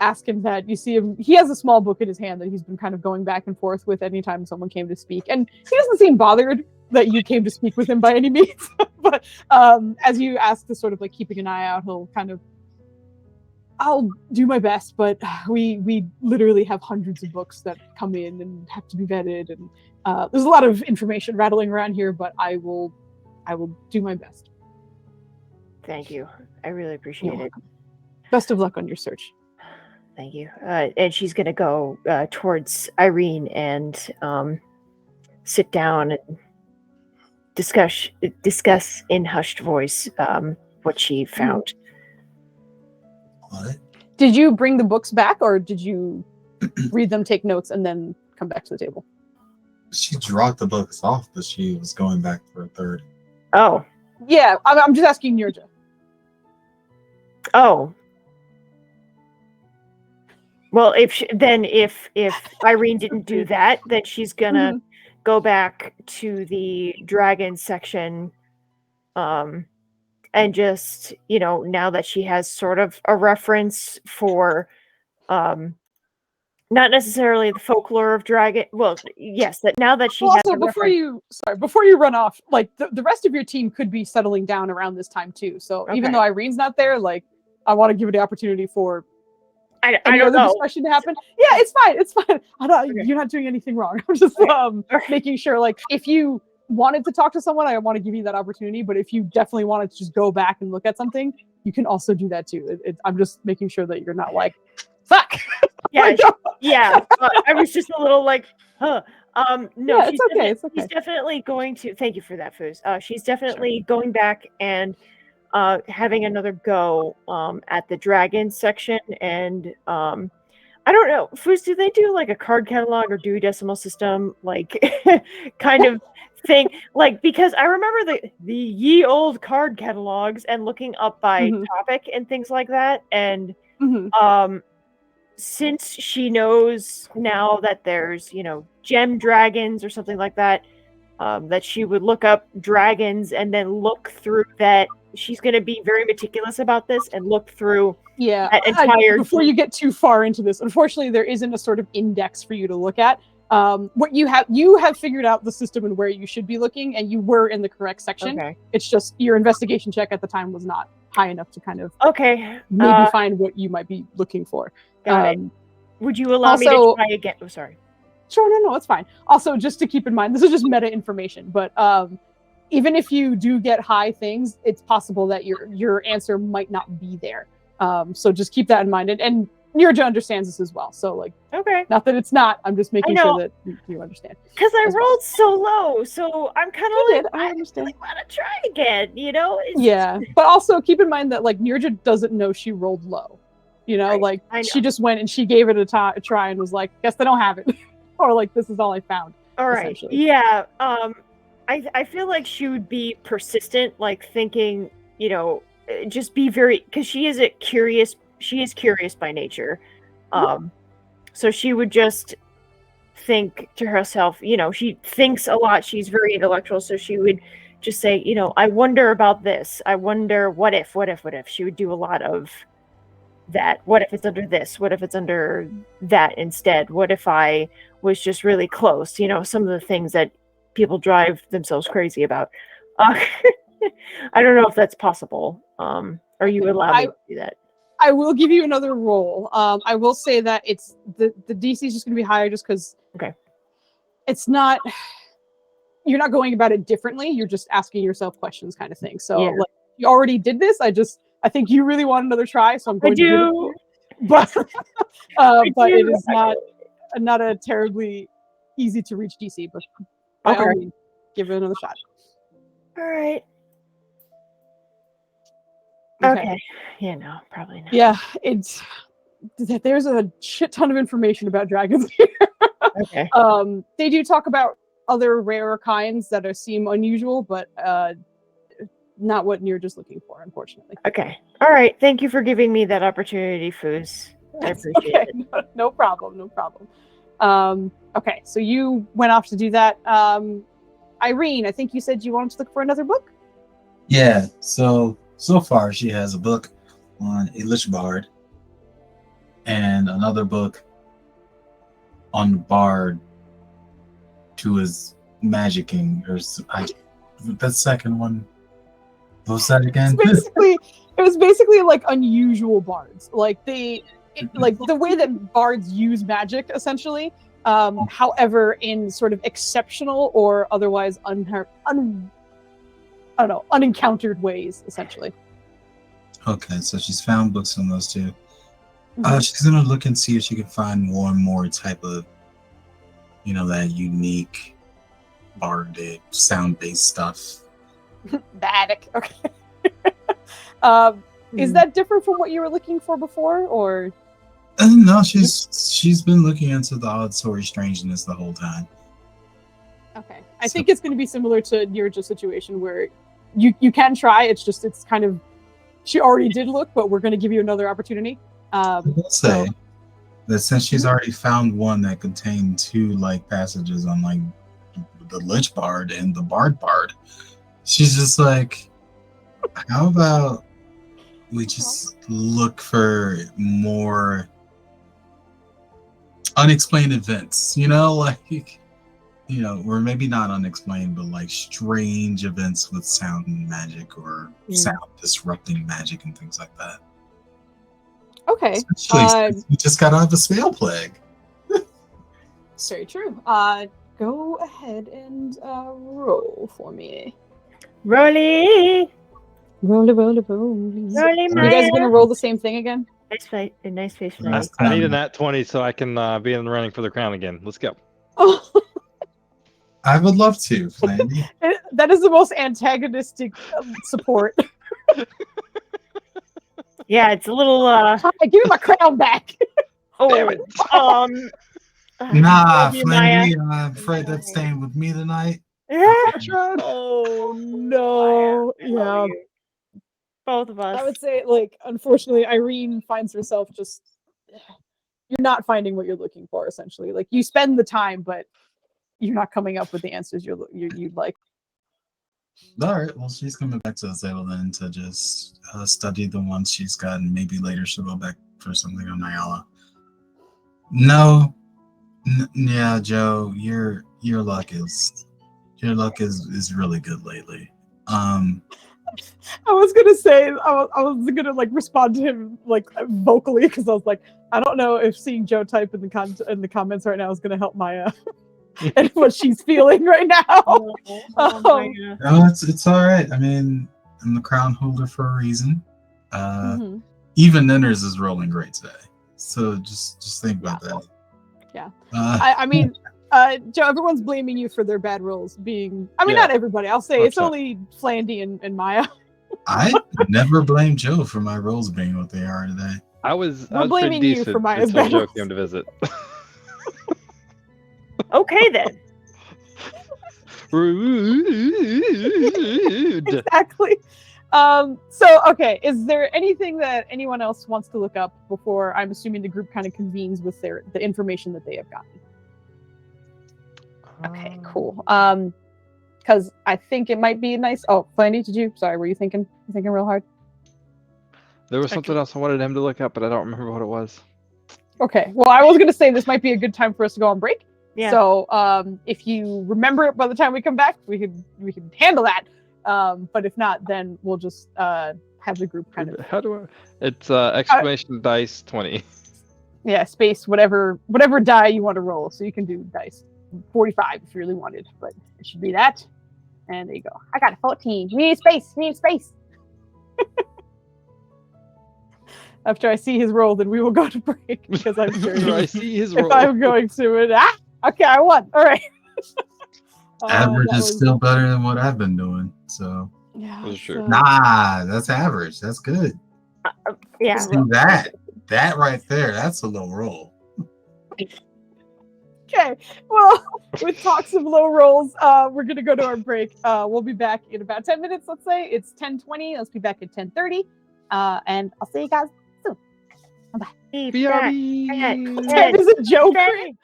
ask him that, you see him, he has a small book in his hand that he's been kind of going back and forth with anytime someone came to speak. And he doesn't seem bothered that you came to speak with him by any means. But as you ask to sort of like keeping an eye out, he'll kind of, I'll do my best, but we literally have hundreds of books that come in and have to be vetted. And there's a lot of information rattling around here, but I will do my best. Thank you. I really appreciate it. Best of luck on your search. Thank you. And she's going to go towards Irene and sit down and discuss in hushed voice what she found. What? Did you bring the books back, or did you read them, take notes, and then come back to the table? She dropped the books off, but she was going back for a third. Oh. Yeah, I'm just asking Nirja. Oh. Well, if Irene didn't do that, then she's gonna go back to the dragon section, and just, you know, now that she has sort of a reference for, not necessarily the folklore of dragon. Well, yes, that now that she has. Also, before you run off, like the rest of your team could be settling down around this time too. So even though Irene's not there, like I want to give it the opportunity for. I don't know. Discussion to happen. Yeah, it's fine. It's fine. You're not doing anything wrong. I'm just making sure, like, if you wanted to talk to someone, I want to give you that opportunity. But if you definitely wanted to just go back and look at something, you can also do that too. I'm just making sure that you're not like, fuck. Yeah, I was just a little like, huh. No, yeah, it's okay. It's okay. She's definitely going to. Thank you for that, Foos. She's definitely going back and having another go at the dragon section, and I don't know, Foos, do they do like a card catalog or Dewey Decimal System like kind of thing? Like, because I remember the ye old card catalogs and looking up by topic and things like that, and since she knows now that there's, you know, gem dragons or something like that, that she would look up dragons and then look through that. She's going to be very meticulous about this and look through that entire... Before you get too far into this, unfortunately, there isn't a sort of index for you to look at. What you have figured out the system and where you should be looking, and you were in the correct section. Okay. It's just your investigation check at the time was not high enough to kind of maybe find what you might be looking for. Got it. Would you allow me to try again? Oh, sorry. Sure, no, it's fine. Also, just to keep in mind, this is just meta information, but even if you do get high things, it's possible that your answer might not be there. So just keep that in mind. And Nirja understands this as well. So like, not that it's not. I'm just making sure that you understand. Because I rolled so low, so I'm kind of like, I understand. I want to try again. You know? But also keep in mind that like Nirja doesn't know she rolled low. You know, like she just went and she gave it a try and was like, guess they don't have it, or like this is all I found. All right. Yeah. I feel like she would be persistent, like thinking, you know, just be very, because she is curious by nature. So she would just think to herself, you know, she thinks a lot. She's very intellectual. So she would just say, you know, I wonder about this. I wonder what if. She would do a lot of that. What if it's under this? What if it's under that instead? What if I was just really close? You know, some of the things that people drive themselves crazy about. I don't know if that's possible. Or you allow me to do that? I will give you another roll. I will say that it's the DC is just going to be higher just because. Okay. It's not. You're not going about it differently. You're just asking yourself questions, kind of thing. So like, you already did this. I think you really want another try, so I'm going to do it. But it is not a terribly easy to reach DC. But give it another shot. All right. Okay. Yeah, no, probably not. Yeah, there's a shit ton of information about dragons here. Okay. They do talk about other rarer kinds that seem unusual, but not what you're just looking for, unfortunately. Okay. All right. Thank you for giving me that opportunity, Foos. I appreciate Okay, it. no problem, no problem. Okay, so you went off to do that. Irene, I think you said you wanted to look for another book? Yeah, so far she has a book on a Lich Bard and another book on the Bard who is magicking, or that second one. What was that again? It was basically like unusual bards. Like like the way that bards use magic, essentially. However, in sort of exceptional or otherwise unencountered ways, essentially. Okay, so she's found books on those two. She's gonna look and see if she can find more type of, that unique barded sound-based stuff. Bardic. Okay. Is that different from what you were looking for before, or? No, she's been looking into the odd story strangeness the whole time. Okay, I think it's going to be similar to your situation where you can try. It's kind of, she already did look, but we're going to give you another opportunity. I will say that since she's already found one that contained two passages on the Lich Bard and the Bard, she's just like, how about we just look for more unexplained events, or maybe not unexplained, but strange events with sound and magic, or sound disrupting magic and things like that. Okay. We just got out of a spell plague. Very true. Go ahead and roll for me. Rolly. Rolly. Rolly, You guys gonna roll the same thing again? Nice face. Nice. I need a nat 20 so I can be in the running for the crown again. Let's go. I would love to, Flandy. That is the most antagonistic support. Yeah, it's a little. Give me my crown back. Oh, nah, Flandy. I'm afraid that's staying with me tonight. Oh no! Yeah, both of us. I would say, unfortunately, Irene finds herself you're not finding what you're looking for. Essentially, you spend the time, but you're not coming up with the answers you'd like. All right. Well, she's coming back to the table then to just study the ones she's got, and maybe later she'll go back for something on Nyala. No. Yeah, Joe, your luck is really good lately. I was gonna say I was gonna respond to him vocally, because I was like, I don't know if seeing Joe type in the comments right now is gonna help Maya and what she's feeling right now. No, it's all right. I mean, I'm the crown holder for a reason. Even Ninners is rolling great today, so just think about that. Yeah. I mean, Joe, everyone's blaming you for their bad rolls being. I mean, not everybody. I'll say it's only Flandy and Maya. I never blame Joe for my rolls being what they are today. I was blaming you for Maya's until bad Joe rolls. came to visit. Okay then. Rude. Exactly. Okay, is there anything that anyone else wants to look up before, I'm assuming, the group kind of convenes with the information that they have gotten? Okay, cool. Because I think it might be nice. Oh, Flandy, were you thinking real hard? There was something else I wanted him to look up, but I don't remember what it was. Okay, well, I was going to say this might be a good time for us to go on break. Yeah. So if you remember it by the time we come back, we could handle that. But if not, then we'll just have the group kind of. How do I? It's exclamation dice 20. Yeah, space whatever die you want to roll. So you can do dice 45 if you really wanted, but it should be that. And there you go. I got a 14. We need space. After I see his roll, then we will go to break, because I'm sure After I see his roll. if I'm going to it. Okay, I won. All right. Average is still better than what I've been doing. So Yeah. That's true. Nah, that's average. That's good. Yeah. See that right there, that's a low roll. Okay. Well, with talks of low rolls, we're gonna go to our break. We'll be back in about 10 minutes. Let's say it's 10:20. Let's be back at 10:30. And I'll see you guys soon. Bye. BRB. That is a joke. Daddy.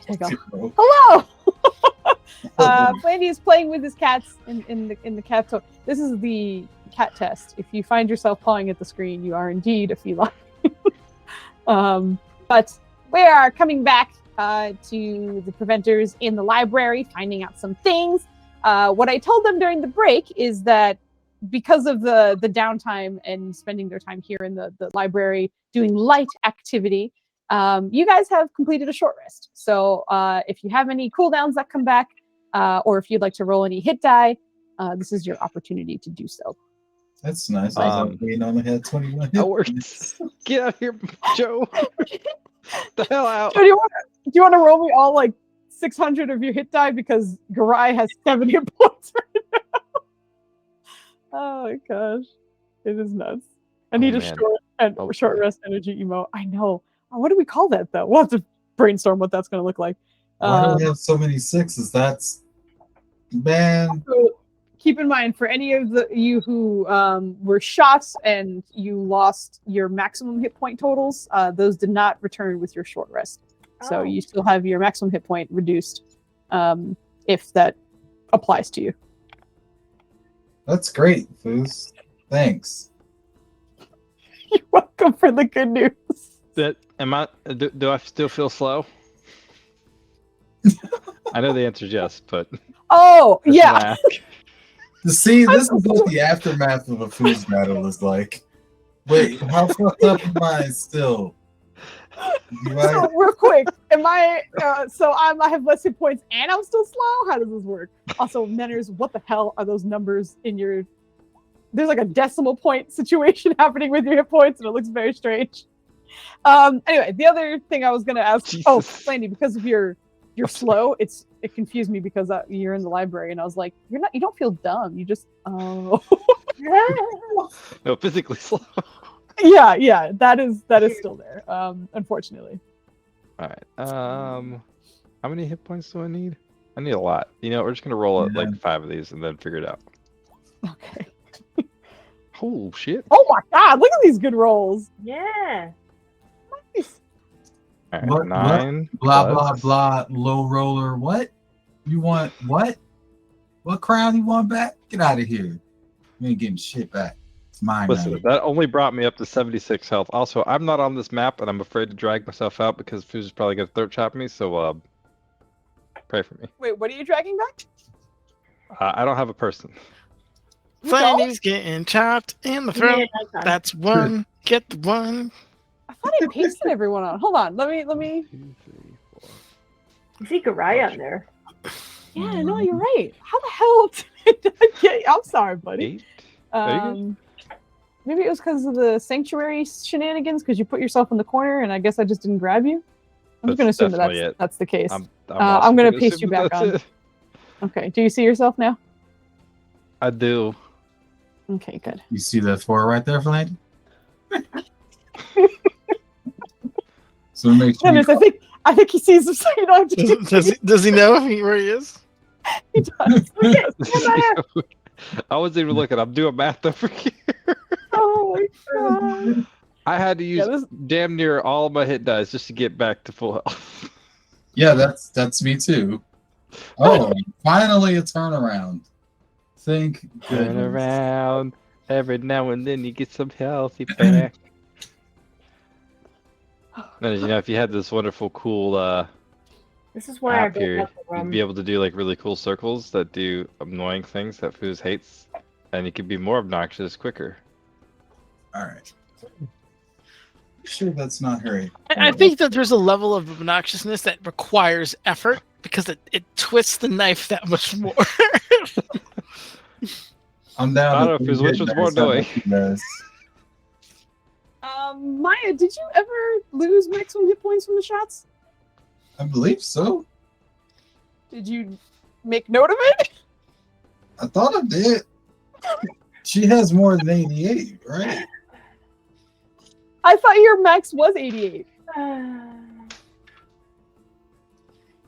Take off. Hello. Flandy is playing with his cats in the cat toy. This is the cat test. If you find yourself pawing at the screen, you are indeed a feline. But we are coming back to the preventers in the library, finding out some things. What I told them during the break is that because of the downtime and spending their time here in the library doing light activity, you guys have completed a short rest. So if you have any cooldowns that come back, or if you'd like to roll any hit die, this is your opportunity to do so. That's nice. I was waiting on the head 21 That works. Get out of here, Joe. The hell out. Joe, do you want to roll me all like 600 of your hit die because Garai has 7 hit points right now? Oh my gosh, it is nuts. I need a short rest energy emote. I know. What do we call that though? We'll have to brainstorm what that's going to look like. Why do we have so many 6s? That's man. So keep in mind, for any of you who were shot and you lost your maximum hit point totals, those did not return with your short rest. So you still have your maximum hit point reduced, if that applies to you. That's great, Foos. Thanks. You're welcome for the good news. Do I still feel slow? I know the answer is yes, but oh yeah. See, this is what the aftermath of a Foos battle is like. Wait, how fucked up am I still? So real quick, am I? I have less hit points and I'm still slow. How does this work? Also, Nenners, what the hell are those numbers in your? There's like a decimal point situation happening with your hit points, and it looks very strange. Anyway, the other thing I was gonna ask. Jesus. Oh, Flandy, because of you're slow. It confused me because you're in the library, and I was like, you're not. You don't feel dumb. You just no, physically slow. Yeah, that is still there. Unfortunately. All right. How many hit points do I need? I need a lot. You know, we're just gonna roll like 5 of these and then figure it out. Okay. Oh shit! Oh my god! Look at these good rolls. Yeah. Nice. All right, 9. Blah blah blah. Low roller. What? You want what? What crown you want back? Get out of here! You ain't getting shit back. It's mine. Listen, now. that only brought me up to 76 health. Also, I'm not on this map, and I'm afraid to drag myself out because Foos is probably gonna throat chop me. So, pray for me. Wait, what are you dragging back? I don't have a person. Flandy's getting chopped in the throat. That's one. Get the one. I thought I pasted everyone on. Hold on. Let me. 2, 3, 4. You see Garai on there. Yeah, no, you're right. How the hell did I get? I'm sorry, buddy. 8. Maybe it was because of the sanctuary shenanigans. Because you put yourself in the corner, and I guess I just didn't grab you. I'm just gonna assume that's the case. I'm gonna paste you back on. Okay. Do you see yourself now? I do. Okay, good. You see that 4 right there, Flandy? So make sure. I think he sees him. So you don't have to does he know where he is? He does. I wasn't even looking. I'm doing math over here. Oh my god! I had to use damn near all of my hit dice just to get back to full health. Yeah, that's me too. Oh, finally a turnaround. Thank goodness. Turn around. Every now and then you get some healthy back. And you know, if you had this wonderful, cool this is why app here, you'd be able to do like really cool circles that do annoying things that Foos hates, and you could be more obnoxious quicker. All right. Sure, that's not her. I think that there's a level of obnoxiousness that requires effort because it twists the knife that much more. I'm down. I don't know if which was more annoying. Maya, did you ever lose maximum hit points from the shots? I believe so. Did you make note of it? I thought I did. She has more than 88, right? I thought your max was 88.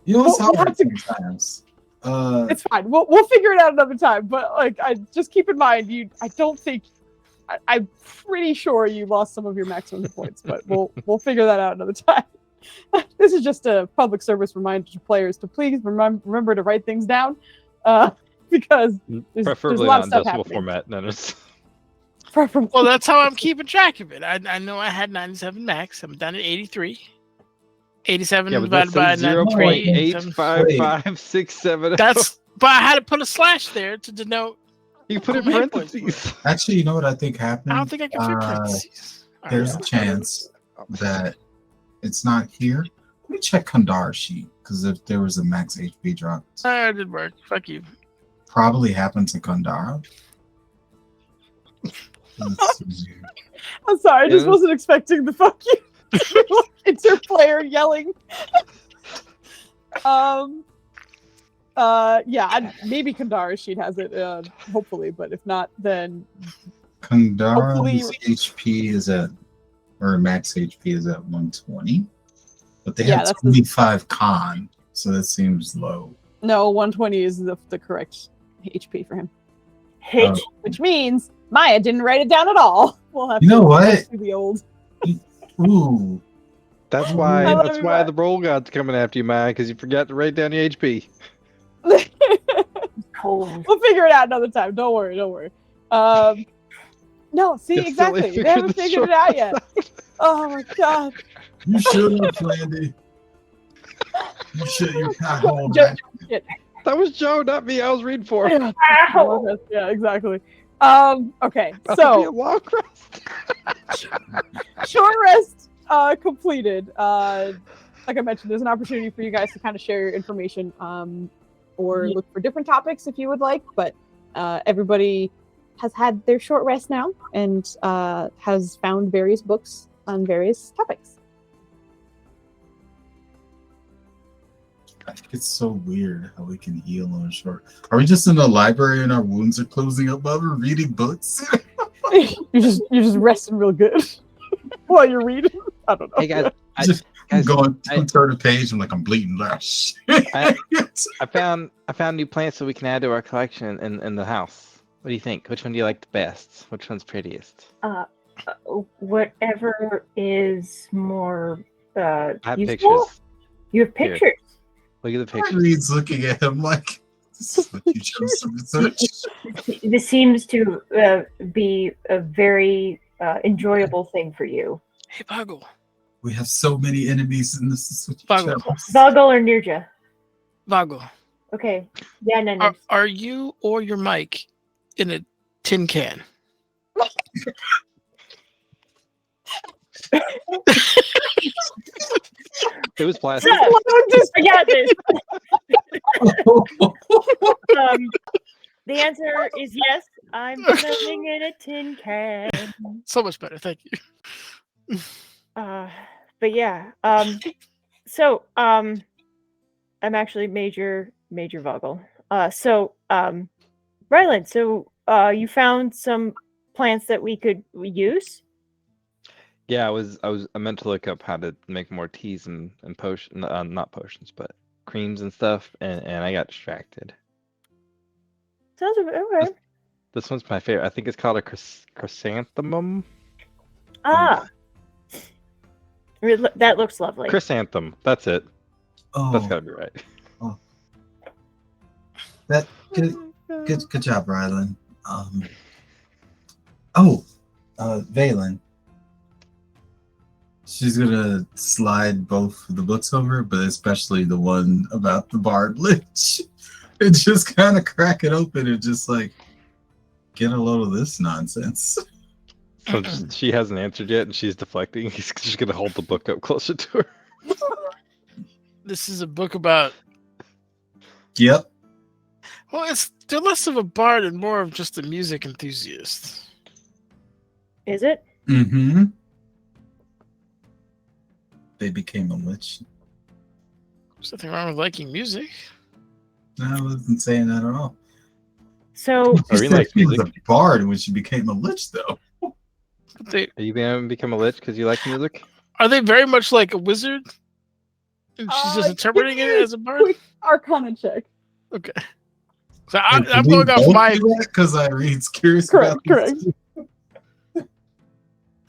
You know, it's hard sometimes. It's fine. We'll figure it out another time. But like, I just keep in mind, I don't think. I'm pretty sure you lost some of your maximum hit points, but we'll figure that out another time. this is just a public service reminder to players to please remember to write things down, because there's a Preferably lot not of in stuff decimal happening. format. No, it's- Preferably. Well, that's how I'm keeping track of it. I know I had 97 max. I'm down at 83. 87 yeah, but that divided by says 93. 0.85567. That's but I had to put a slash there to denote. You put it in how many hit points parentheses. Actually, you know what I think happened? I don't think I can fit parentheses. All There's right. a chance that it's not here. Let me check Kandar's sheet, because if there was a max HP drop, It did work. Fuck you. probably happened to Kandara. I'm sorry, I just Yeah. wasn't expecting the fuck you interplayer yelling. Maybe Kandara's sheet has it, hopefully, but if not, then Kandara's Hopefully- HP is at, or max HP is at 120, but they Yeah, have that's the- 25 con, so that seems low. no, 120 is the correct HP for him. H. Which means Maya didn't write it down at all. We'll have You know to what? do the old. Ooh, That's why. I love That's you, why Mike. the roll god's coming after you, Maya, because you forgot to write down your HP. Cold. We'll figure it out another time. Don't worry. No, see, You still ain't exactly. They figured haven't the figured it out yet. Oh my god. you should have, Flandy. You should. You can't hold Just- back. That was Joe, not me. I was reading for him. Ow. Yeah, exactly. Okay, That'll be a so long rest. short rest completed. Like I mentioned, there's an opportunity for you guys to kind of share your information, or look for different topics if you would like. But everybody has had their short rest now and has found various books on various topics. I think it's so weird how we can heal on short. Are we just in the library and our wounds are closing up while we're reading books? you're just resting real good while you're reading. I don't know. Hey guys, Just guys, going I- turn the page, I'm like, I'm bleeding less. I found new plants that we can add to our collection in the house. What do you think? Which one do you like the best? Which one's prettiest? Whatever is more I have useful. pictures. You have Here. pictures. Look at the pictures. Reed's looking at him like, this is what you chose to research. This seems to be a very enjoyable thing for you. Hey, Boggle. We have so many enemies in this. Is what you Boggle. chose. Vogel or Nirja? Boggle. Okay. Yeah, no, no. Are you or your mic in a tin can? It was plastic. Just forget this. The answer is yes. I'm living in a tin can. So much better, thank you. But yeah. So I'm actually Major Vogel. Ryland, so you found some plants that we could use? Yeah, I meant to look up how to make more teas and potions, not potions, but creams and stuff, and I got distracted. Sounds okay. This one's my favorite. I think it's called a chrysanthemum. Ah. That looks lovely. Chrysanthemum. That's it. Oh, That's gotta be right. that good job, Rylan. Valen. She's gonna slide both of the books over, but especially the one about the Bard Lich, and just kind of crack it open and just like get a load of this nonsense. So she hasn't answered yet, and she's deflecting. He's just gonna hold the book up closer to her. This is a book about. Yep. Well, they're less of a bard and more of just a music enthusiast. Is it? Mm-hmm. They became a lich. There's nothing wrong with liking music. No, I wasn't saying that at all. So She Irene said likes she was music. a bard when she became a lich, though. But Are you gonna become a lich because you like music? are they very much like a wizard? And she's just interpreting it as a bard? Quick Arcana check. Okay. So I'm going off my. Because Irene's curious Correct, about correct. this.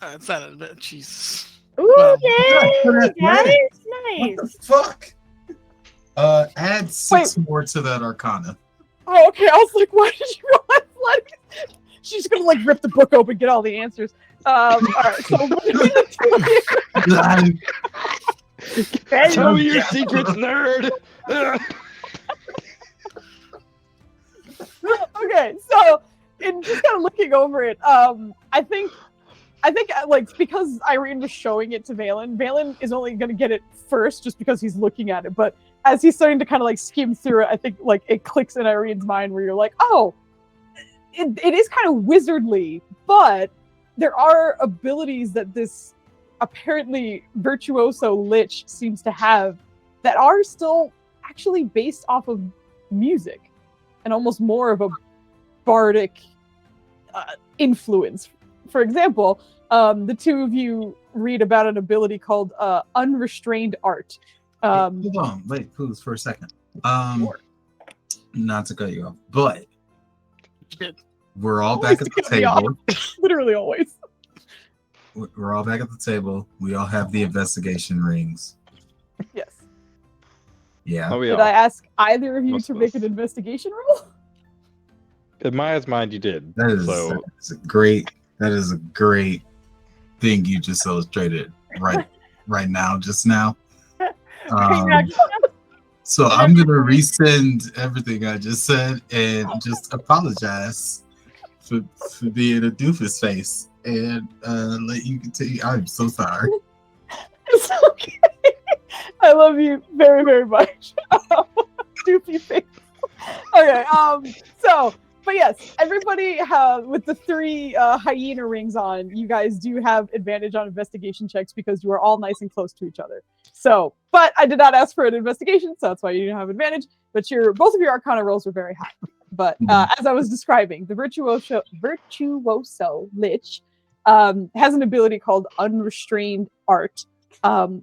It's not a bit. Jesus. ooh, Well, yay! that's That right. is What the Nice. fuck? Add 6 more to that Arcana. Oh, okay. I was like, why did you roll athletics? She's gonna like rip the book open, get all the answers. All right. So what did we tell you? Tell me your secrets, nerd. Okay, so in just kind of looking over it, I think like because Irene was showing it to Valen is only gonna get it first just because he's looking at it. But as he's starting to kind of like skim through it, I think like it clicks in Irene's mind where you're like, oh, it is kind of wizardly, but there are abilities that this apparently virtuoso lich seems to have that are still actually based off of music and almost more of a bardic influence. For example, the two of you read about an ability called unrestrained art. Hold on, wait, please, for a second. Not to cut you off, but we're all back at the table. Literally always. We're all back at the table. We all have the investigation rings. Yes. Yeah. Oh, Did I ask either of you to make an investigation roll? In Maya's mind, you did. That is a great thing you just illustrated right now, just now. So I'm gonna rescind everything I just said and just apologize for being a doofus face and let you continue. I'm so sorry. It's okay. I love you very, very much. Doofy face. Okay, but yes, everybody with the 3 hyena rings on, you guys do have advantage on investigation checks because you are all nice and close to each other. So, but I did not ask for an investigation, so that's why you don't have advantage. But both of your Arcana rolls were very high. But as I was describing, the virtuoso lich has an ability called unrestrained art,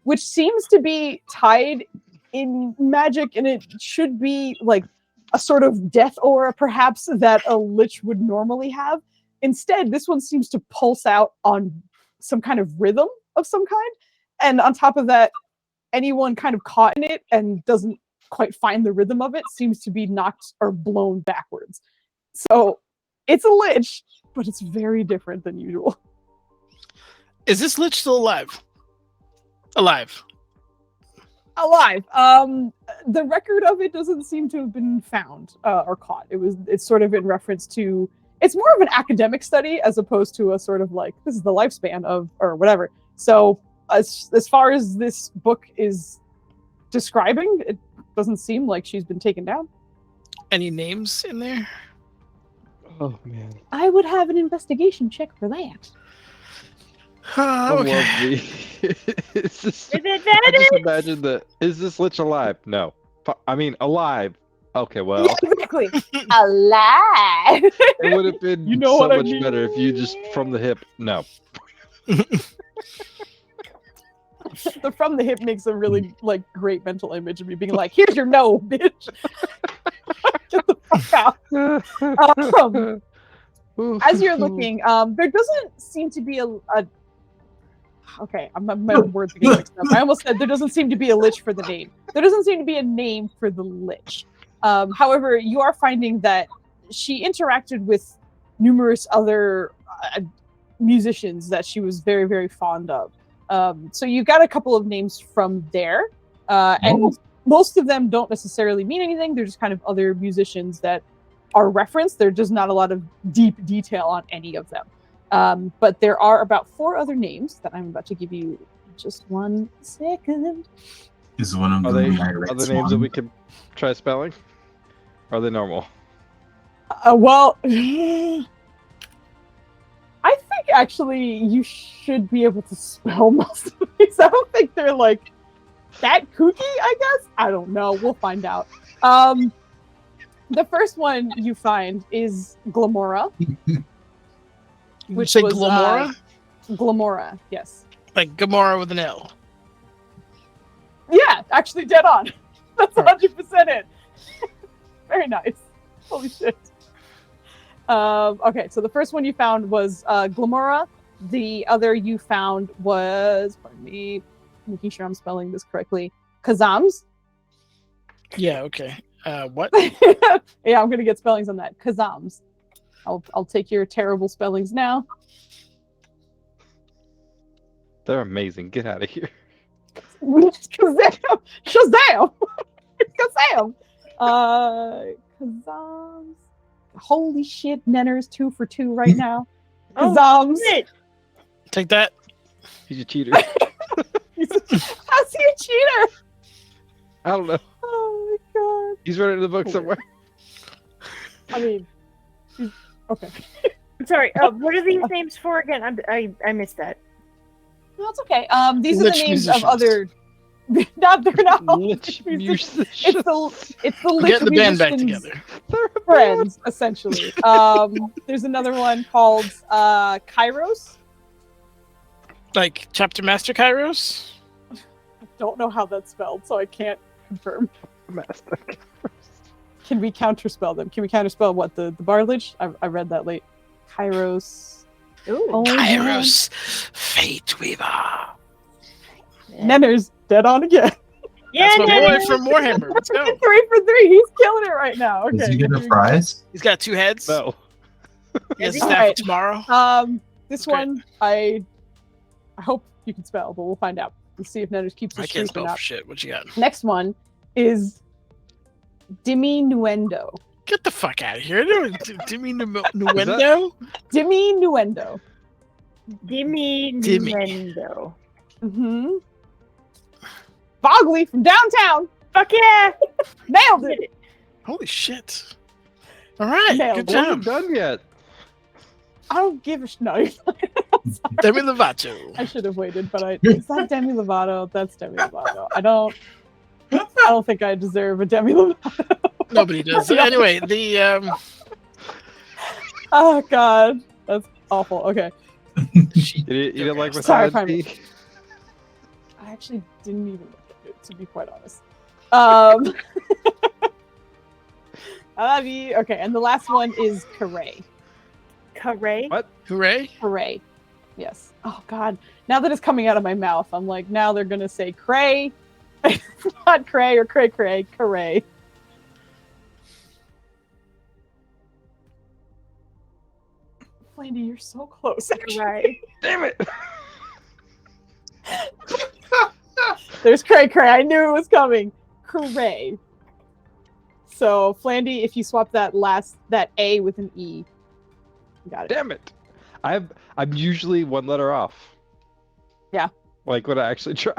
which seems to be tied in magic, and it should be like a sort of death aura, perhaps, that a lich would normally have. Instead, this one seems to pulse out on some kind of rhythm of some kind. And on top of that, anyone kind of caught in it and doesn't quite find the rhythm of it seems to be knocked or blown backwards. So it's a lich, but it's very different than usual. Is this lich still alive? Alive. The record of it doesn't seem to have been found or caught. It's sort of in reference to, it's more of an academic study as opposed to a sort of like, this is the lifespan of, or whatever. So as far as this book is describing, it doesn't seem like she's been taken down. Any names in there? Oh man. I would have an investigation check for that. Okay. Just imagine that. Is this lich alive? No. I mean, alive. Okay, well. Yeah, exactly. Alive. It would have been so much better if you just from the hip. No. The from the hip makes a really like great mental image of me being like, "Here's your no, bitch." Get the fuck out. As you're looking, there doesn't seem to be a okay, my words are getting mixed up. I almost said there doesn't seem to be a lich for the name. There doesn't seem to be a name for the lich. However, you are finding that she interacted with numerous other musicians that she was very, very fond of. So you got a couple of names from there, and most of them don't necessarily mean anything. They're just kind of other musicians that are referenced. There's just not a lot of deep detail on any of them. But there are about 4 other names that I'm about to give you. Just 1 second. Is one of them other names that we could try spelling? Are they normal? Well, I think actually you should be able to spell most of these. I don't think they're like that kooky, I guess. I don't know. We'll find out. The first one you find is Glamora. Which say Glamora? Glamora, yes. Like Gamora with an L. Yeah, actually dead on. That's 100% it. Very nice. Holy shit. Okay, so the first one you found was Glamora. The other you found was, pardon me, making sure I'm spelling this correctly. Kazams. Yeah. Okay. What? Yeah, I'm gonna get spellings on that. Kazams. I'll take your terrible spellings now. They're amazing. Get out of here. Shazam! Shazam! Kazam! Kazams. Holy shit, Nenner's 2 for 2 right now. Kazams. shit. Take that. He's a cheater. How's he a cheater? I don't know. Oh my god. He's running the book somewhere. I mean, okay. I'm sorry. What are these names for again? I missed that. No, it's okay. These are the Lich names musicians. of other. They're not Lich musicians. musicians. It's the We're Lich getting the band back musicians together. friends, essentially. There's another one called Kairos. Like Chapter Master Kairos. I don't know how that's spelled, so I can't confirm. Master. Can we counterspell them? Can we counterspell what the Barlage? I read that late. Kairos. Ooh. Oh, Kairos, Fate Weaver. Nenner's dead on again. Yeah, That's my no, boy no, from Warhammer. Let's go. 3 for 3. He's killing it right now. Okay. Did you get a prize? He's got 2 heads. No. He has a Is he? staff Alright. for tomorrow. This Great. one I hope you can spell, but we'll find out. Let's see if Netters keeps I his can't streak or spell for not. shit. What you got? Next one is Diminuendo. Get the fuck out of here. Diminuendo? Diminuendo. Dimmy Dimmy. Nintendo. Mm-hmm. Bogley from downtown. Fuck yeah! Nailed it. Holy shit. All right. Nailed Good it. I wasn't job. done yet. I don't give a no. Demi Lovato. I should have waited, but is that Demi Lovato? That's Demi Lovato. I don't think I deserve a Demi Lovato. Nobody does. Anyway, the Oh god, that's awful. Okay, You didn't like my Sorry, silent Carmen. P? I actually didn't even look at it, to be quite honest. I love you. Okay, and the last one is Caray. Caray. What? hooray. Caray. Yes. Oh god. Now that it's coming out of my mouth, I'm like, now they're gonna say cray. Not cray or cray cray. Caray. Lady, you're so close. Caray. Damn it! There's cray cray. I knew it was coming. Caray. So Flandy, if you swap that A with an E, you got it. Damn it! I'm usually one letter off. Yeah. Like when I actually try.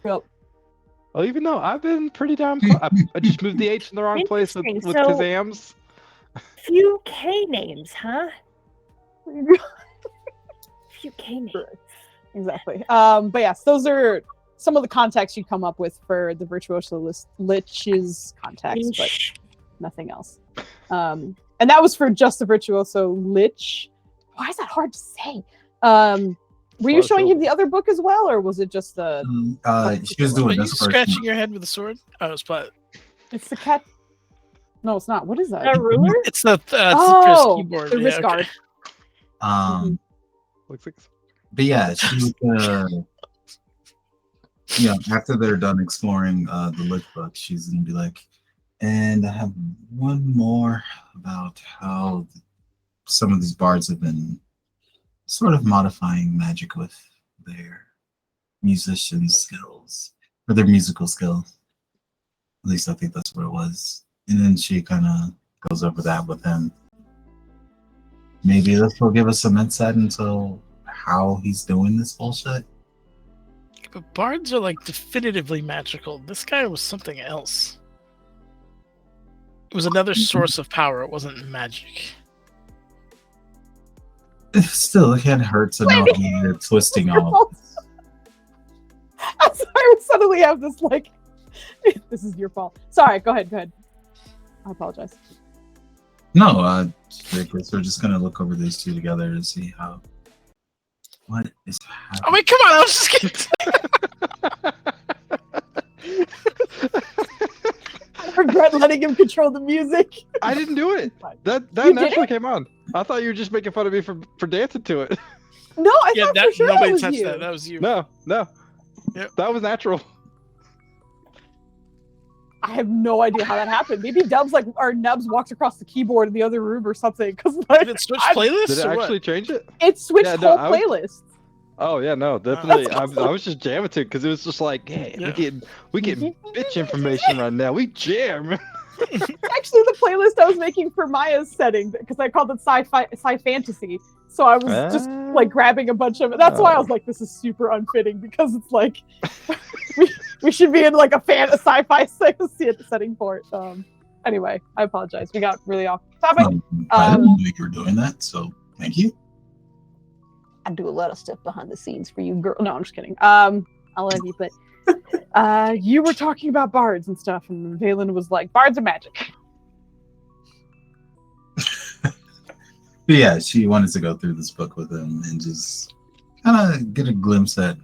Yep. Well, even though I've been pretty damn close. I just moved the H in the wrong place with Interesting. So- Kazams. Few K names, huh? Few K names. Exactly. But yes, those are some of the contacts you come up with for the Virtuoso Lich's contacts, but nothing else. And that was for just the Virtuoso Lich. Why is that hard to say? Were you showing him the other book as well, or was it just the? She was Are doing you this first. scratching your head with a sword? Oh, it's but It's the cat. No, it's not. What is that? A ruler? it's the Oh, keyboard. the wrist okay. guard. Looks like But yeah, she would, after they're done exploring the Lich book, she's gonna be like, and I have one more about how some of these bards have been sort of modifying magic with their musician skills, or their musical skills. At least I think that's what it was. And then she kind of goes over that with him. Maybe this will give us some insight into how he's doing this bullshit. But bards are like definitively magical. This guy was something else. It was another source of power. It wasn't magic. Still, it can't hurt to know you're twisting all. I'm sorry, I suddenly have this like, this is your fault. Sorry, go ahead. I apologize. No, I guess we're just gonna look over these two together to see what is happening. Oh wait, come on! I was just kidding. I regret letting him control the music. I didn't do it. That You naturally didn't? came on. I thought you were just making fun of me for dancing to it. No, I Yeah, thought for sure nobody that was touched you. that. That was you. No. That was natural. I have no idea how that happened. Maybe Dubs or Nubs walked across the keyboard in the other room or something. Because like, Did it switch playlists? Did it or actually what? change it? it switched Yeah, no, whole playlists. Oh yeah, no, definitely. That's I awesome. was just jamming to it because it was just like, hey, Yeah. we getting bitch information right now. We jam. Actually, the playlist I was making for Maya's setting, because I called it sci-fantasy. So I was just like grabbing a bunch of it. That's why I was like, this is super unfitting, because it's like we should be in like a sci-fi setting for it. Anyway, I apologize. We got really off topic. I didn't know you were doing that, so thank you. I do a lot of stuff behind the scenes for you, girl. No, I'm just kidding. I love you, but you were talking about bards and stuff, and Valen was like, bards are magic. But yeah, she wanted to go through this book with him and just kind of get a glimpse at,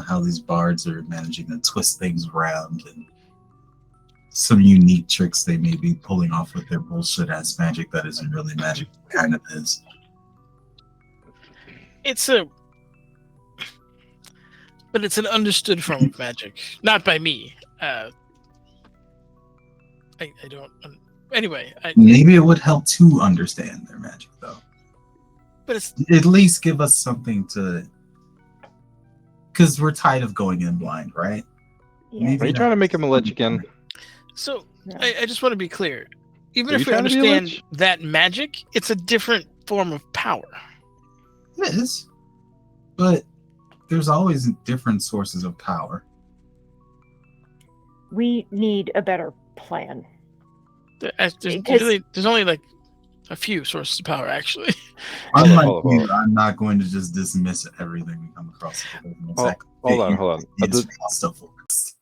how these bards are managing to twist things around and some unique tricks they may be pulling off with their bullshit ass magic that isn't really magic, kind of is. But it's an understood form of magic, not by me. I don't. Anyway, maybe it would help to understand their magic, though. But it's at least give us something to, because we're tired of going in blind, right? Yeah. Are you trying to make him a lich again? So Yeah. I just want to be clear. Even Are if you we trying to be a understand lich? that magic, it's a different form of power. It is, but there's always different sources of power. We need a better plan. There's only like a few sources of power, actually. Unlike hold on. you, I'm not going to just dismiss everything we come across. Hold on. It's stuff works.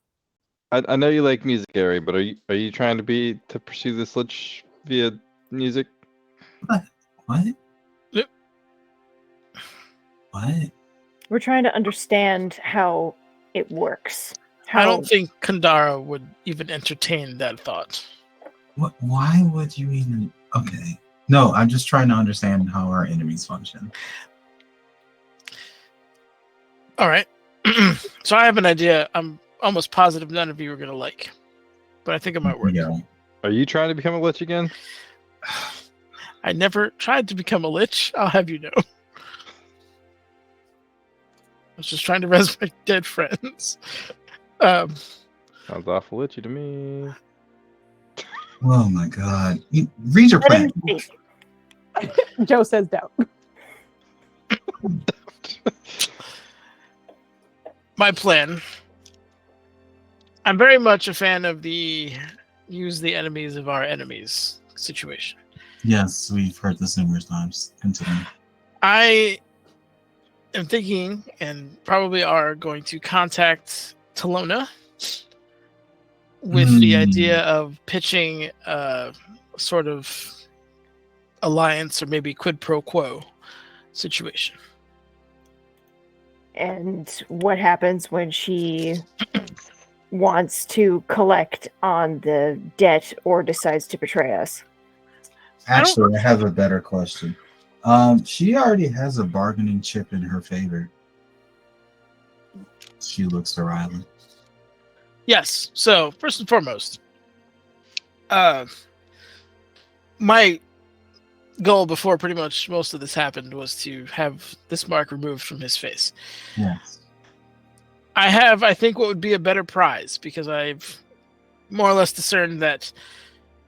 I know you like music, Gary, but are you trying to pursue this lich via music? What? Yep. What? We're trying to understand how it works. I don't think Kandara would even entertain that thought. What? Why would you even? Okay. No, I'm just trying to understand how our enemies function. All right. So I have an idea. I'm almost positive none of you are going to like, but I think it might work. Yeah. Are you trying to become a lich again? I never tried to become a lich. I'll have you know. I was just trying to resurrect dead friends. Sounds awful lichy to me. Oh my god. Read your plan. Joe says doubt. My plan. I'm very much a fan of the use the enemies of our enemies situation. Yes, we've heard this numerous times. Continue. I am thinking, and probably are going to contact Talona with the idea of pitching a sort of alliance or maybe quid pro quo situation. And what happens when she wants to collect on the debt or decides to betray us? Actually, I have a better question. She already has a bargaining chip in her favor. She looks to Rylan. Yes. So first and foremost, my goal before pretty much most of this happened was to have this mark removed from his face. Yes. I have, I think, what would be a better prize, because I've more or less discerned that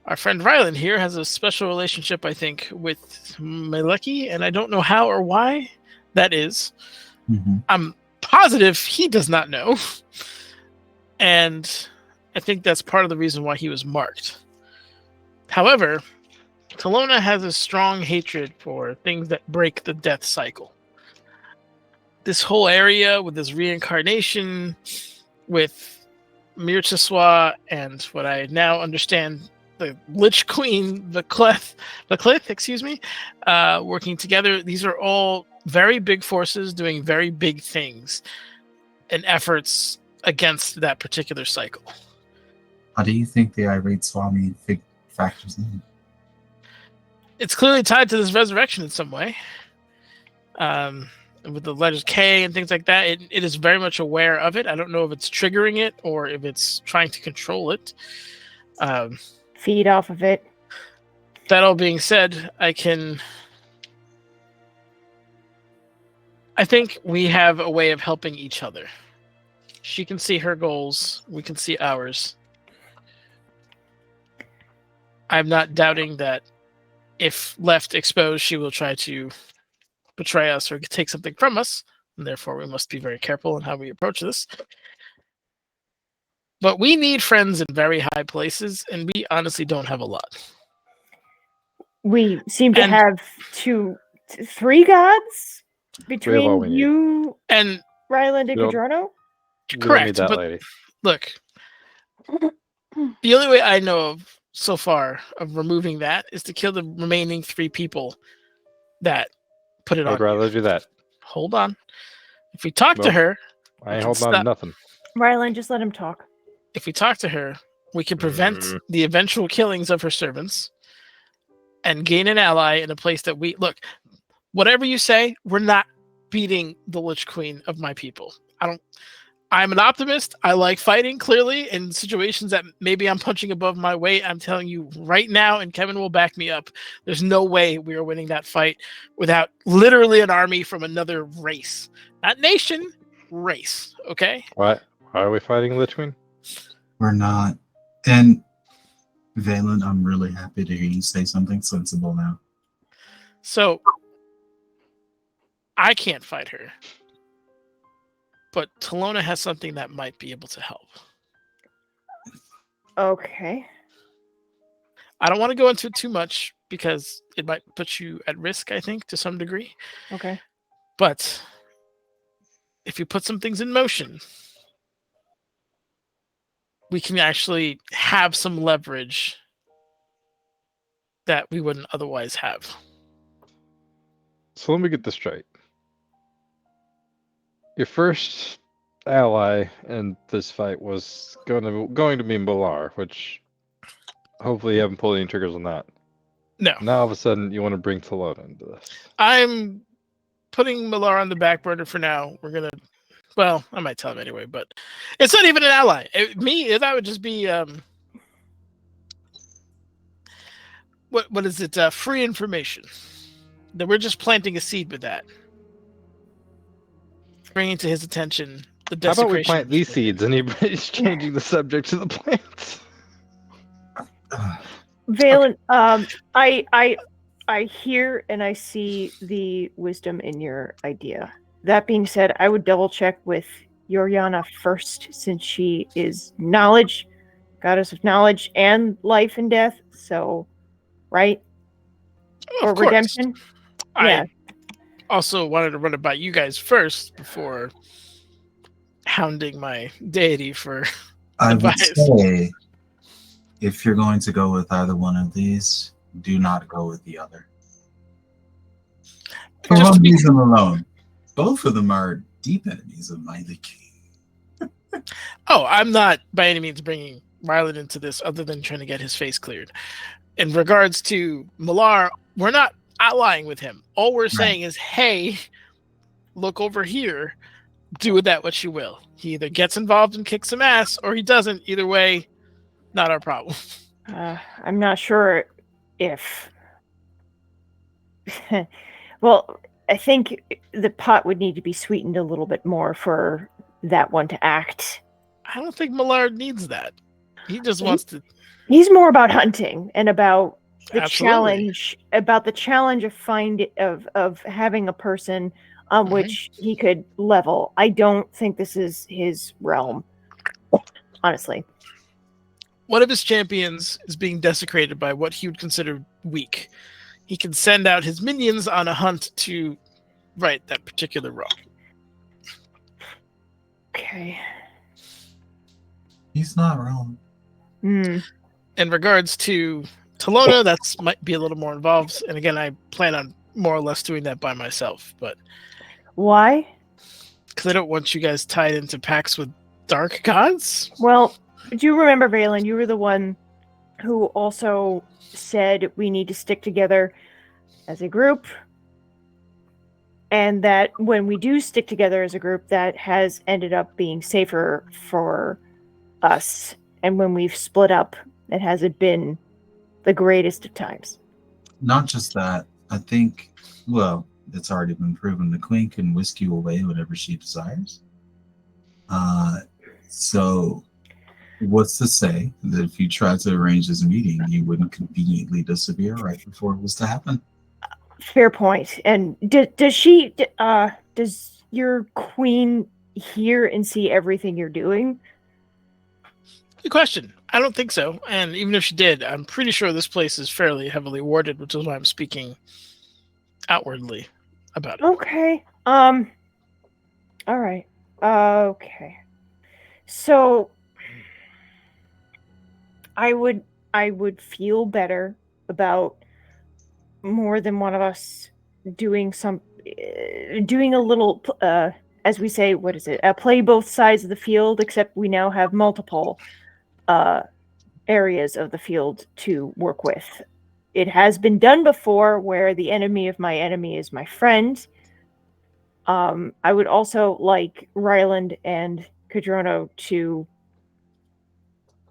our friend Rylan here has a special relationship, I think, with Meleki, and I don't know how or why that is. Mm-hmm. I'm positive he does not know. And I think that's part of the reason why he was marked. However, Talona has a strong hatred for things that break the death cycle. This whole area with this reincarnation, with Mirchiswa, and what I now understand, the Lich Queen, the Cleth, working together. These are all very big forces doing very big things and efforts against that particular cycle. How do you think the irate Swami factors in? It's clearly tied to this resurrection in some way. with the letters K and things like that. It is very much aware of it. I don't know if it's triggering it or if it's trying to control it. Feed off of it. That all being said, I think we have a way of helping each other. She can see her goals. We can see ours. I'm not doubting that if left exposed, she will try to betray us or take something from us. And therefore, we must be very careful in how we approach this. But we need friends in very high places, and we honestly don't have a lot. We seem to have three gods between you and Ryland and Cadrono. Correct, but lady. Look, the only way I know of so far of removing that is to kill the remaining 3 people that put it on. I'd rather do that. Hold on. If we talk to her, I ain't holding on to nothing. Ryland, just let him talk. If we talk to her, we can prevent the eventual killings of her servants and gain an ally in a place that we look. Whatever you say, we're not beating the Lich Queen of my people. I'm an optimist. I like fighting, clearly, in situations that maybe I'm punching above my weight. I'm telling you right now, and Kevin will back me up, there's no way we are winning that fight without literally an army from another race. Not nation, race, okay? Why are we fighting Lich Queen? We're not. And Valen, I'm really happy to hear you say something sensible now. So, I can't fight her. But Talona has something that might be able to help. Okay. I don't want to go into it too much because it might put you at risk, I think, to some degree. Okay. But if you put some things in motion, we can actually have some leverage that we wouldn't otherwise have. So let me get this straight. Your first ally in this fight was going to be Mbalar, which hopefully you haven't pulled any triggers on that. No. Now all of a sudden you want to bring Talona into this. I'm putting Mbalar on the back burner for now. We're gonna. Well, I might tell him anyway, but it's not even an ally. That would just be what is it? Free information. That we're just planting a seed with that. Bringing to his attention the desecration. How about we plant these seeds and he's changing the subject to the plants? Valen, I hear and I see the wisdom in your idea. That being said, I would double check with Yoriana first, since she is knowledge, goddess of knowledge and life and death. So, right? Or redemption. Yeah. Also wanted to run it by you guys first before hounding my deity for advice. Would say, if you're going to go with either one of these, do not go with the other. For one reason alone, both of them are deep enemies of my king. Oh, I'm not by any means bringing Ryland into this other than trying to get his face cleared. In regards to Malar, we're not allying with him. All we're saying is, hey, look over here. Do with that what you will. He either gets involved and kicks some ass, or he doesn't. Either way, not our problem. I'm not sure if... Well, I think the pot would need to be sweetened a little bit more for that one to act. I don't think Millard needs that. He just wants to... He's more about hunting and about the Absolutely. challenge of having a person on which he could level. I don't think this is his realm, honestly. One of his champions is being desecrated by what he would consider weak. He can send out his minions on a hunt to right that particular wrong. Okay. He's not wrong. In regards to Talona, that's might be a little more involved. And again, I plan on more or less doing that by myself. But why? Because I don't want you guys tied into pacts with dark gods. Well, do you remember, Valen? You were the one who also said we need to stick together as a group and that when we do stick together as a group, that has ended up being safer for us. And when we've split up, it hasn't been the greatest of times. Not just that, I think, well, it's already been proven the queen can whisk you away whenever she desires. So what's to say that if you tried to arrange this meeting, you wouldn't conveniently disappear right before it was to happen? Fair point. And does your queen hear and see everything you're doing? Good question. I don't think so. And even if she did, I'm pretty sure this place is fairly heavily warded, which is why I'm speaking outwardly about it. Okay. All right. Okay. So I would feel better about more than one of us doing a little, as we say, what is it? Play both sides of the field, except we now have multiple areas of the field to work with. It has been done before where the enemy of my enemy is my friend. I would also like Ryland and Cadrono to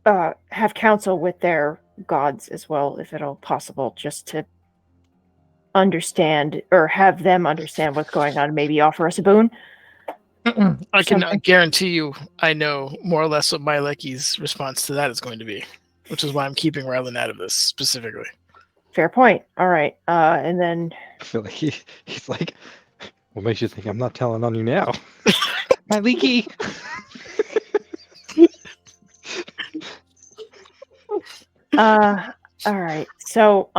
have counsel with their gods as well, if at all possible, just to understand or have them understand what's going on, maybe offer us a boon. I can guarantee you I know more or less what Myleki's response to that is going to be, which is why I'm keeping Ryland out of this specifically. Fair point. All right. And then I feel like he's like, what makes you think I'm not telling on you now? Myleki! all right. So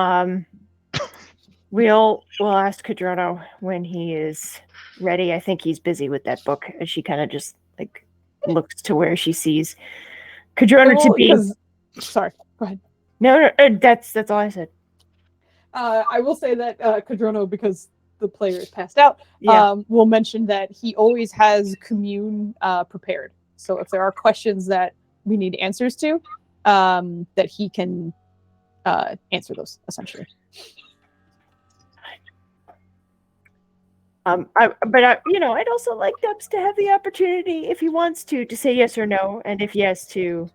we'll ask Cadrono when he is ready. I think he's busy with that book, as she kind of just like looks to where she sees Cadrono to be. Sorry, go ahead. No, that's all I said. I will say that Cadrono, because the player is passed out, will mention that he always has commune prepared. So if there are questions that we need answers to, that he can answer those essentially. I'd also like Dubs to have the opportunity, if he wants to say yes or no, and if yes, to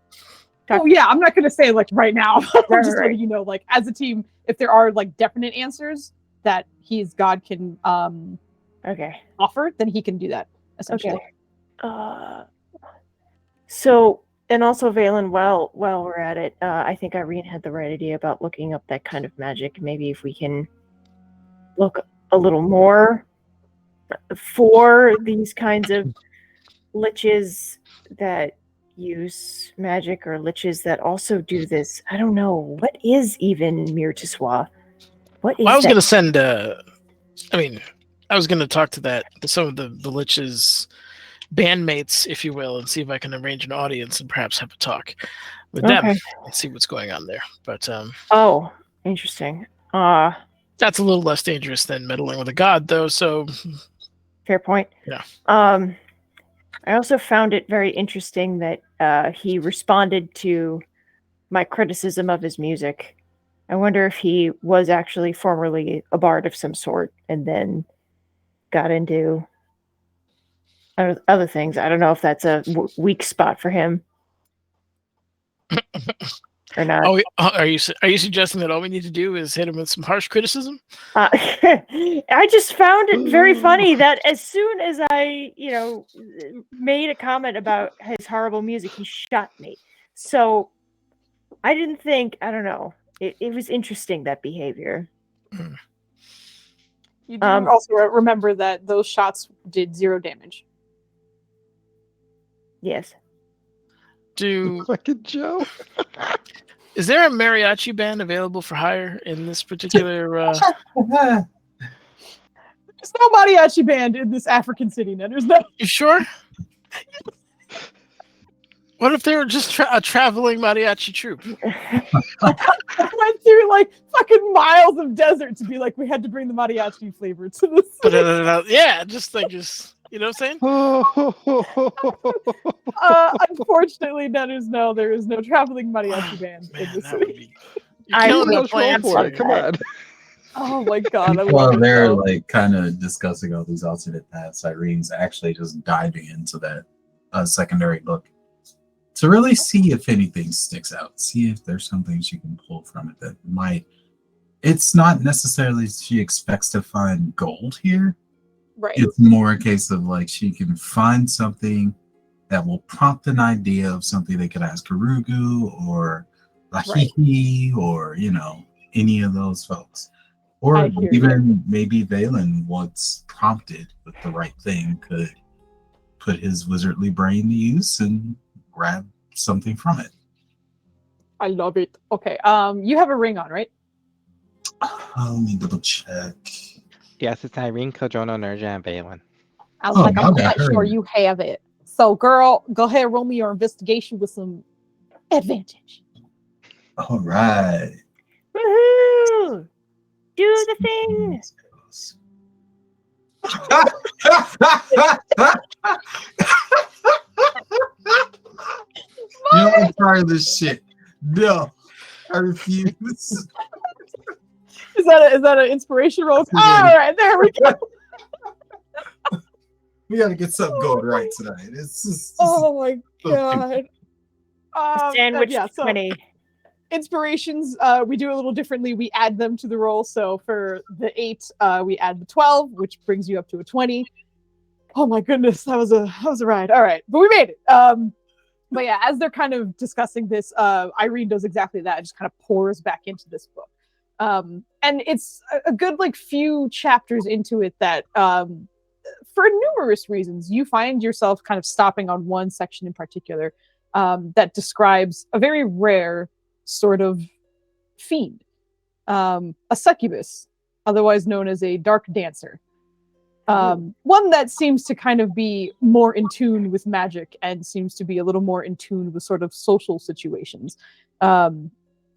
talk. Oh yeah, I'm not gonna say like right now. I'm just Right. letting you know, like as a team, if there are like definite answers that his god can offer, then he can do that essentially. Okay. So, and also Valen, while we're at it, I think Irene had the right idea about looking up that kind of magic. Maybe if we can look a little more for these kinds of liches that use magic, or liches that also do this. I don't know. What is even Mirtiswa? What is I was that? going to send, I was going to talk to some of the liches bandmates, if you will, and see if I can arrange an audience and perhaps have a talk with them and see what's going on there. But oh, interesting. That's a little less dangerous than meddling with a god, though. So fair point. Yeah. I also found it very interesting that he responded to my criticism of his music. I wonder if he was actually formerly a bard of some sort and then got into other things. I don't know if that's a weak spot for him or not. Oh, are you suggesting that all we need to do is hit him with some harsh criticism? I just found it very funny that as soon as I, made a comment about his horrible music, he shot me. So I didn't think, I don't know. It was interesting, that behavior. You do also remember that those shots did 0 damage. Yes. Fucking Joe. Is there a mariachi band available for hire in this particular? There's no mariachi band in this African city. No, there's no. You sure? What if they were just a traveling mariachi troupe? I went through like fucking miles of desert to be like, we had to bring the mariachi flavor to this. Yeah, just you know what I'm saying? Unfortunately, there is no traveling mariachi band in the city. You're killing the plans. Come on. Oh my god, I love While it. they're though. like kind of discussing all these alternate paths, Irene's actually just diving into that secondary book to really see if anything sticks out, see if there's something she can pull from it that might. It's not necessarily she expects to find gold here. Right. It's more a case of like she can find something that will prompt an idea of something they could ask Karugu or Lahihi or, you know, any of those folks. Or even maybe Valen, once prompted with the right thing, could put his wizardly brain to use and grab something from it. I love it. Okay. You have a ring on, right? Let me double check. Yes, it's Irene, Kojono, Nerja, and Valen. I was I'm quite sure you have it. So, girl, go ahead and roll me your investigation with some advantage. All right. Woohoo! Do the thing. You know, I'm tired of this shit. No, I refuse. Is that an inspiration roll? All right, there we go. We gotta get something going right tonight. It's just, oh my god. Sandwich yeah, so 20. Inspirations, we do a little differently. We add them to the roll. So for the 8, we add the 12, which brings you up to a 20. Oh my goodness, that was a ride. All right, but we made it. But yeah, as they're kind of discussing this, Irene does exactly that. It just kind of pours back into this book. And it's a good like few chapters into it that for numerous reasons, you find yourself kind of stopping on one section in particular that describes a very rare sort of fiend, a succubus, otherwise known as a dark dancer. One that seems to kind of be more in tune with magic and seems to be a little more in tune with sort of social situations.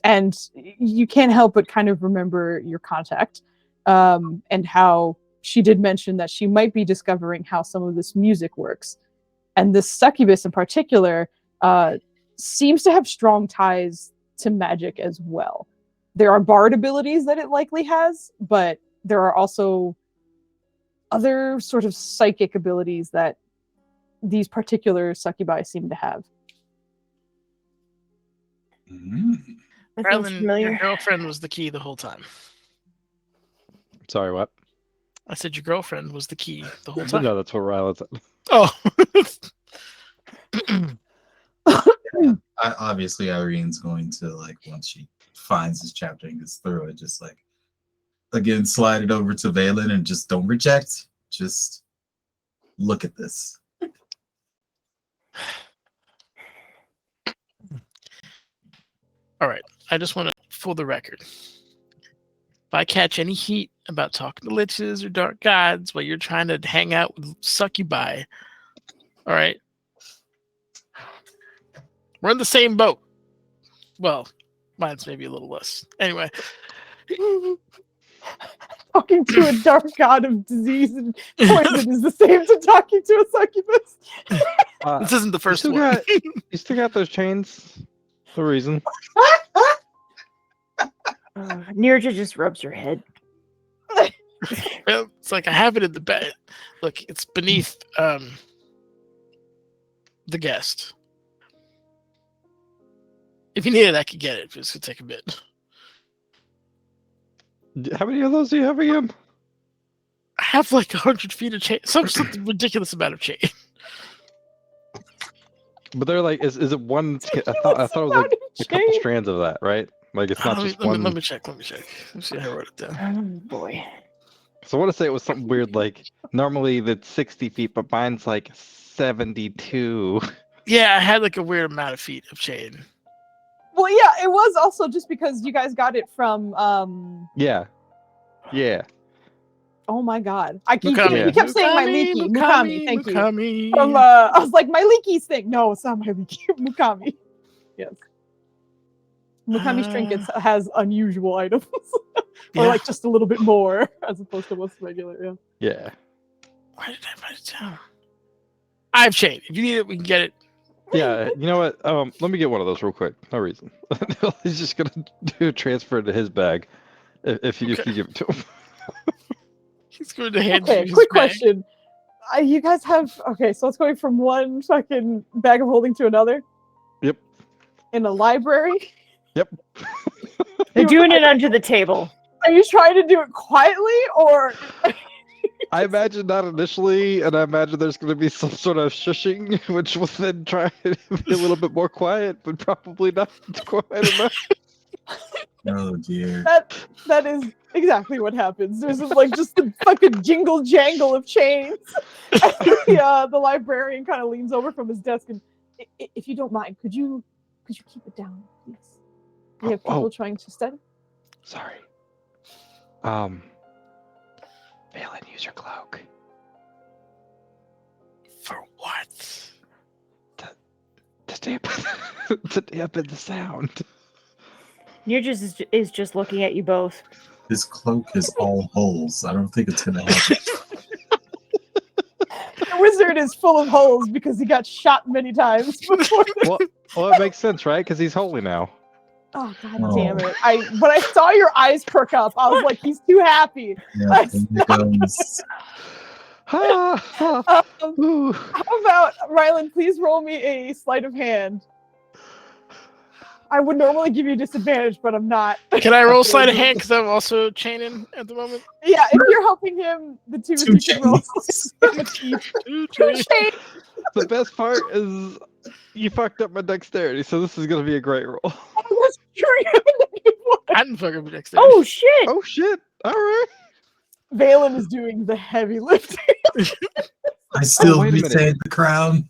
And you can't help but kind of remember your contact and how she did mention that she might be discovering how some of this music works. And this succubus in particular seems to have strong ties to magic as well. There are bard abilities that it likely has, but there are also other sort of psychic abilities that these particular succubi seem to have. Rylan, your girlfriend was the key the whole time. Sorry, what? I said your girlfriend was the key the whole time. No, that's what Rylan said. Oh. Obviously, Irene's going to, like, once she finds this chapter and gets through it, just like, again, slide it over to Valen and just don't reject. Just look at this. All right. I just want to, for the record, if I catch any heat about talking to liches or dark gods while you're trying to hang out with succubi, all right, we're in the same boat. Well, mine's maybe a little less. Anyway. Talking to a dark god of disease and poison is the same to talking to a succubus. This isn't the first one. You still got those chains? The reason. Nirja just rubs your head. Well, it's like I have it in the bed. Look, it's beneath the guest. If you need it, I could get it. It's gonna take a bit. How many of those do you have again? I have like 100 feet of chain. Something ridiculous amount of chain. But they're like, is it one? I thought it was like a couple strands of that, right? Like it's not just one. Let me check. Let me see how I wrote it down. Oh boy. So I want to say it was something weird. Like normally that's 60 feet, but mine's like 72. Yeah, I had like a weird amount of feet of chain. Well, yeah, it was also just because you guys got it from. Yeah. Oh my god! You kept saying my leaky Mukami. Thank you. From I was like my leaky's thing. No, it's not my leaky Mukami. Yes. Mukami's trinkets has unusual items, or like just a little bit more as opposed to what's regular. Yeah. Why did I write it down? I have chain. If you need it, we can get it. Yeah, you know what? Let me get one of those real quick. No reason. He's just gonna do a transfer to his bag. If you give it to him. He's going to hand Okay, you his quick bag. question. You guys have so it's going from one fucking bag of holding to another Yep. in a library. Yep. They're doing it under the table. Are you trying to do it quietly or? I imagine not initially, and I imagine there's going to be some sort of shushing, which will then try to be a little bit more quiet, but probably not quiet enough. Oh dear. That is exactly what happens. There's like just the fucking jingle jangle of chains. And the librarian kind of leans over from his desk and, if you don't mind, could you keep it down, please? We have people trying to study. Sorry. Valen, use your cloak. For what? To dampen the sound. Nirjas is just looking at you both. His cloak is all holes. I don't think it's gonna help. The wizard is full of holes because he got shot many times before. Well, it makes sense, right? Because he's holy now. Oh god damn it! When I saw your eyes perk up, I was like, he's too happy. Yeah, there goes. How about Rylan? Please roll me a sleight of hand. I would normally give you disadvantage, but I'm not. Can I roll sleight of hand because I'm also chaining at the moment? Yeah, if you're helping him, the two of you can roll. The best part is you fucked up my dexterity, so this is gonna be a great roll. Oh, that's true. I didn't fuck up my dexterity. Oh shit! Oh shit! All right. Valen is doing the heavy lifting. I still wait a minute. retain the crown.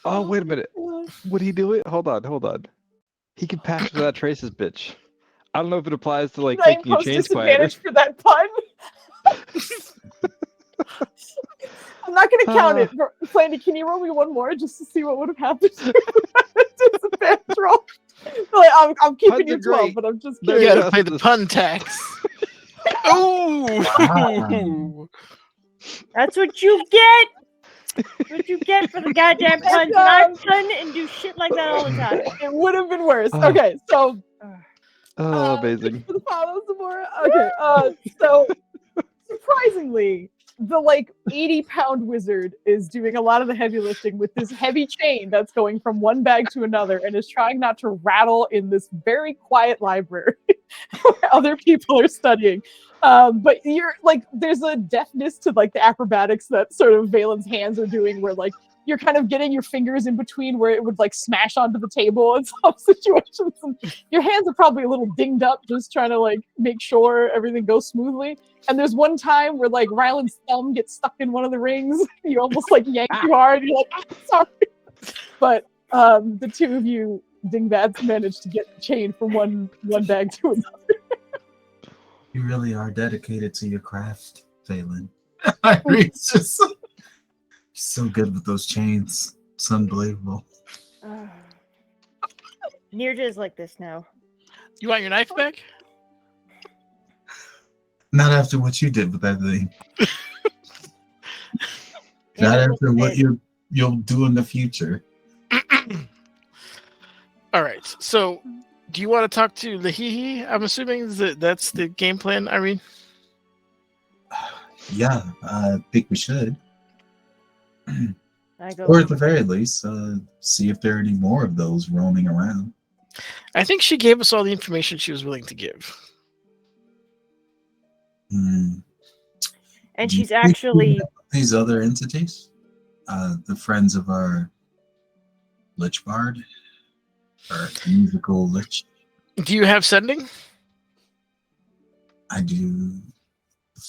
Oh wait a minute. Would he do it? Hold on. He can patch that Trace's bitch. I don't know if it applies to like taking your chains quieter. Disadvantage for that pun. I'm not going to count it. Planty, can you roll me one more just to see what would have happened? Disadvantage roll. Like, I'm keeping you 12, but I'm just You curious. gotta pay the pun tax. Oh! That's what you get. What you get for the goddamn puns. And I pun and do shit like that all the time. It would have been worse. Okay, so. Amazing. For the follow some more. Okay, so surprisingly, the like 80-pound wizard is doing a lot of the heavy lifting with this heavy chain that's going from one bag to another and is trying not to rattle in this very quiet library where other people are studying. But you're like, there's a deftness to like the acrobatics that sort of Valen's hands are doing, where like you're kind of getting your fingers in between where it would like smash onto the table in some situations. And your hands are probably a little dinged up, just trying to like make sure everything goes smoothly. And there's one time where like Rylan's thumb gets stuck in one of the rings. You almost like yank too hard. You're like, sorry. But the two of you dingbats managed to get the chain from one bag to another. You really are dedicated to your craft, Valen. Irene's just so good with those chains. It's unbelievable. Nirja is like this now. You want your knife back? Not after what you did with that thing. Not after what you'll do in the future. All right. So, do you want to talk to Lahihi? I'm assuming that's the game plan, Irene? Yeah, I think we should. I go. Or at the very least, see if there are any more of those roaming around. I think she gave us all the information she was willing to give. And Do you she's think actually these other entities, the friends of our Lich Bard, our musical Lich. Do you have sending? I do.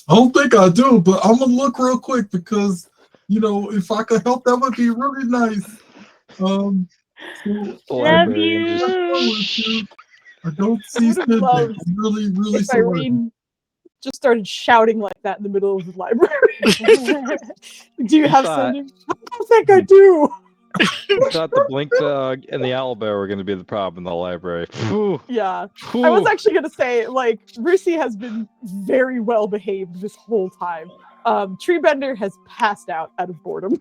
I don't think I do, but I'm gonna look real quick because if I could help, that would be really nice. love you. I don't see sending. loved I'm really, really If sorry. Irene just started shouting like that in the middle of the library. Do you have sending? I don't think I do. Thought the blink dog and the owlbear were going to be the problem in the library. Phew. Yeah. Phew. I was actually going to say, like, Rusi has been very well behaved this whole time. Treebender has passed out of boredom.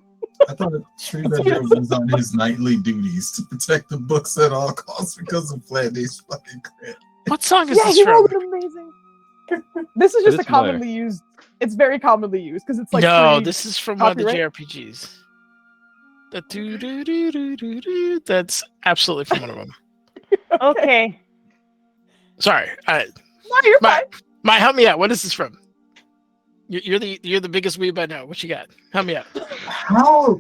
I thought Treebender was on his nightly duties to protect the books at all costs because of Flanders' fucking crit. What song is Yeah, this he from? rolled an amazing. This is just It a is familiar. commonly used. It's very commonly used because it's like No, free this is from one of the copyright. JRPGs. The do. That's absolutely from one of them. Okay. Sorry. No, you're fine. My, help me out. What is this from? You're the biggest weeb I know. What you got? Help me out. How?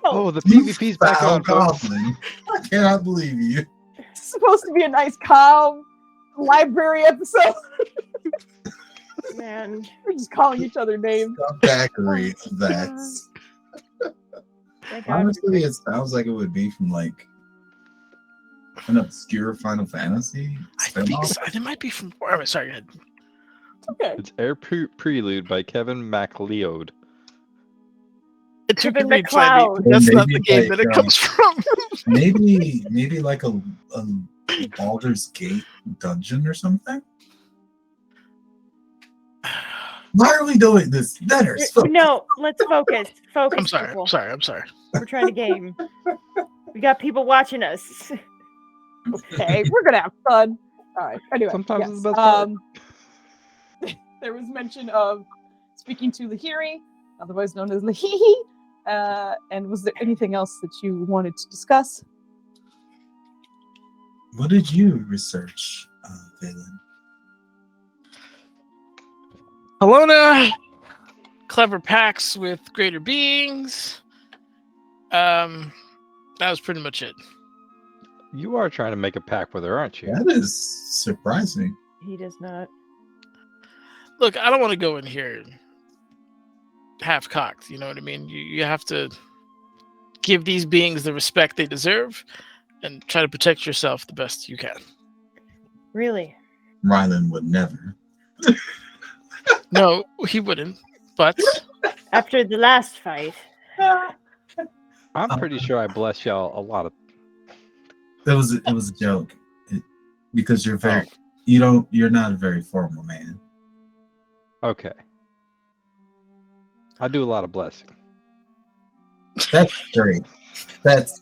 Oh, the You PvP's back foul on, folks. goblin. I cannot believe you. It's supposed to be a nice, calm library episode. Man. We're just calling each other names. Scumbaggery. That's Thank God. honestly, it sounds like it would be from like an obscure Final Fantasy. I think so. It might be from. Oh, sorry. Go ahead. Okay. It's Air Prelude by Kevin MacLeod. It took Kevin me to find MacLeod. it. That's not Maybe the game like, that it comes from. maybe like a Baldur's Gate dungeon or something. Why are we doing this? Letters. No, let's focus. Focus. I'm sorry. people. I'm sorry. We're trying to game. We got people watching us. Okay, we're gonna have fun. All right. Anyway, Sometimes yes. it's the best part. There was mention of speaking to Lahiri, otherwise known as Lahihi. And was there anything else that you wanted to discuss? What did you research, Valen? Alona, clever pacts with greater beings. That was pretty much it. You are trying to make a pact with her, aren't you? That is surprising. He does not. Look, I don't want to go in here half-cocked. You know what I mean? You have to give these beings the respect they deserve and try to protect yourself the best you can. Really? Rylan would never. No, he wouldn't. But After the last fight. I'm pretty sure I bless y'all a lot of. It was a joke. Because you're not a very formal man. Okay. I do a lot of blessing. That's great. That's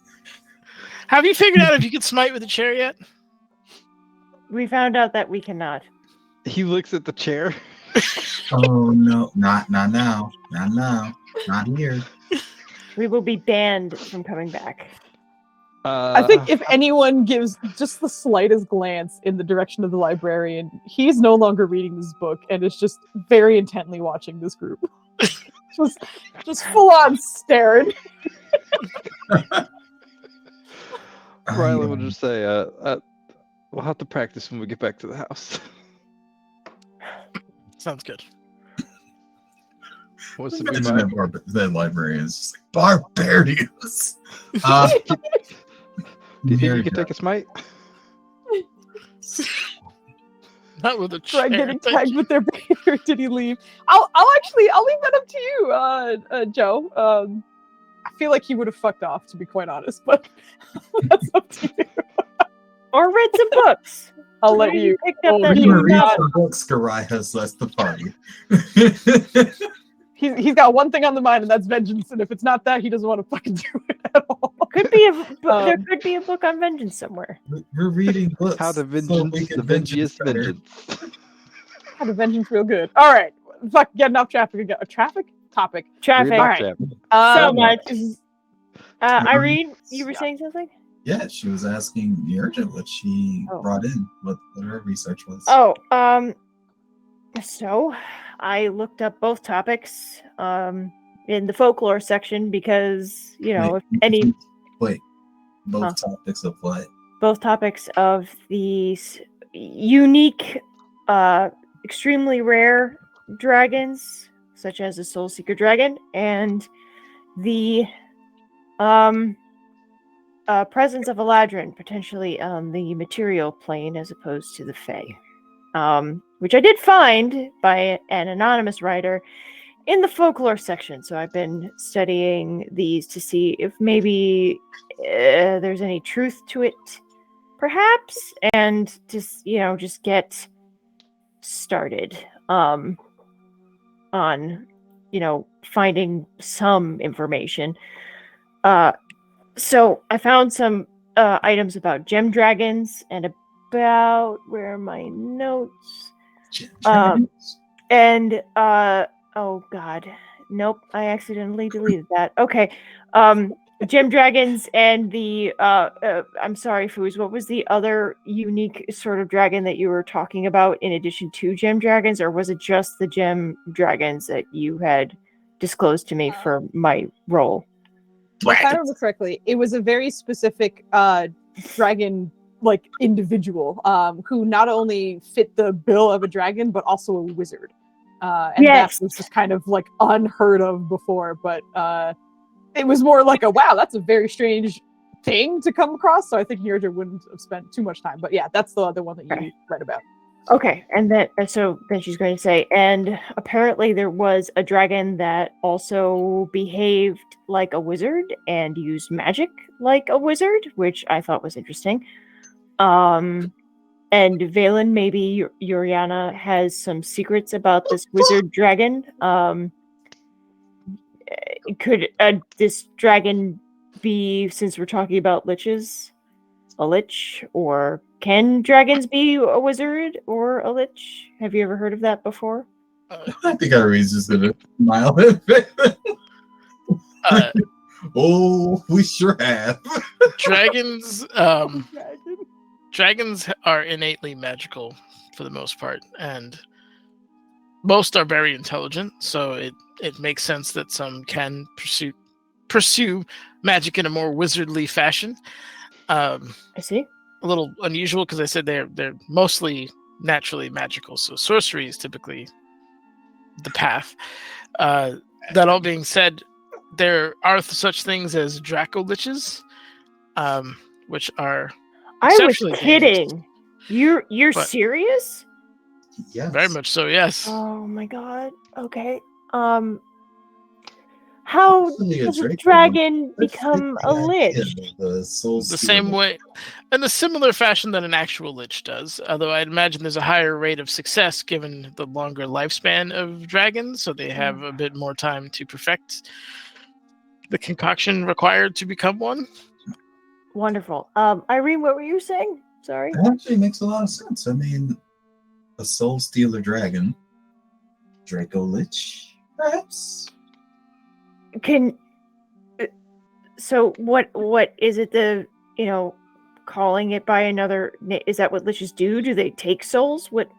have you figured out if you can smite with a chair yet? We found out that we cannot. He looks at the chair. oh no, not now. Not here. We will be banned from coming back. I think if anyone gives just the slightest glance in the direction of the librarian, he's no longer reading this book and is just very intently watching this group. just full on staring. Rylan will just say, we'll have to practice when we get back to the house. Sounds good. What's the Imagine that librarian is just like, barbarians. Do you think you can take a smite? Not with a Try chair. getting tagged with their banner. Did he leave? I'll leave that up to you, Joe. I feel like he would have fucked off, to be quite honest, but that's up to you. Or read some books. I'll let you. Picked up that We're new gonna read novel. some books. Karai has left the party. He's got one thing on the mind, and that's vengeance. And if it's not that, he doesn't want to fucking do it at all. Could be there could be a book on vengeance somewhere. We're reading books. How to so vengeance we the can vengeance vengeance better. vengeance. How to vengeance real good. All right, fuck, getting off traffic again. Traffic topic. Traffic. Read All off right. traffic. So Um, much. Irene, you were saying something? Yeah, she was asking Yurja what she Oh. brought in, what her research was. Oh, so I looked up both topics in the folklore section because, you know, Wait, both topics of what? both topics of these unique, extremely rare dragons, such as the Soul Seeker dragon, and the presence of Eladrin, potentially on the material plane as opposed to the Fae, which I did find by an anonymous writer in the folklore section. So I've been studying these to see if maybe there's any truth to it, perhaps, and just get started on finding some information. So I found some items about gem dragons and about where are my notes? And oh god, nope, I accidentally deleted that. Okay, gem dragons and the I'm sorry, Foos. What was the other unique sort of dragon that you were talking about in addition to gem dragons, or was it just the gem dragons that you had disclosed to me for my role? If I remember correctly, it was a very specific dragon like individual who not only fit the bill of a dragon but also a wizard. And Yes. that was just kind of like unheard of before, but it was more like a wow, that's a very strange thing to come across. So I think Nirja wouldn't have spent too much time. But yeah, that's the other one that you read about. Okay, and then she's going to say, and apparently there was a dragon that also behaved like a wizard and used magic like a wizard, which I thought was interesting. And Valen, maybe Yuriana has some secrets about this wizard dragon. Could this dragon be, since we're talking about liches, a lich, or can dragons be a wizard or a lich? Have you ever heard of that before? I think Irene's just gonna smile. Oh, we sure have. Dragons, dragons are innately magical for the most part, and most are very intelligent. So it makes sense that some can pursue magic in a more wizardly fashion. I see. A little unusual because I said they're mostly naturally magical, so sorcery is typically the path. That all being said, there are such things as Draco liches, which are. I was kidding. Dangerous. You're serious? Yes. Very much so. Yes. Oh my god. Okay. How does a dragon become a lich? The same way, in a similar fashion that an actual lich does. Although I'd imagine there's a higher rate of success given the longer lifespan of dragons, so they have a bit more time to perfect the concoction required to become one. Wonderful. Irene, what were you saying? Sorry. That actually makes a lot of sense. I mean, a soul stealer dragon, Draco Lich, perhaps. So what is it, the calling it by another, is that what liches do? Do they take souls? What?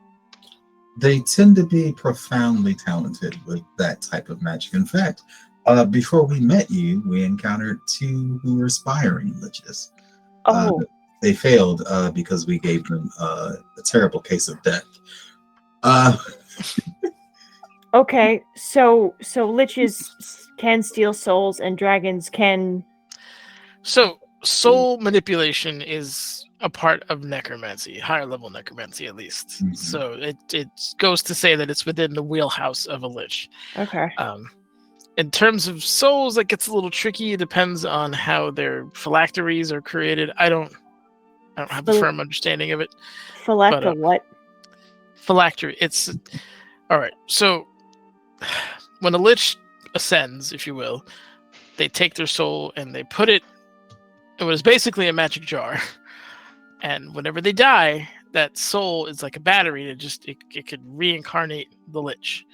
They tend to be profoundly talented with that type of magic. In fact, before we met you, we encountered two who were aspiring liches. Oh. They failed because we gave them a terrible case of death. Okay, so liches can steal souls and dragons can. So soul manipulation is a part of necromancy, higher level necromancy at least. Mm-hmm. So it goes to say that it's within the wheelhouse of a lich. Okay. In terms of souls, that gets a little tricky. It depends on how their phylacteries are created. I don't have a firm understanding of it. What? Phylactery. It's all right. So when a lich ascends, if you will, they take their soul and they put it. It was basically a magic jar, and whenever they die, that soul is like a battery. It could reincarnate the lich.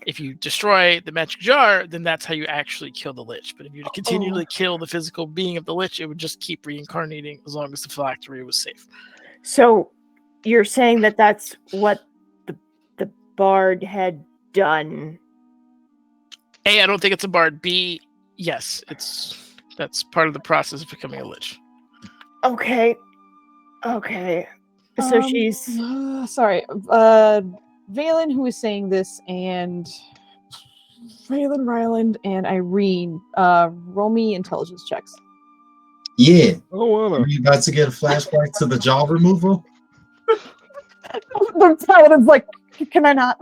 If you destroy the magic jar, then that's how you actually kill the lich. But if you continually kill the physical being of the lich, it would just keep reincarnating as long as the phylactery was safe. So you're saying that that's what the bard had done? A, I don't think it's a bard. B, yes, that's part of the process of becoming a lich. Okay. So she's sorry. Valen, who is saying this, and Valen, Ryland, and Irene, roll me intelligence checks. Yeah. Are you about to get a flashback to the jaw removal? The paladin's like, can I not?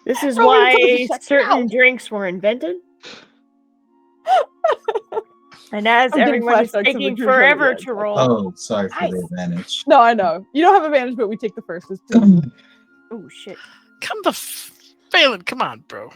This is why certain drinks were invented. And as everyone is taking forever to roll. Oh, sorry for the advantage. No, I know. You don't have advantage, but we take the first. Oh, shit. Valen, come on, bro.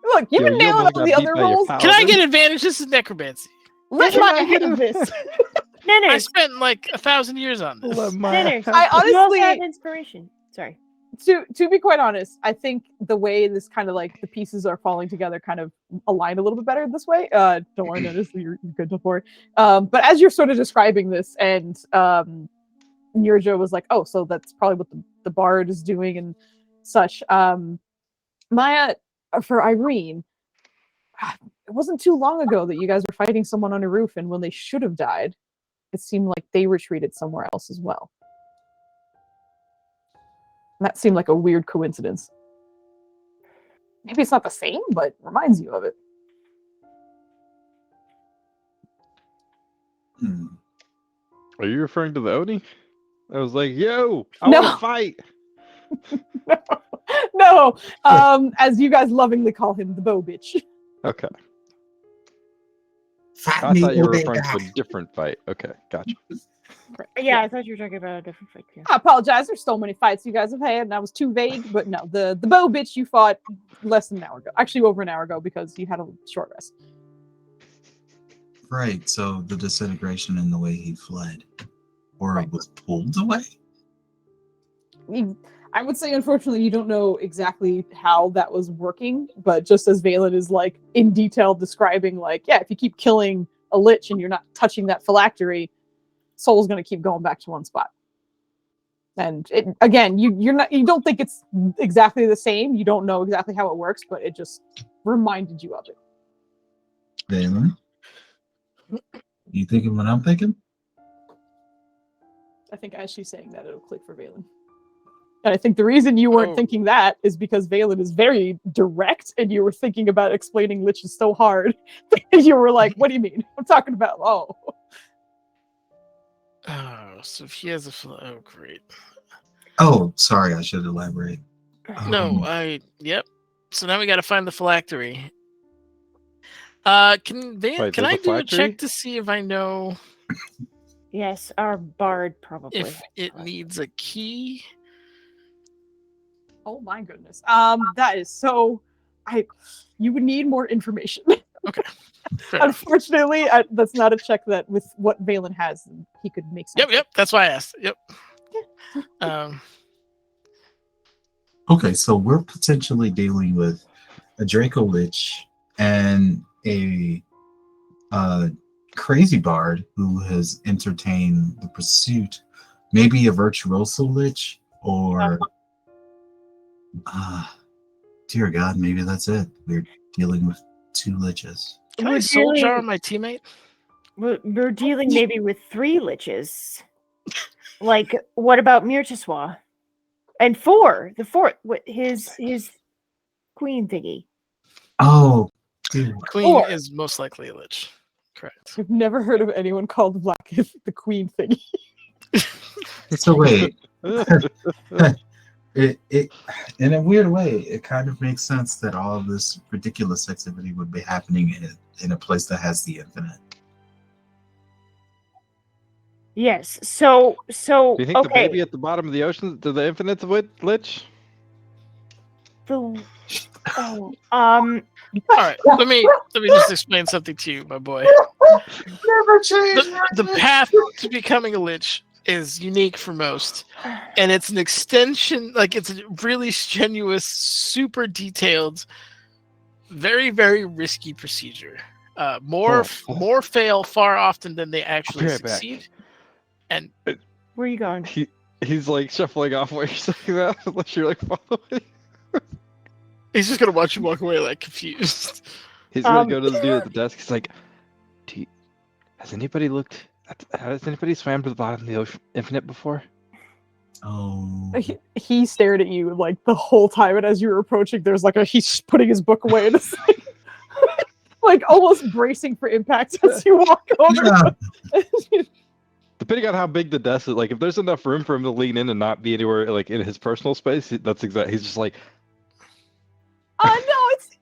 Look, you've been nailing all the other rolls. Can I get advantage? This is necromancy. Let You're my not have gonna- this. I Ninners, spent like 1,000 years on this. Let my- Ninners. I You also honestly- have inspiration. Sorry. To be quite honest, I think the way this kind of like the pieces are falling together kind of align a little bit better this way. Don't worry, notice you're good before. But as you're sort of describing this, and Nirja was like, "Oh, so that's probably what the bard is doing and such." Maya, for Irene, it wasn't too long ago that you guys were fighting someone on a roof, and when they should have died, it seemed like they retreated somewhere else as well. That seemed like a weird coincidence. Maybe it's not the same, but reminds you of it. Are you referring to the Oni? I was like, yo, I No. want to fight. No, as you guys lovingly call him, the bow bitch. Okay. Fight I me thought you or were they referring to die. a different fight. Okay, gotcha. Yeah, I thought you were talking about a different fight too. I apologize. There's so many fights you guys have had, and I was too vague. But no, the bow bitch you fought less than an hour ago. Actually, over an hour ago because you had a short rest. Right, so the disintegration in the way he fled. Or Right. was pulled away? I would say, unfortunately, you don't know exactly how that was working, but just as Valen is like in detail describing, like, yeah, if you keep killing a lich and you're not touching that phylactery, soul's going to keep going back to one spot. And it, again, you don't think it's exactly the same. You don't know exactly how it works, but it just reminded you of it. Valen? You thinking what I'm thinking? I think as she's saying that, it'll click for Valen. And I think the reason you weren't Oh. thinking that is because Valen is very direct, and you were thinking about explaining liches so hard. You were like, "What do you mean? I'm talking about oh." Oh, so if he has a oh great. Oh, sorry, I should elaborate. No, yep. So now we got to find the phylactery. Can Wait, can there's I a do a phylactery? check to see if I know Yes, our bard probably. if it needs a key? Oh my goodness. That is so. You would need more information. Fair enough. Unfortunately, that's not a check that with what Valen has, he could make. Yep. That's why I asked. Yep. Okay, so we're potentially dealing with a Draco Lich and a crazy bard who has entertained the pursuit, maybe a virtuoso Lich, or dear God, maybe that's it. We're dealing with two Liches. Can I We're soul jar dealing- my teammate? We're dealing maybe with 3 liches. Like, what about Mirchiswa? And 4. The 4th, his queen thingy. Oh, dude. Queen Or- is most likely a lich. Correct. I've never heard of anyone called Black the Queen thing. So wait, it in a weird way, it kind of makes sense that all of this ridiculous activity would be happening in a place that has the infinite. Yes. So Do you think the okay. baby at the bottom of the ocean to the infinite's lich? The oh, All right. Let me just explain something to you, my boy. Never change. The path to becoming a lich is unique for most, and it's an extension. Like it's a really strenuous, super detailed, very very risky procedure. More fail far often than they actually right back. succeed. And where are you going? He's like shuffling off while you're saying that, unless you're like following. he's just gonna watch you walk away like confused. He's gonna go to the dude at the desk. He's like, has anybody swam to the bottom of the ocean infinite before? Oh, He stared at you like the whole time, and as you were approaching, there's like he's putting his book away and it's like almost bracing for impact as you walk over. yeah. Depending on how big the desk is, like if there's enough room for him to lean in and not be anywhere like in his personal space, that's exactly. He's just like, No,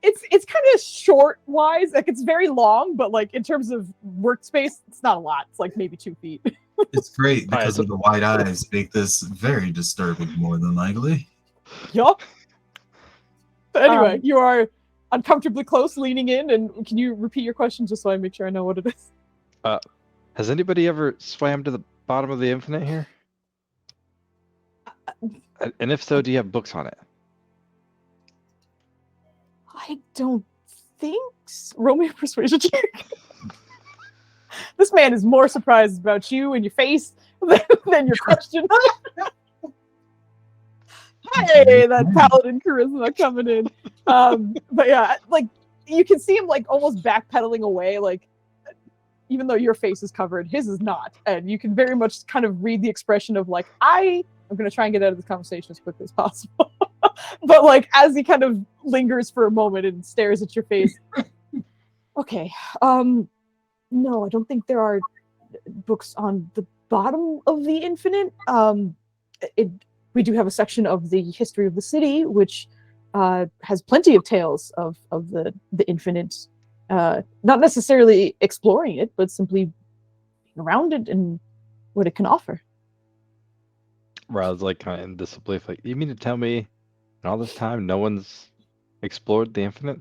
it's kind of short wise. Like it's very long, but like in terms of workspace, it's not a lot. It's like maybe 2 feet. It's great because so- of the wide eyes make this very disturbing, more than likely. Yup. But anyway, Um, you are uncomfortably close, leaning in, and can you repeat your question just so I make sure I know what it is? Has anybody ever swam to the bottom of the infinite here? And if so, do you have books on it? I don't think so. Roll me a persuasion check. This man is more surprised about you and your face than your question. Hey, that paladin charisma coming in. But yeah, like you can see him like almost backpedaling away, like even though your face is covered, his is not, and you can very much kind of read the expression of like I'm gonna try and get out of this conversation as quickly as possible. But like as he kind of lingers for a moment and stares at your face. Okay. No, I don't think there are books on the bottom of the infinite. We do have a section of the history of the city, which has plenty of tales of the infinite, not necessarily exploring it, but simply being around it and what it can offer. Riley's like kind of in disbelief. Like, you mean to tell me in all this time no one's explored the infinite?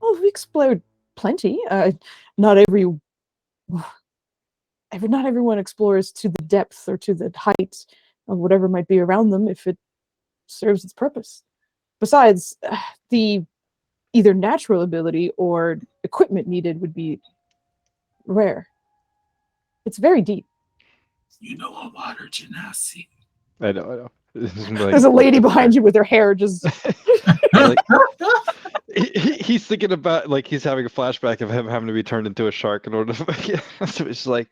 Well, we explored plenty. Not everyone explores to the depth or to the height of whatever might be around them if it serves its purpose. Besides, the either natural ability or equipment needed would be rare. It's very deep. You know a water genasi. I know. There's a lady behind you with her hair just. Like, he's thinking about, like, he's having a flashback of him having to be turned into a shark in order to. So it's like,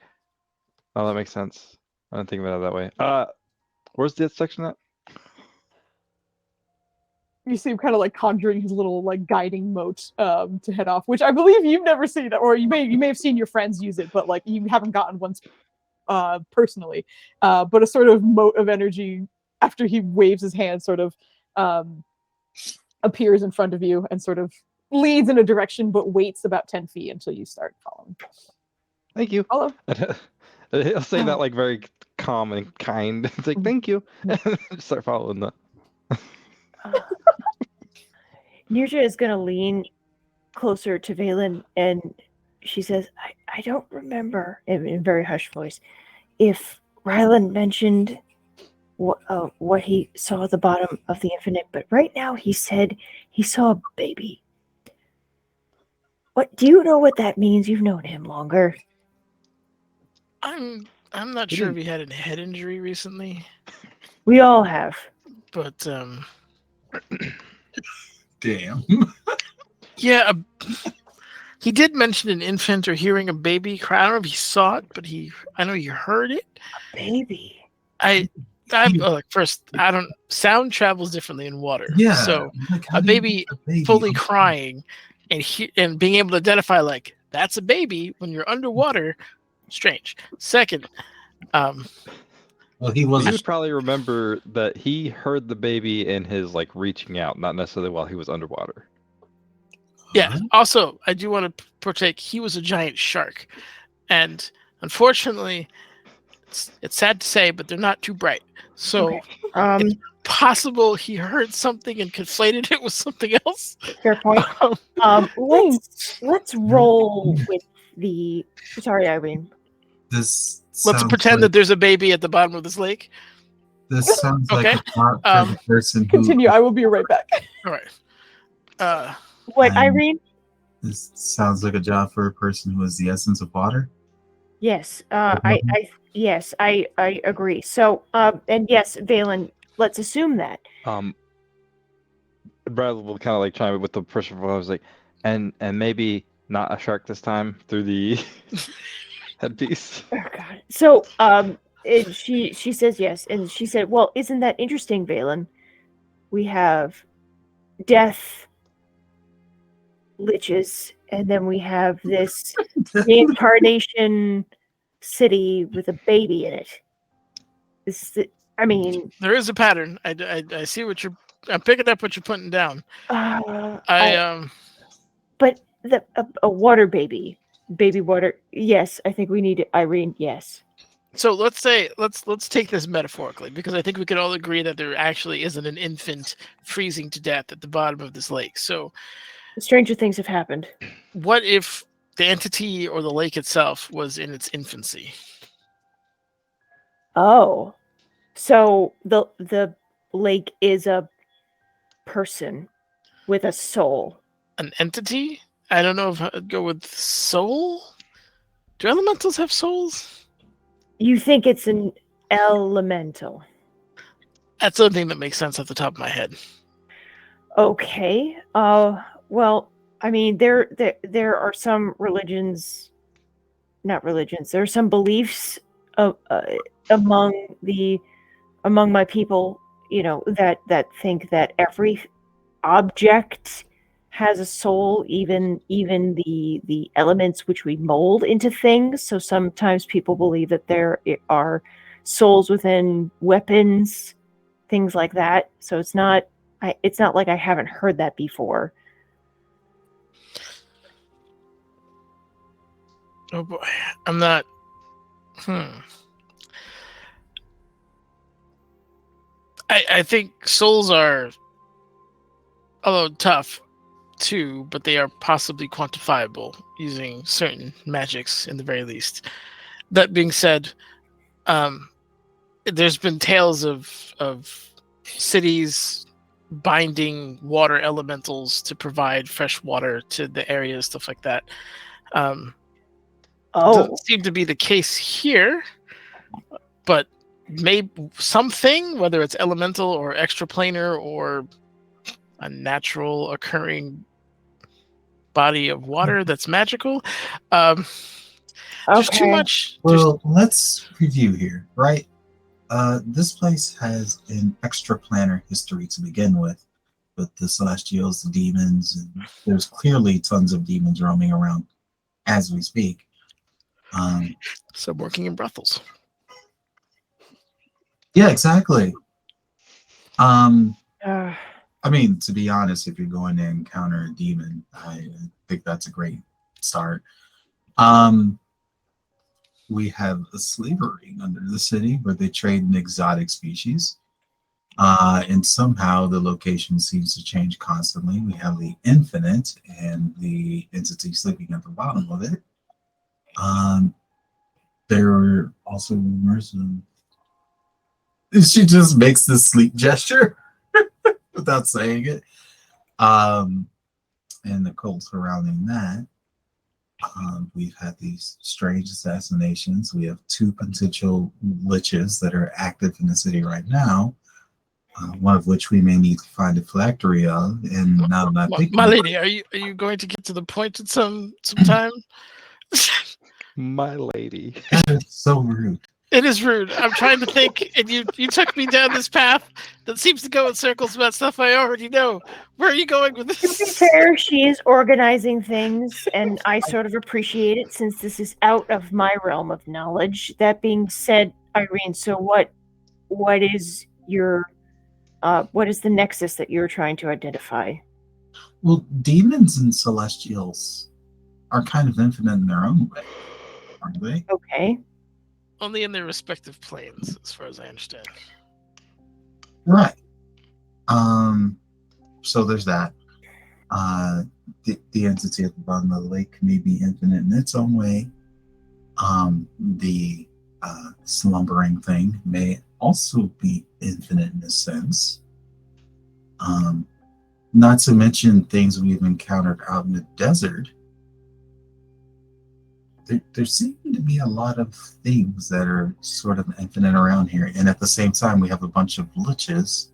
oh, that makes sense. I didn't think about it that way. Where's the section at? You see him kind of like conjuring his little like guiding moat to head off, which I believe you've never seen, or you may have seen your friends use it, but like you haven't gotten one personally. But a sort of moat of energy after he waves his hand sort of appears in front of you and sort of leads in a direction, but waits about 10 feet until you start following. Thank you. Follow. He'll say that like very calm and kind. It's like, thank you. Start following that. Nirja is going to lean closer to Valen, and she says, I don't remember, in a very hushed voice, if Ryland mentioned what he saw at the bottom of the infinite, but right now he said he saw a baby. What do you know what that means? You've known him longer. I'm not sure if he had a head injury recently. We all have. But Damn. yeah, he did mention an infant or hearing a baby cry. I don't know if he saw it, but I know he heard it. A baby. First, sound travels differently in water. Yeah. So like, a baby fully crying and being able to identify like that's a baby when you're underwater, strange. Second, well, he He wasn't. would probably remember that he heard the baby in his like reaching out, not necessarily while he was underwater. yeah. Also, I do want to partake. He was a giant shark, and unfortunately, it's sad to say, but they're not too bright. So Okay. it's possible he heard something and conflated it with something else. Fair point. Let's roll with the. Sorry, Irene. This. Let's pretend that there's a baby at the bottom of this lake. This sounds like Okay. a plot for the person who. Continue. I will be right back. All right. What, Irene? This sounds like a job for a person who is the essence of water. Yes. I agree. So, and yes, Valen, let's assume that. Brad will kind of like chime in with the person. I was like, and maybe not a shark this time through the headpiece. Oh God. So, she says yes, and she said, "Well, isn't that interesting, Valen? We have death, liches, and then we have this reincarnation city with a baby in it. There is a pattern. I see what I'm picking up what you're putting down. But a water baby water. Yes, I think we need it, Irene. Yes. So let's take this metaphorically, because I think we could all agree that there actually isn't an infant freezing to death at the bottom of this lake. So stranger things have happened. What if the entity or the lake itself was in its infancy. Oh, so the lake is a person with a soul. An entity? I don't know if I'd go with soul. Do elementals have souls? You think it's an elemental? That's the only thing that makes sense off the top of my head. Okay. Well, I mean, there are some religions, not religions. There are some beliefs among my people, that think that every object has a soul, even the elements which we mold into things. So sometimes people believe that there are souls within weapons, things like that. So it's not like I haven't heard that before. Oh boy, I'm not. I think souls are, although tough too, but they are possibly quantifiable using certain magics in the very least. That being said, there's been tales of cities binding water elementals to provide fresh water to the area, stuff like that. Doesn't seem to be the case here, but maybe something, whether it's elemental or extraplanar or a natural occurring body of water that's magical. There's too much. Well, let's review here, right? This place has an extraplanar history to begin with the Celestials, the demons, and there's clearly tons of demons roaming around as we speak. Some working in brothels. Yeah, exactly. I mean, to be honest, if you're going to encounter a demon, I think that's a great start. We have a slavery under the city where they trade in exotic species. And somehow the location seems to change constantly. We have the infinite and the entity sleeping at the bottom of it. There are also rumors of... She just makes this sleep gesture without saying it. And the cult surrounding that. We've had these strange assassinations. We have 2 potential liches that are active in the city right now. One of which we may need to find a phylactery of. And now I'm thinking, my lady, are you going to get to the point at some time? My lady. That is so rude. It is rude. I'm trying to think, and you took me down this path that seems to go in circles about stuff I already know. Where are you going with this? To be fair, she is organizing things, and I sort of appreciate it since this is out of my realm of knowledge. That being said, Irene, so what is your what is the nexus that you're trying to identify? Well, demons and celestials are kind of infinite in their own way, aren't they? Okay. Only in their respective planes, as far as I understand. Right. So there's that. The entity at the bottom of the lake may be infinite in its own way. The slumbering thing may also be infinite in a sense. Not to mention things we've encountered out in the desert. There seem to be a lot of things that are sort of infinite around here. And at the same time, we have a bunch of liches,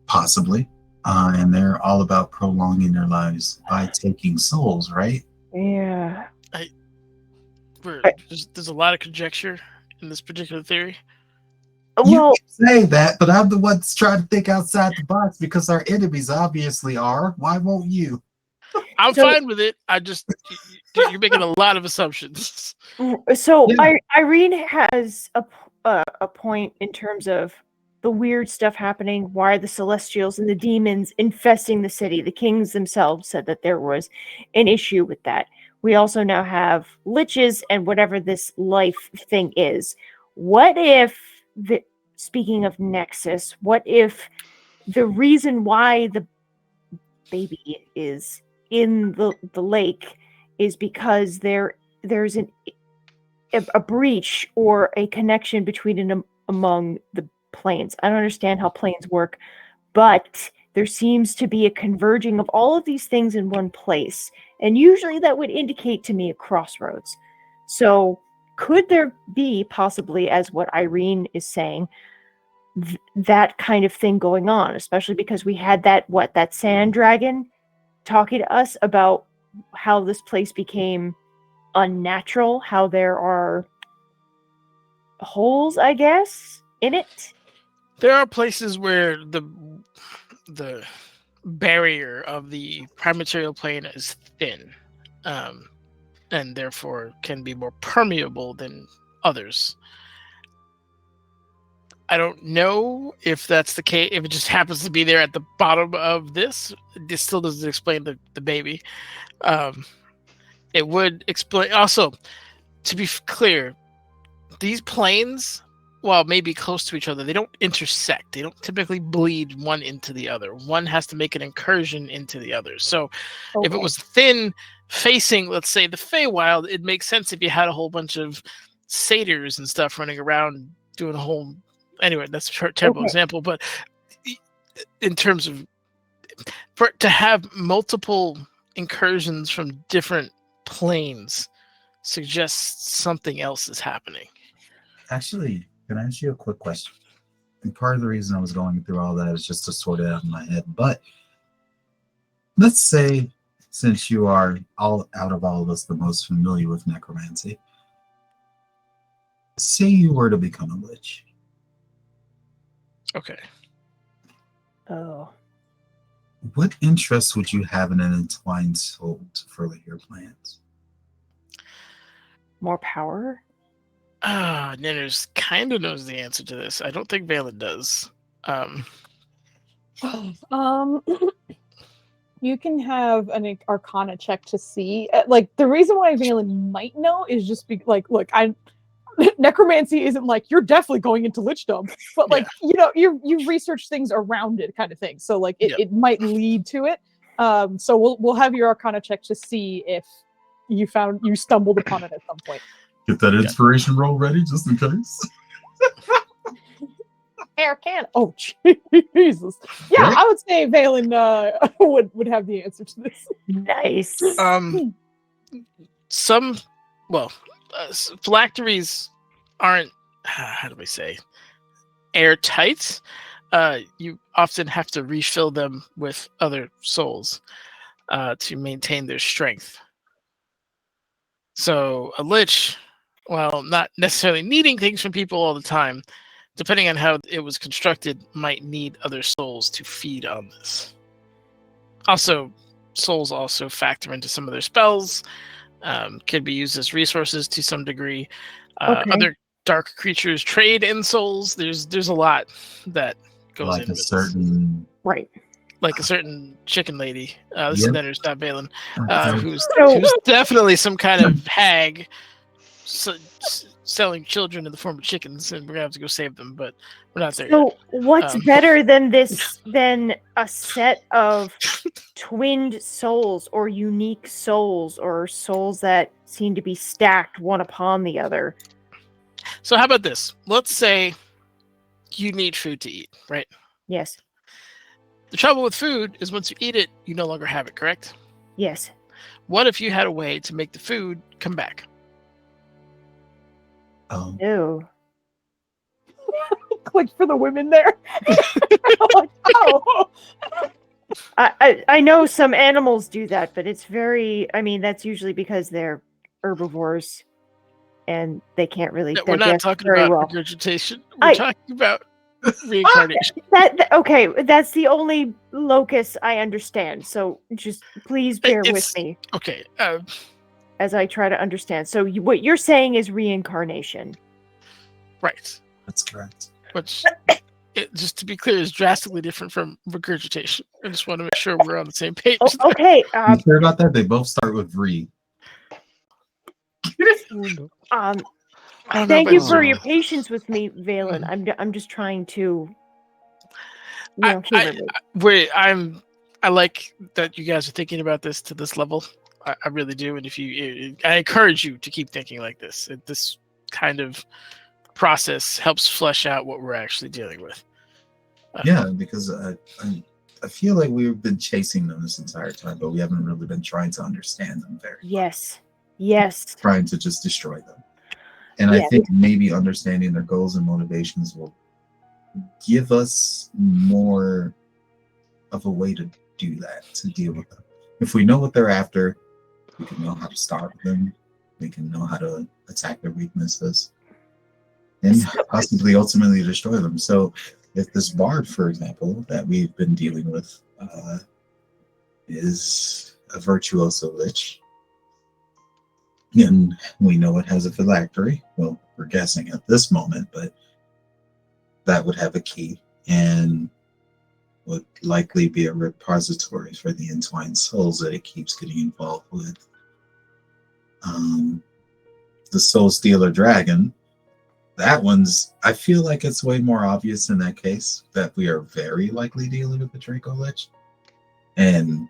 possibly. And they're all about prolonging their lives by taking souls, right? Yeah. There's a lot of conjecture in this particular theory. You say that, but I'm the one that's trying to think outside the box because our enemies obviously are. Why won't you? I'm fine with it. You're making a lot of assumptions. So yeah. Irene has a point in terms of the weird stuff happening. Why are the Celestials and the demons infesting the city? The kings themselves said that there was an issue with that. We also now have liches and whatever this life thing is. What if, speaking of Nexus, what if the reason why the baby is in the lake is because there's a breach or a connection between and among the planes. I don't understand how planes work, but there seems to be a converging of all of these things in one place. And usually that would indicate to me a crossroads. So could there be possibly, as what Irene is saying, that kind of thing going on, especially because we had that sand dragon talking to us about how this place became unnatural, how there are holes, I guess, in it. There are places where the barrier of the prime material plane is thin, and therefore can be more permeable than others. I don't know if that's the case, if it just happens to be there at the bottom of this. This still doesn't explain the baby. It would explain, also, to be clear, these planes, while maybe close to each other, they don't intersect. They don't typically bleed one into the other. One has to make an incursion into the other. So if it was thin facing, let's say, the Feywild, it makes sense if you had a whole bunch of satyrs and stuff running around doing a whole... Anyway, that's a terrible example, but in terms of... to have multiple incursions from different planes suggests something else is happening. Actually, can I ask you a quick question? And part of the reason I was going through all that is just to sort it out in my head. But let's say, since you are out of all of us the most familiar with necromancy, say you were to become a lich. Okay. Oh. What interest would you have in an entwined soul to further your plans? More power? Ninners kind of knows the answer to this. I don't think Valen does. You can have an Arcana check to see. Like, the reason why Valen might know is just like, look, necromancy isn't like you're definitely going into lichdom, but like you research things around it, kind of thing. So like it might lead to it. So we'll have your Arcana check to see if you stumbled upon it at some point. Get that inspiration roll ready just in case. Arcana. Oh Jesus! Yeah, I would say Valen would have the answer to this. Nice. Phylacteries aren't, how do we say, airtight. You often have to refill them with other souls to maintain their strength. So a lich, while not necessarily needing things from people all the time, depending on how it was constructed, might need other souls to feed on this. Also, souls also factor into some of their spells. Could be used as resources to some degree. Other dark creatures trade in souls. There's a lot that goes like into a certain this. Right. Like a certain chicken lady. This is Nenner's, not Valen. Who's definitely some kind of hag selling children in the form of chickens, and we're gonna have to go save them, but we're not there yet. So what's better than a set of twinned souls or unique souls or souls that seem to be stacked one upon the other? So how about this? Let's say you need food to eat, right? Yes. The trouble with food is once you eat it, you no longer have it, correct? Yes. What if you had a way to make the food come back? Oh. Ew. Click for the women there. Like, oh. I know some animals do that, but it's very, that's usually because they're herbivores and they can't really we're not talking about regurgitation. We're talking about reincarnation. Okay, that's the only locus I understand. So just please bear with me. Okay. As I try to understand. So what you're saying is reincarnation. Right. That's correct. Which, just to be clear, is drastically different from regurgitation. I just want to make sure we're on the same page. Oh, okay. You care about that? They both start with re. Thank you for your patience with me, Valen. I'm just trying to, humor me. I like that you guys are thinking about this to this level. I really do. And if I encourage you to keep thinking like this. This kind of process helps flesh out what we're actually dealing with. Yeah, because I feel like we've been chasing them this entire time, but we haven't really been trying to understand them very much. Yes. Trying to just destroy them. And Yeah. I think maybe understanding their goals and motivations will give us more of a way to do that, to deal with them. If we know what they're after, we can know how to start with them. We can know how to attack their weaknesses and possibly ultimately destroy them. So if this bard, for example, that we've been dealing with is a virtuoso lich, and we know it has a phylactery, well, we're guessing at this moment, but that would have a key and would likely be a repository for the entwined souls that it keeps getting involved with. The Soul Stealer Dragon, that one's, I feel like it's way more obvious in that case that we are very likely dealing with the Draco Lich. And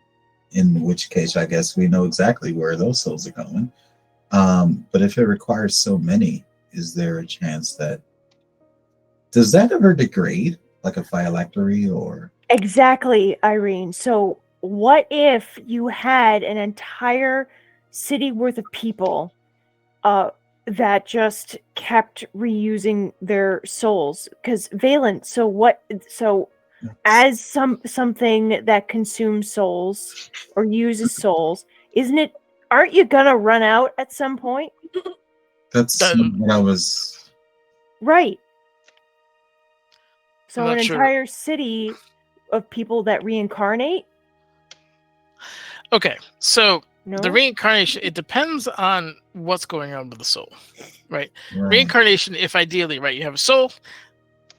in which case, I guess we know exactly where those souls are going. But if it requires so many, is there a chance that, does that ever degrade like a phylactery or? Exactly, Irene. So what if you had an entire city worth of people that just kept reusing their souls? Because Valen, so as something that consumes souls or uses souls, aren't you gonna run out at some point? That's what I was right. So I'm an not sure. entire city of people that reincarnate? Okay, so No? the reincarnation, it depends on what's going on with the soul, right? Reincarnation, if ideally, right, you have a soul,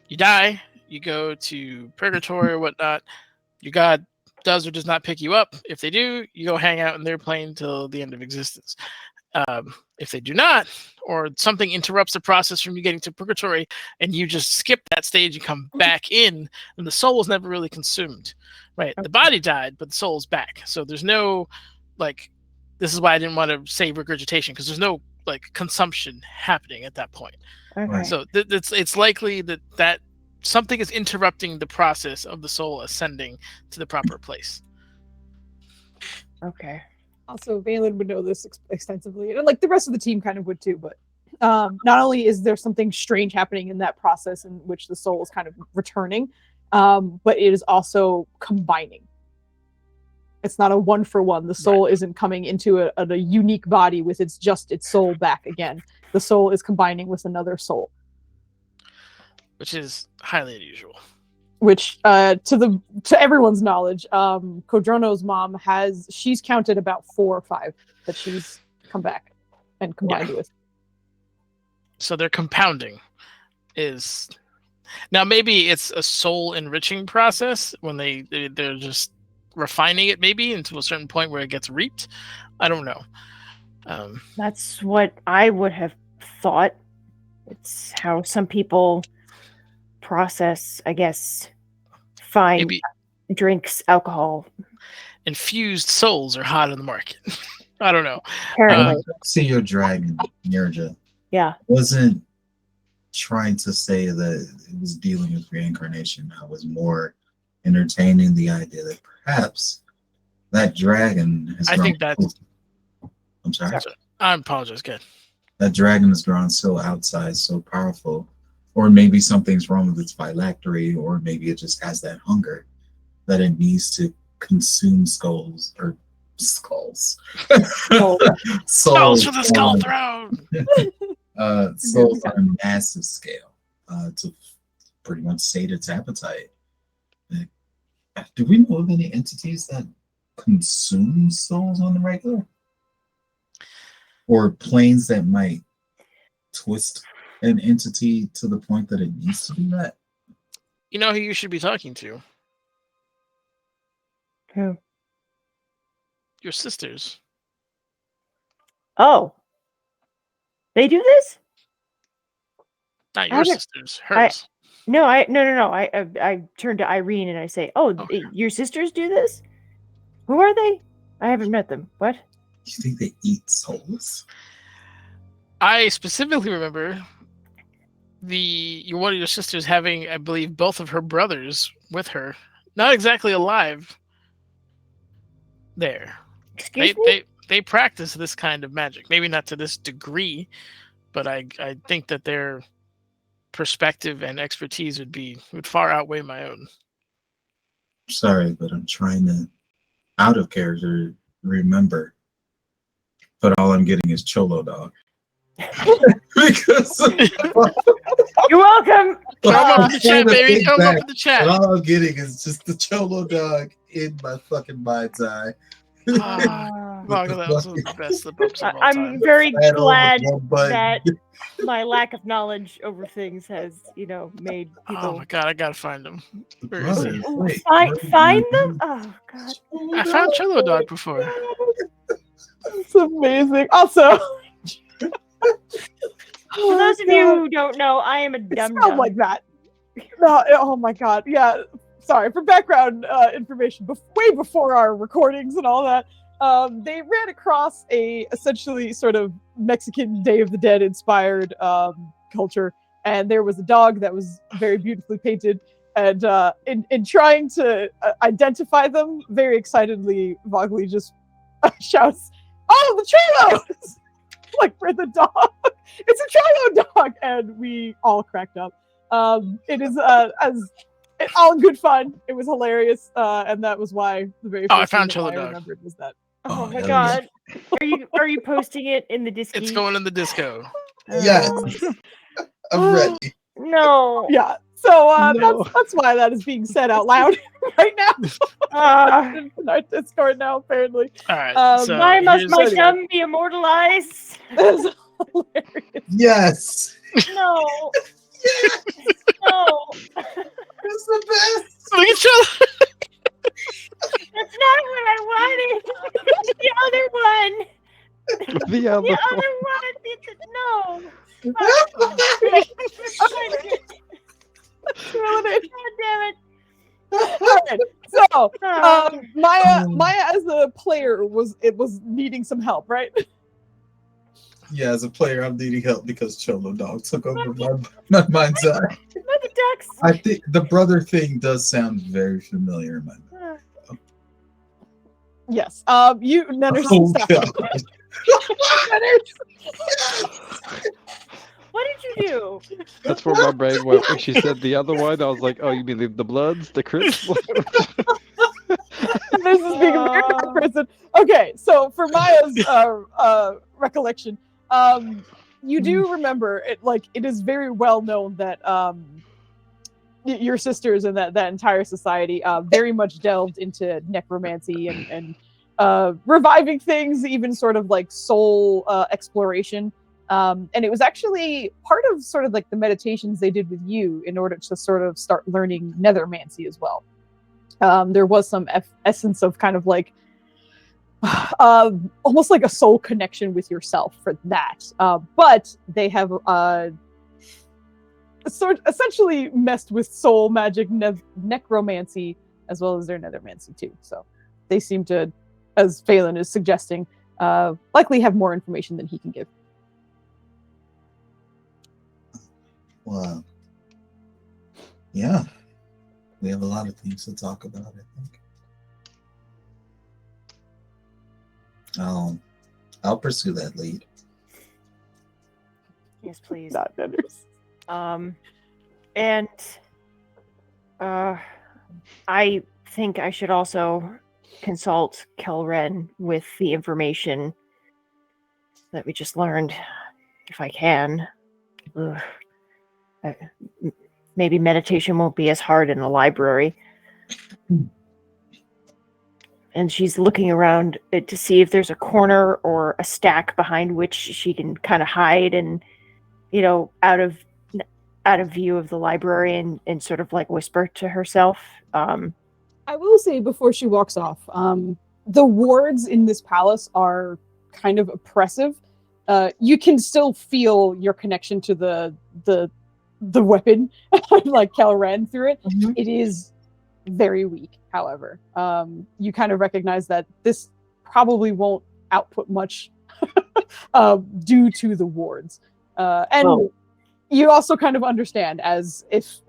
you die, you go to purgatory or whatnot, your god does or does not pick you up. If they do, you go hang out in their plane till the end of existence. If they do not, or something interrupts the process from you getting to purgatory and you just skip that stage and come back in, and the soul was never really consumed, right? The body died, but the soul's back. So there's no, like, this is why I didn't want to say regurgitation, because there's no, like, consumption happening at that point. Okay. So it's likely that something is interrupting the process of the soul ascending to the proper place. Okay. Also, Valen would know this extensively, and like the rest of the team kind of would too. But not only is there something strange happening in that process in which the soul is kind of returning, but it is also combining. It's not a one for one. The soul isn't coming into a unique body with its soul back again. The soul is combining with another soul, which is highly unusual. Which, to everyone's knowledge, Codrono's mom she's counted about 4 or 5 that she's come back and combined with. So their compounding is now, maybe it's a soul enriching process when they're just refining it maybe into a certain point where it gets reaped. I don't know. That's what I would have thought. It's how some people process, I guess, fine drinks, alcohol. Infused souls are hot on the market. I don't know. Apparently. See your dragon, Nirja. Yeah. Wasn't trying to say that it was dealing with reincarnation. I was more entertaining the idea that perhaps that dragon has grown. think that's. I'm sorry. I apologize. Good. That dragon has grown so outsized, so powerful, or maybe something's wrong with its phylactery, or maybe it just has that hunger that it needs to consume skulls. Souls for the skull throne. Souls on a massive scale to pretty much sate its appetite. Do we know of any entities that consume souls on the regular? Or planes that might twist an entity to the point that it needs to do that? You know who you should be talking to? Who? Your sisters. Oh. They do this? Not your sisters, hers. No. I turn to Irene and I say, "Oh, okay. Your sisters do this? Who are they? I haven't met them. What?" You think they eat souls? I specifically remember one of your sisters having, I believe, both of her brothers with her, not exactly alive. There, Excuse me? they practice this kind of magic. Maybe not to this degree, but I think that their perspective and expertise would far outweigh my own. Sorry, but I'm trying to, out of character, remember. But all I'm getting is Cholo Dog. Because You're welcome. Throw 'em up in the chat, baby. Throw 'em up in the chat. and all I'm getting is just the Cholo Dog in my fucking mind's eye. Wow, that was the best slip ups of all I'm time. very That glad over one button. that my lack of knowledge over things has, made Oh people my god, I gotta find them. Where is Brother, he? wait, find them. Oh god. I found Cello Dog before. It's amazing. Also, For those of you who don't know, I am a it dum smelled dum. like that. No, oh my god. Yeah. Sorry for background information. Way before our recordings and all that, they ran across a essentially sort of Mexican Day of the Dead inspired culture, and there was a dog that was very beautifully painted. And in trying to identify them, very excitedly, Vogley just shouts, "Oh, the Trilos!" Like for the dog. It's a Trilo dog, and we all cracked up. It is all in good fun. It was hilarious, and that was why the very first I found thing that Cholo I Dog. remembered was that. Oh Oh, my hell god. Are you posting it in the Discord? It's going in the disco. Yes, I'm ready. No. Yeah, so No. that's why that is being said out loud right now. In our Discord now, apparently. All right. So Why must here's- my anyway. thumb be immortalized? That is hilarious. Yes, No. No. that's the best. Look at Cello. That's not what I wanted. The other one. The other The one. other one. No. God damn it. Alright, so Oh. Maya as a player was needing some help, right? Yeah, as a player, I'm needing help because Cholo Dog took over my mind's eye. Not the ducks. I think the brother thing does sound very familiar in my mind. Yes. You Nenners, Oh, stop. God. What did you do? That's where my brain went when she said the other one. I was like, oh, you mean the Bloods, the Crips? This is being a very bad person. Okay, so for Maya's recollection, you do remember it. Like it is very well known that your sisters and that entire society very much delved into necromancy and reviving things, even sort of like soul exploration. And it was actually part of sort of like the meditations they did with you in order to sort of start learning nethermancy as well. There was some essence of kind of like almost like a soul connection with yourself for that. But they have essentially messed with soul magic, necromancy, as well as their nethermancy too. So they seem to, as Phelan is suggesting, likely have more information than he can give. Wow. Yeah. We have a lot of things to talk about, I think. I'll pursue that lead. Yes, please. Not Nenners. And I think I should also consult Kelren with the information that we just learned, if I can. Ugh. Maybe meditation won't be as hard in the library. And she's looking around to see if there's a corner or a stack behind which she can kind of hide and, out of view of the library and sort of like whisper to herself. I will say before she walks off, the wards in this palace are kind of oppressive. You can still feel your connection to the weapon, like Kelren through it. Mm-hmm. It is very weak, however. You kind of recognize that this probably won't output much due to the wards. And Oh. you also kind of understand, as if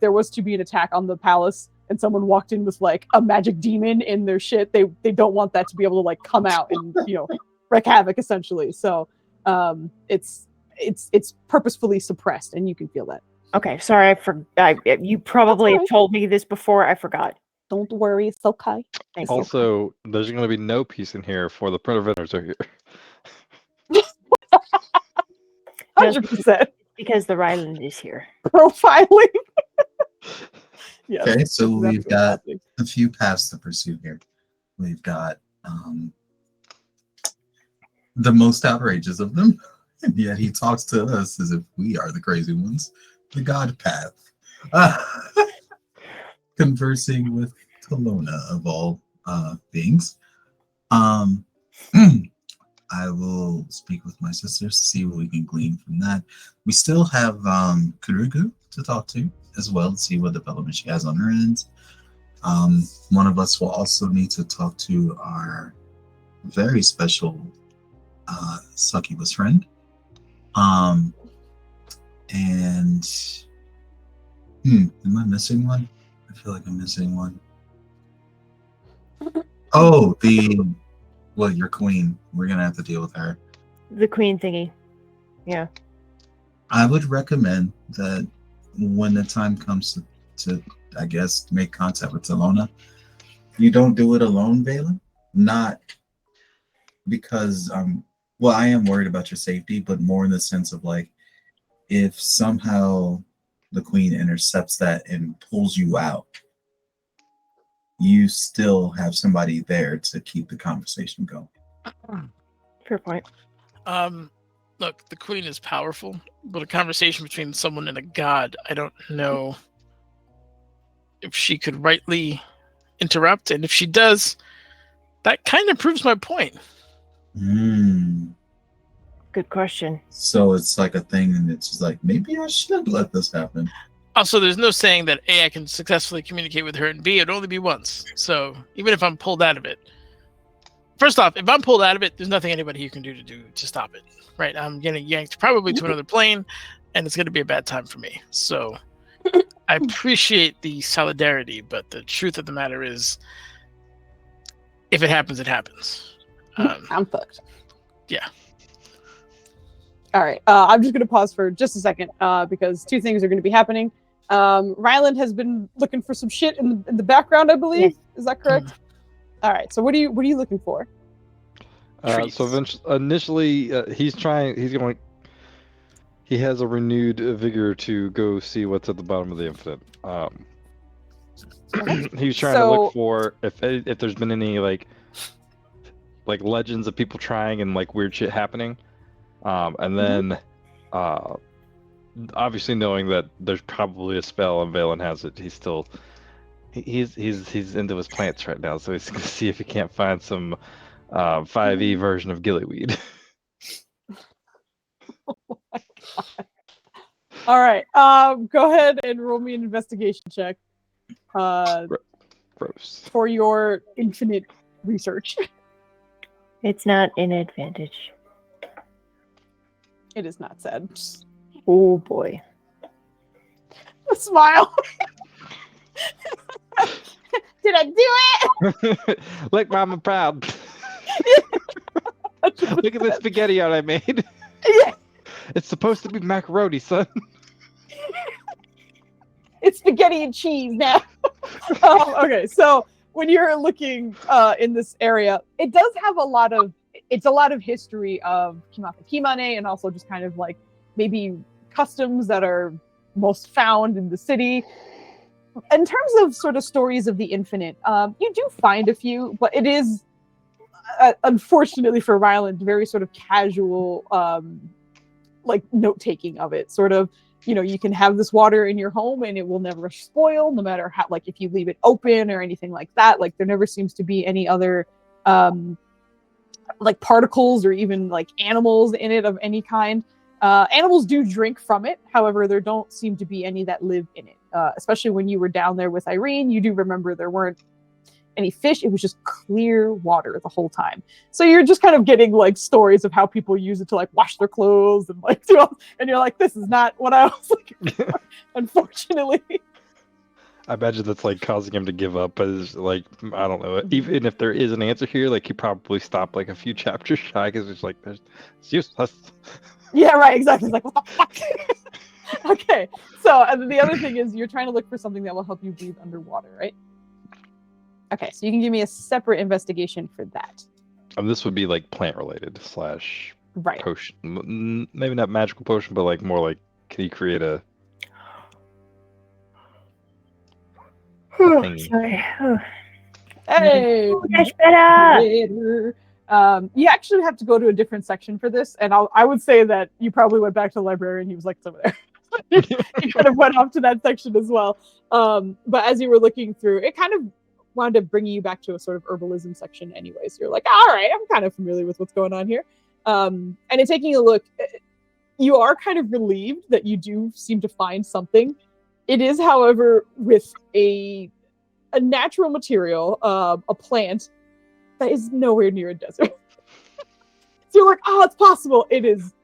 there was to be an attack on the palace and someone walked in with like a magic demon in their shit, they don't want that to be able to like come out and wreak havoc essentially. So it's purposefully suppressed, and you can feel that. Okay, sorry, you probably told me this before. I forgot. Don't worry, it's okay. Thank you. Also, there's going to be no peace in here for the preventers are here. 100% Because the Ryland is here. profiling. Yes, Okay, so exactly we've what's got happening. a few paths to pursue here. We've got the most outrageous of them, and yet he talks to us as if we are the crazy ones. The God path. Conversing with Kelowna of all beings. I will speak with my sisters to see what we can glean from that. We still have Kurugu to talk to as well, to see what development she has on her end. One of us will also need to talk to our very special succubus friend. And am I missing one? I feel like I'm missing one. Oh, your queen. We're gonna have to deal with her. The queen thingy. Yeah. I would recommend that when the time comes to I guess, make contact with Kelowna, you don't do it alone, Valen. Not because I am worried about your safety, but more in the sense of like, if somehow the queen intercepts that and pulls you out, you still have somebody there to keep the conversation going. Fair point. Look, the queen is powerful, but a conversation between someone and a god, I don't know if she could rightly interrupt, and if she does, that kind of proves my point. Good question. So it's like a thing, and it's just like, maybe I should let this happen. Also, there's no saying that A, I can successfully communicate with her, and B, it'd only be once. So even if I'm pulled out of it, first off, if I'm pulled out of it, there's nothing anybody here can do to stop it. Right? I'm getting yanked probably to another plane, and it's going to be a bad time for me. So I appreciate the solidarity, but the truth of the matter is, if it happens, it happens. I'm fucked. Yeah. All right. I'm just going to pause for just a second because two things are going to be happening. Ryland has been looking for some shit in the background, I believe. Yes. Is that correct? All right. So what are you looking for? So initially, he has a renewed vigor to go see what's at the bottom of the infinite. He's trying to look for if there's been any like legends of people trying and like weird shit happening, and then obviously knowing that there's probably a spell and Valen has it, he's into his plants right now, so he's gonna see if he can't find some 5e version of gillyweed. Oh my God. All right. Go ahead and roll me an investigation check. Gross. For your infinite research. It's not an advantage. It is not said. Oh boy. A smile. Did I do it? Look, Mom, I'm proud. Look at the spaghetti I made. Yeah. It's supposed to be macaroni, son. It's spaghetti and cheese now. Okay, so when you're looking in this area, it does have a lot of history of Kimata Kimane, and also just kind of like maybe customs that are most found in the city. In terms of sort of stories of the infinite, you do find a few, but it is unfortunately for Ryland very sort of casual like note-taking of it. Sort of, you can have this water in your home and it will never spoil, no matter how, like if you leave it open or anything like that. Like there never seems to be any other like particles or even like animals in it of any kind. Animals do drink from it. However, there don't seem to be any that live in it. Especially when you were down there with Irene, you do remember there weren't any fish. It was just clear water the whole time. So you're just kind of getting like stories of how people use it to like wash their clothes and like do all, and you're like, this is not what I was looking for, unfortunately. I imagine that's like causing him to give up, but it's like, I don't know. Even if there is an answer here, like he probably stopped like a few chapters shy because it's like, it's useless. Yeah, right, exactly. It's like, what the fuck? Okay, so and then the other thing is you're trying to look for something that will help you breathe underwater, right? Okay, so you can give me a separate investigation for that. This would be like plant related / Right. potion. Maybe not magical potion, but like more like, can he create a thingy? Sorry. Hey, Much better. later. You actually have to go to a different section for this, and I would say that you probably went back to the library and he was like, it's over there. You kind of went off to that section as well. But as you were looking through, it kind of wound up bringing you back to a sort of herbalism section anyway. So you're like, all right, I'm kind of familiar with what's going on here. And in taking a look, you are kind of relieved that you do seem to find something. It is, however, with a natural material, a plant that is nowhere near a desert. So you're like, oh, it's possible. It is.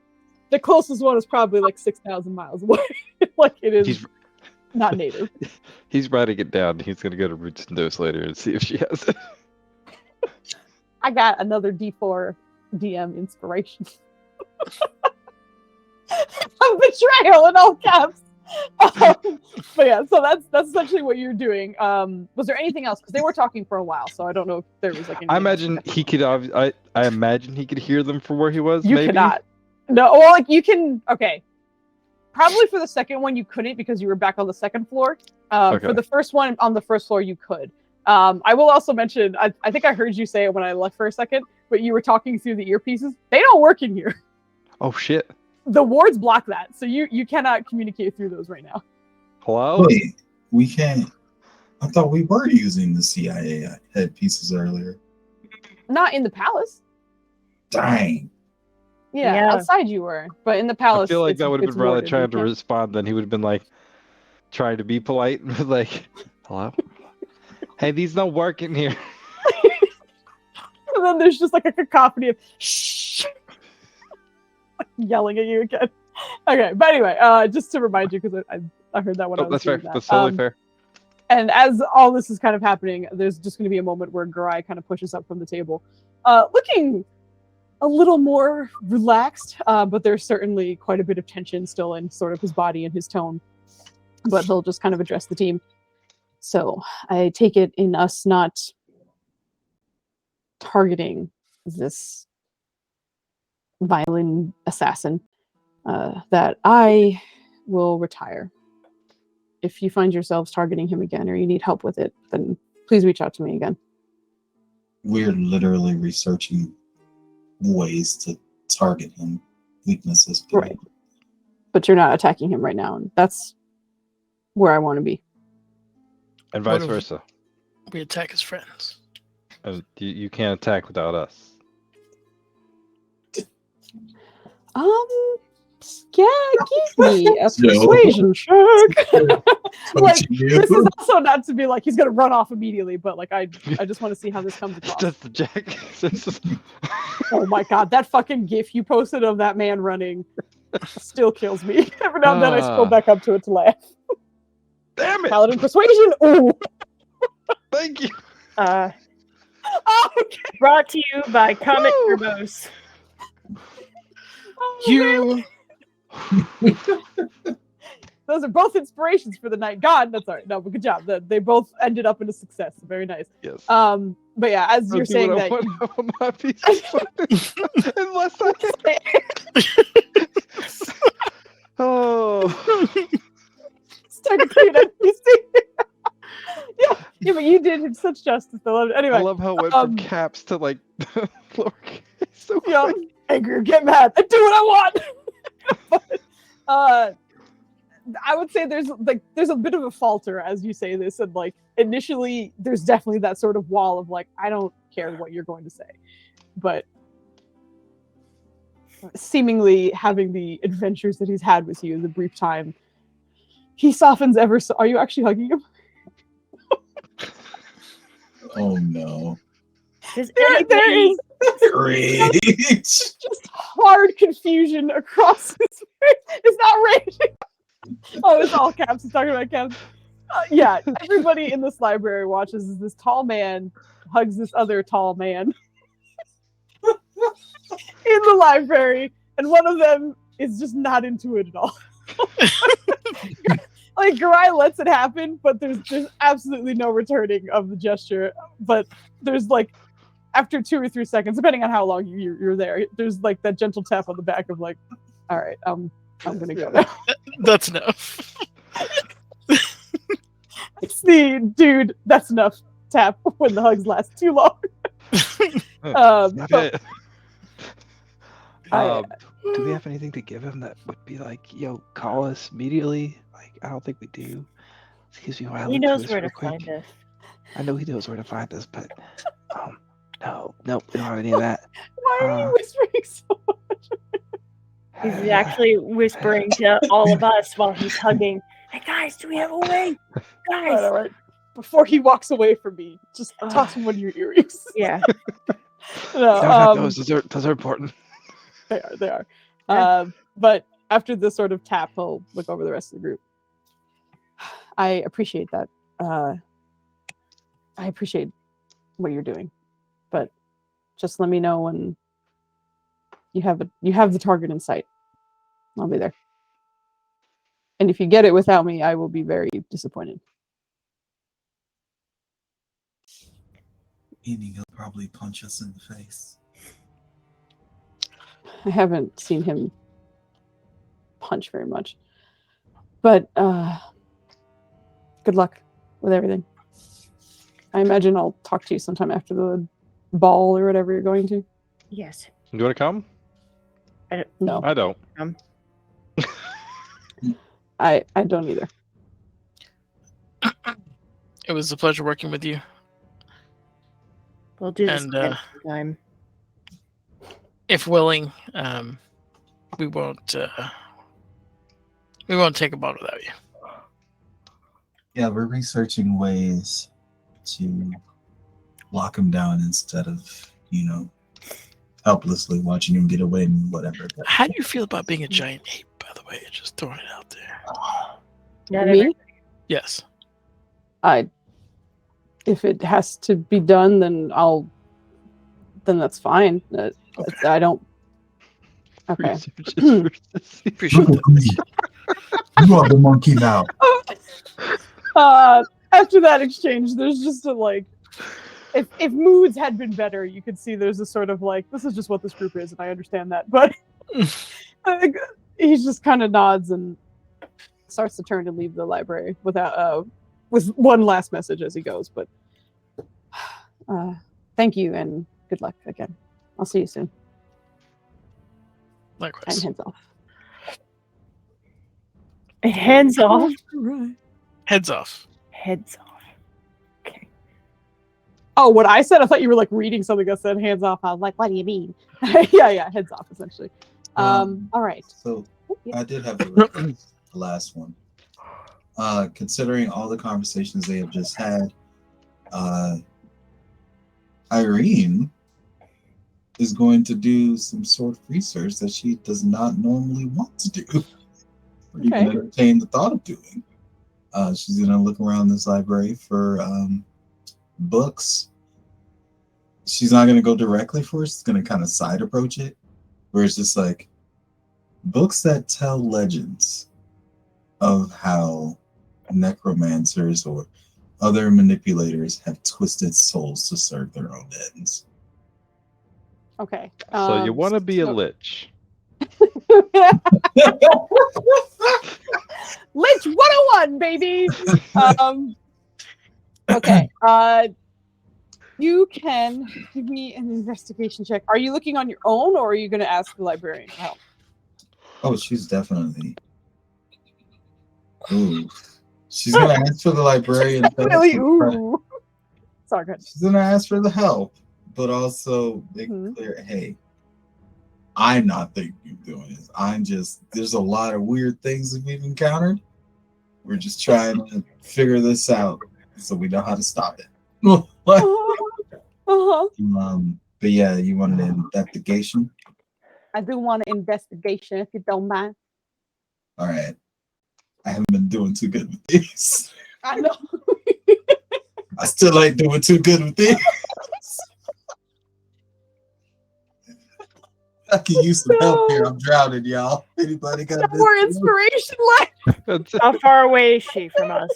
The closest one is probably like 6,000 miles away. Like it is not native. He's writing it down. He's going to go to Roots and Dose later and see if she has it. I got another D4 DM inspiration. Betrayal in all caps. But yeah, so that's essentially what you're doing. Was there anything else? Because they were talking for a while, so I don't know if there was like. I imagine he could. I imagine he could hear them from where he was. You maybe? cannot. No, well, like you can. Okay, probably for the second one you couldn't because you were back on the second floor. Okay. For the first one on the first floor you could. I will also mention. I think I heard you say it when I left for a second, but you were talking through the earpieces. They don't work in here. Oh shit. The wards block that, so you cannot communicate through those right now. Hello? Wait, we can't. I thought we were using the CIA headpieces earlier. Not in the palace. Dang. Yeah, outside you were, but in the palace. I feel like that would have been rather warded, trying to you can't. respond than he would have been like trying to be polite and like, hello? Hey, these don't work in here. And then there's just like a cacophony of shh, yelling at you again. Okay, but anyway, just to remind you because I heard that when I was That's fair. doing that. That's totally fair. And as all this is kind of happening, there's just going to be a moment where Garai kind of pushes up from the table, looking a little more relaxed, but there's certainly quite a bit of tension still in sort of his body and his tone. But he'll just kind of address the team. So I take it in us not targeting this violin assassin, that I will retire. If you find yourselves targeting him again or you need help with it, then please reach out to me again. We're literally researching ways to target him, weaknesses. Right. But you're not attacking him right now, and that's where I want to be. And vice versa. We attack his friends. You can't attack without us. Yeah, give me a persuasion check. Like, this is also not to be like he's gonna run off immediately, but like I just want to see how this comes across. Just the jack. Oh my god, that fucking gif you posted of that man running still kills me. Every now and then I scroll back up to it to laugh. Damn it! Paladin persuasion. Ooh. Thank you. Okay. Brought to you by Comic Turbos. You. Those are both inspirations for the night. God, that's all right. No, but good job. They both ended up in a success. Very nice. Yes. But yeah, as you're saying that. Unless oh. It's technically an NPC. Yeah, but you did him such justice. I love it. Anyway, I love how it went from caps to like lowercase. So yeah, angry or get mad. I do what I want. But, I would say there's a bit of a falter as you say this, and like initially there's definitely that sort of wall of like I don't care what you're going to say, but seemingly having the adventures that he's had with you in the brief time, he softens ever so. Are you actually hugging him? Oh no. Does There anybody... is Rage. just hard confusion across his face. It's not rage. Oh, it's all caps. It's talking about caps. Yeah, everybody in this library watches as this tall man hugs this other tall man in the library, and one of them is just not into it at all. Like Garai lets it happen, but there's absolutely no returning of the gesture. But there's like after 2 or 3 seconds, depending on how long you're there, there's like that gentle tap on the back of like, all right, I'm gonna go now. That's enough. It's the dude. That's enough. Tap when the hugs last too long. Okay. I- Do we have anything to give him that would be like, yo, call us immediately? Like, I don't think we do. Excuse me while I He look knows through where this to real quick. find us. I know he knows where to find us, but no, we don't have any of that. Why are you whispering so much? He's actually whispering to all of us while he's hugging. Hey guys, do we have a way? Guys. All right. Before he walks away from me, just toss him one of your earrings. Yeah. No, Those are important. They are. But after this sort of tap, he'll look over the rest of the group. I appreciate that. I appreciate what you're doing, but just let me know when you have the target in sight. I'll be there. And if you get it without me, I will be very disappointed. Meaning he'll probably punch us in the face. I haven't seen him punch very much. But good luck with everything. I imagine I'll talk to you sometime after the ball or whatever you're going to. Yes. You want to come? No, I don't. I don't either. It was a pleasure working with you. We'll do this And, again sometime. If willing, we won't take a boat without you. Yeah, we're researching ways to lock him down instead of, helplessly watching him get away and whatever. How do you feel about being a giant ape, by the way? Just throwing it out there. Not Me? Yes. If it has to be done, then that's fine. Okay. I don't. Okay. Appreciate Look that. at me. You are the monkey now. After that exchange, there's just a like, if moods had been better, you could see there's a sort of like, this is just what this group is, and I understand that. But he just kind of nods and starts to turn and leave the library without with one last message as he goes. But thank you and good luck again. I'll see you soon. And Likewise. hands off. And hands off. Heads off. Heads off. Okay. Oh, what I said? I thought you were like reading something that said hands off. I was like, what do you mean? yeah, heads off essentially. All right. So Yeah. I did have the last one. Considering all the conversations they have just had, Irene is going to do some sort of research that she does not normally want to do, or even entertain the thought of doing. She's going to look around this library for books. She's not going to go directly for it. She's going to kind of side approach it, where it's just like books that tell legends of how necromancers or other manipulators have twisted souls to serve their own ends. Okay. So you want to be a lich? Lich 101, baby. Okay. You can give me an investigation check. Are you looking on your own, or are you going to ask the librarian for help? Oh, she's definitely. Ooh. She's going to ask for the librarian. Really? Ooh. Sorry, go ahead. She's going to ask for the help, but also make it clear, hey, I'm not thinking of doing this. There's a lot of weird things that we've encountered. We're just trying to figure this out so we know how to stop it. What? Uh-huh. But yeah, you wanted an investigation. I do want an investigation if you don't mind. All right. I haven't been doing too good with these. I know. I still ain't doing too good with these. I can use some help here. I'm drowning, y'all. Anybody got No more inspiration left. How far away is she from us?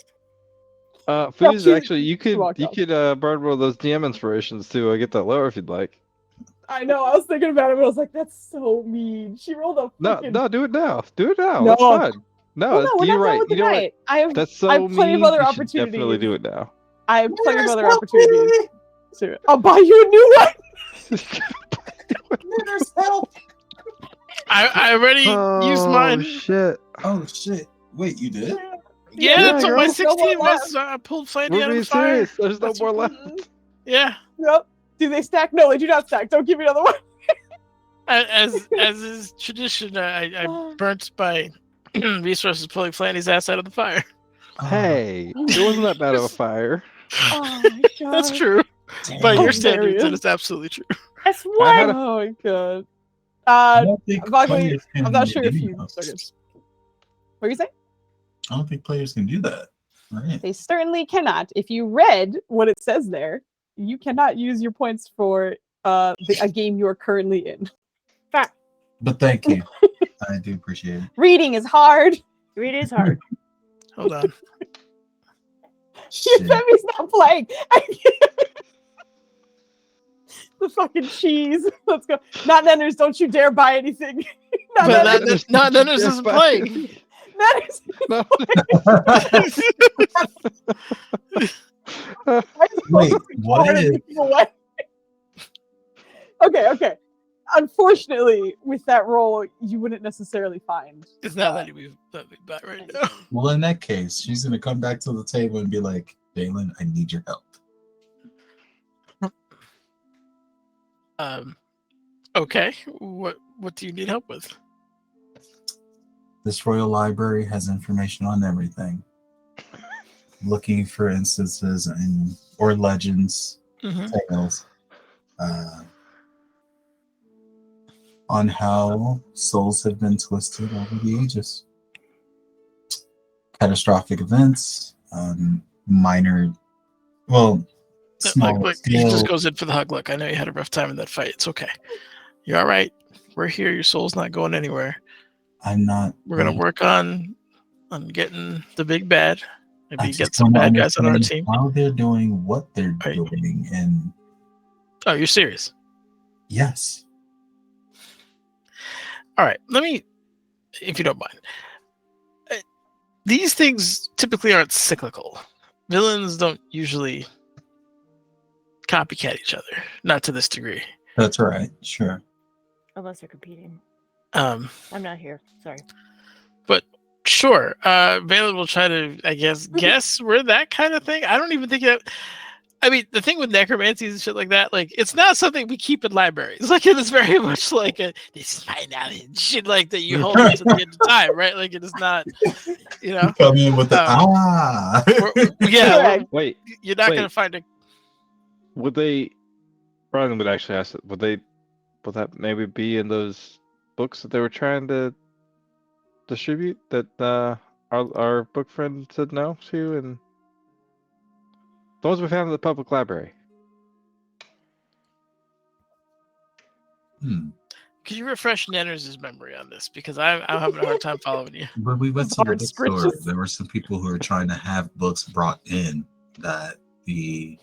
Foos, she's- actually, you could walked burn one of those DM inspirations too. I get that lower if you'd like. I know. I was thinking about it, but I was like, "That's so mean." She rolled a No, freaking... no, do it now. Do it now. No. That's fine. No, Well, no, we're you're not right. done with the You know what? night. I have That's so I have plenty of mean. other You should definitely opportunities. do it now. I have plenty of other opportunities. So, I'll buy you a new one. There's help. I already used mine. Shit. Oh shit! Wait, you did? Yeah, that's what my girl. 16 No more was. I pulled Flandy We're out of being the fire. serious. There's no more left. Yeah. Yep. Do they stack? No, they do not stack. Don't give me another one. As is tradition, I burnt my resources pulling Flandy's ass out of the fire. Hey, it wasn't that bad of a fire. Oh my god. That's true. By your Hilarious. standards, that is absolutely true. That's I had what? Oh my god. I don't think Buckley, players can I'm not sure if do you. that. What are you saying? I don't think players can do that. Right. They certainly cannot. If you read what it says there, you cannot use your points for a game you are currently in. Fact. But thank you. I do appreciate it. Reading is hard. It is hard. Hold on. Shit. Femi's not playing. The fucking cheese. Let's go. Not Nenners, don't you dare buy anything. Not But Nenners. Nenners isn't playing. Nenners. No. Wait, what if? Okay. Unfortunately, with that roll, you wouldn't necessarily find. It's not letting me back right now. Well, in that case, she's gonna come back to the table and be like, "Dalen, I need your help." Okay. What do you need help with? This royal library has information on everything. Looking for instances or legends, tales, on how souls have been twisted over the ages. Catastrophic events, minor, small. Look, he just goes in for the hug. Look, I know you had a rough time in that fight. It's okay. You're all right. We're here. Your soul's not going anywhere. I'm not. We're gonna work on getting the big bad. Maybe get some bad guys on our team. How they're doing what they're doing, and oh, you're serious? Yes. All right. Let me, if you don't mind. These things typically aren't cyclical. Villains don't usually copycat each other, not to this degree. That's right. Sure. Unless they're competing. I'm not here. Sorry. But sure, Valen will try to, I guess we're that kind of thing. I don't even think that. I mean, the thing with necromancies and shit like that, like, it's not something we keep in libraries. Like, it is very much like this is my knowledge, shit like that you hold on to the end of time, right? Like, it is not, Come in with the Wait. You're not gonna find a. Would they? Brian would actually ask it. Would that maybe be in those books that they were trying to distribute? That our book friend said no to, and the ones we found in the public library. Could you refresh Nenners' memory on this? Because I'm having a hard time following you. When we went to the bookstore, there were some people who were trying to have books brought in that the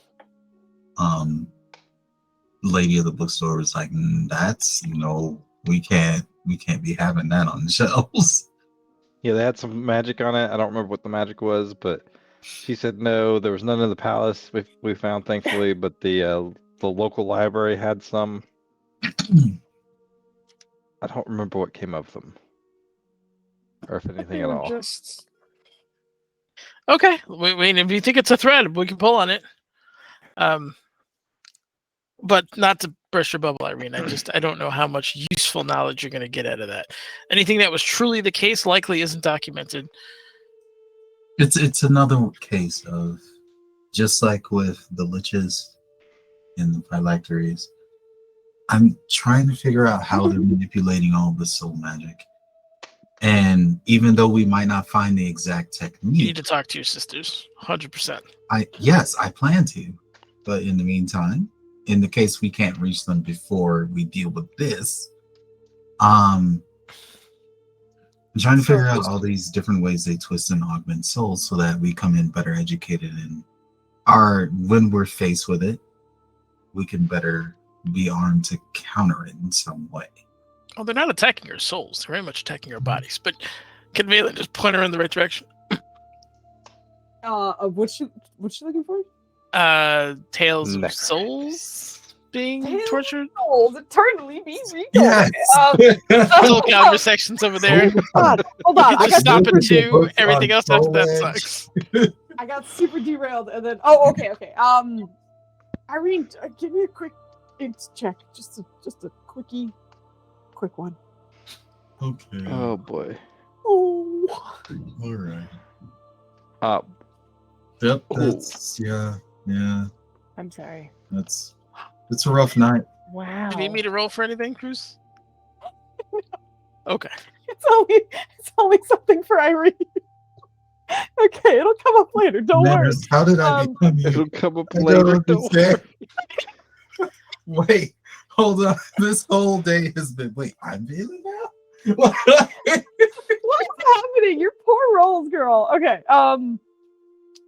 lady of the bookstore was like, "That's we can't be having that on the shelves." Yeah, they had some magic on it. I don't remember what the magic was, but she said no. There was none in the palace we found, thankfully, but the local library had some. I don't remember what came of them, or if anything at all. Okay, wait. If you think it's a thread, we can pull on it. But not to burst your bubble, Irene. I don't know how much useful knowledge you're going to get out of that. Anything that was truly the case likely isn't documented. It's another case of just like with the liches and the phylacteries, I'm trying to figure out how they're manipulating all the soul magic. And even though we might not find the exact You technique, need to talk to your sisters, 100%. Yes, I plan to. But in the meantime, in the case we can't reach them before we deal with this, I'm trying to figure out all these different ways they twist and augment souls so that we come in better educated and when we're faced with it, we can better be armed to counter it in some way. Oh, they're not attacking your souls. They're very much attacking your bodies. But can Valen just point her in the right direction? What's she looking for? Tales of Next. souls being tortured. Souls eternally being Yes. Soul conversations over there. God, hold You on. can I just got stop at super, 2. Everything else after that sucks. I got super derailed, and then okay. Irene, give me a quick int check, just a quick one. Okay. Oh boy. Oh. All right. Yep. That's yeah. I'm sorry. It's a rough night. Wow. Do you need me to roll for anything, Cruz? Okay. It's only something for Irene. Okay, it'll come up later. Don't worry. Manners, how did I become you? It'll come up I later. don't understand. Wait, hold on. This whole day has been. Wait, I'm feeling now. What's happening? Your poor rolls, girl. Okay.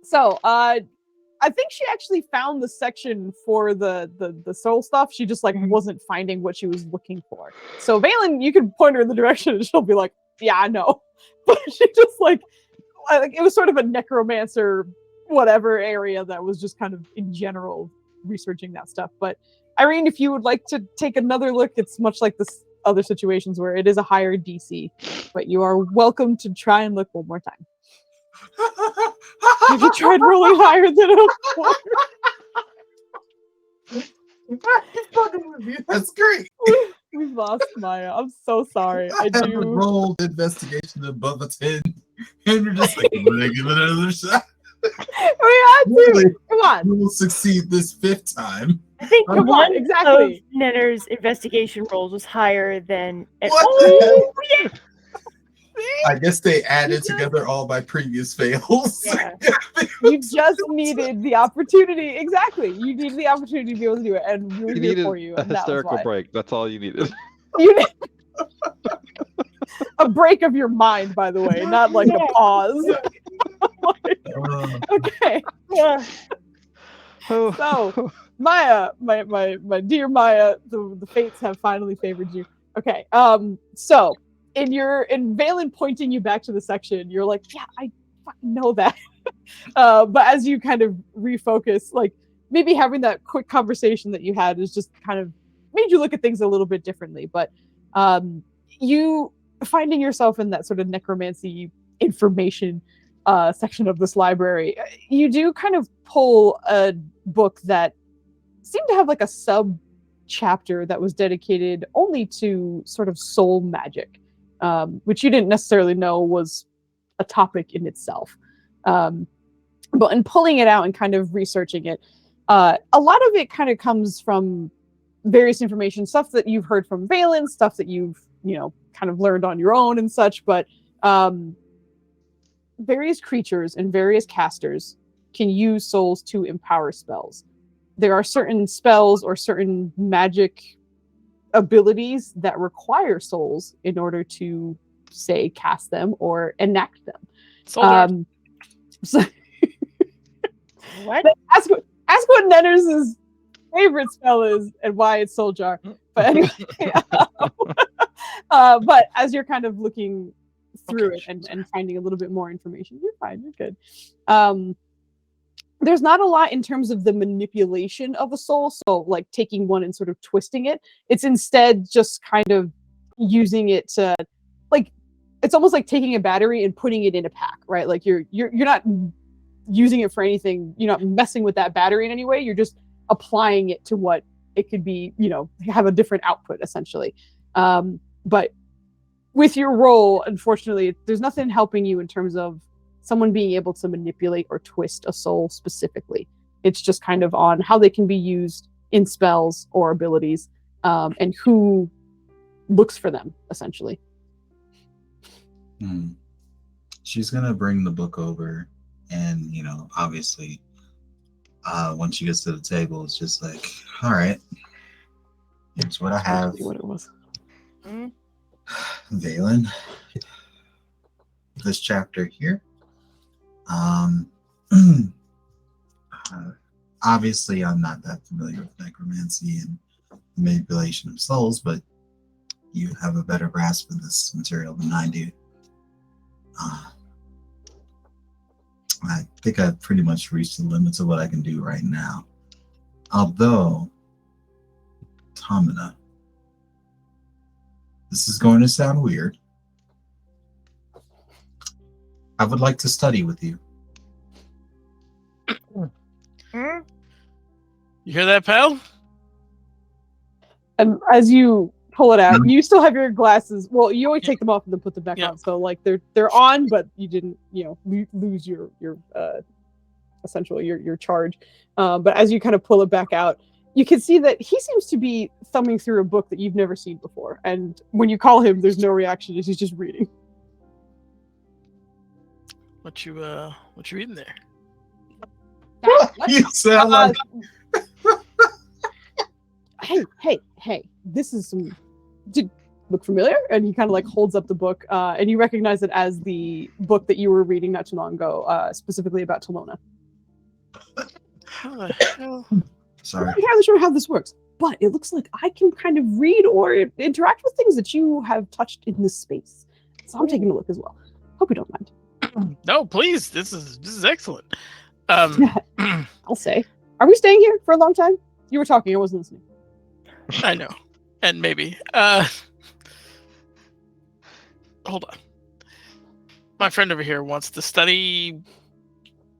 So I think she actually found the section for the soul stuff. She just like wasn't finding what she was looking for. So Valen, you can point her in the direction and she'll be like, yeah, I know. But she just like it was sort of a necromancer whatever area that was just kind of in general researching that stuff. But Irene, if you would like to take another look, it's much like this other situations where it is a higher DC, but you are welcome to try and look one more time. Have you tried rolling higher than a 4? That's great. We've lost Maya. I'm so sorry. I haven't do. rolled investigation above a 10, and you're just like, I'm gonna give it another shot. We had to. Really? Come on. We will succeed this 5th time. I think Come on, one exactly. of Nenner's investigation rolls was higher than. What Oh, yeah. I guess they added together all my previous fails. Yeah. You just needed the opportunity. Exactly. You needed the opportunity to be able to do it, and we were You here needed for you. a And that was hysterical why. break. That's all you needed. You need a break of your mind, by the way, not like a pause. Okay. Yeah. So, Maya, my dear Maya, the fates have finally favored you. Okay. So in Valen pointing you back to the section, you're like, yeah, I fucking know that. But as you kind of refocus, like maybe having that quick conversation that you had is just kind of made you look at things a little bit differently. But you finding yourself in that sort of necromancy information section of this library, you do kind of pull a book that seemed to have like a sub chapter that was dedicated only to sort of soul magic, which you didn't necessarily know was a topic in itself. But in pulling it out and kind of researching it, a lot of it kind of comes from various information, stuff that you've heard from Valen, stuff that you've, kind of learned on your own and such, but various creatures and various casters can use souls to empower spells. There are certain spells or certain magic abilities that require souls in order to, say, cast them or enact them. So What? ask what Nenner's favorite spell is and why it's Soul Jar. But anyway, but as you're kind of looking through it and finding a little bit more information, you're fine, you're good. There's not a lot in terms of the manipulation of a soul, so like taking one and sort of twisting it. It's instead just kind of using it to, like, it's almost like taking a battery and putting it in a pack, right? Like you're not using it for anything, you're not messing with that battery in any way, you're just applying it to what it could be, have a different output essentially. But with your role, unfortunately, there's nothing helping you in terms of someone being able to manipulate or twist a soul specifically. It's just kind of on how they can be used in spells or abilities, and who looks for them, essentially. She's gonna bring the book over, and obviously, once she gets to the table, it's just like, all right, here's what I have. What it was. Valen, this chapter here. Obviously, I'm not that familiar with necromancy and manipulation of souls, but you have a better grasp of this material than I do. I think I've pretty much reached the limits of what I can do right now. Although, Tamina, this is going to sound weird. I would like to study with you. You hear that, pal? And as you pull it out, you still have your glasses. Well, you always take them off and then put them back on. So like they're on, but you didn't lose your essentially your charge. But as you kind of pull it back out, you can see that he seems to be thumbing through a book that you've never seen before. And when you call him, there's no reaction. He's just reading. What you reading there? You sound like... Hey! This is some. Did look familiar? And he kind of like holds up the book, and you recognize it as the book that you were reading not too long ago, specifically about Talona. How the hell? Sorry. I'm not entirely sure how this works, but it looks like I can kind of read or interact with things that you have touched in this space. So I'm taking a look as well. Hope you don't mind. No, please. This is excellent. I'll say. Are we staying here for a long time? You were talking. I wasn't listening. I know. And maybe. Hold on. My friend over here wants to study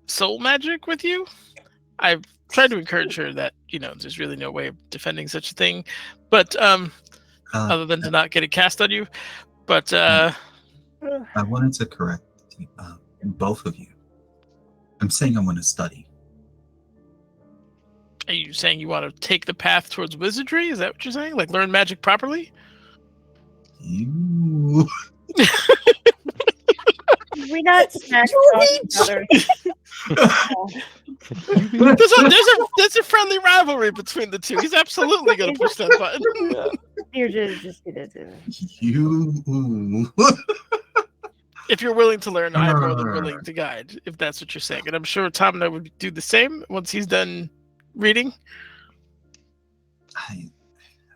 soul magic with you. I've tried to encourage her that, there's really no way of defending such a thing. But other than to not get it cast on you. But I wanted to correct both of you. I'm saying I want to study. Are you saying you want to take the path towards wizardry? Is that what you're saying? Like learn magic properly? You. We not smack each other. There's a friendly rivalry between the two. He's absolutely going to push that button. You're just gonna do it. You. If you're willing to learn, I'm more than willing to guide, if that's what you're saying. And I'm sure Tom and I would do the same once he's done reading.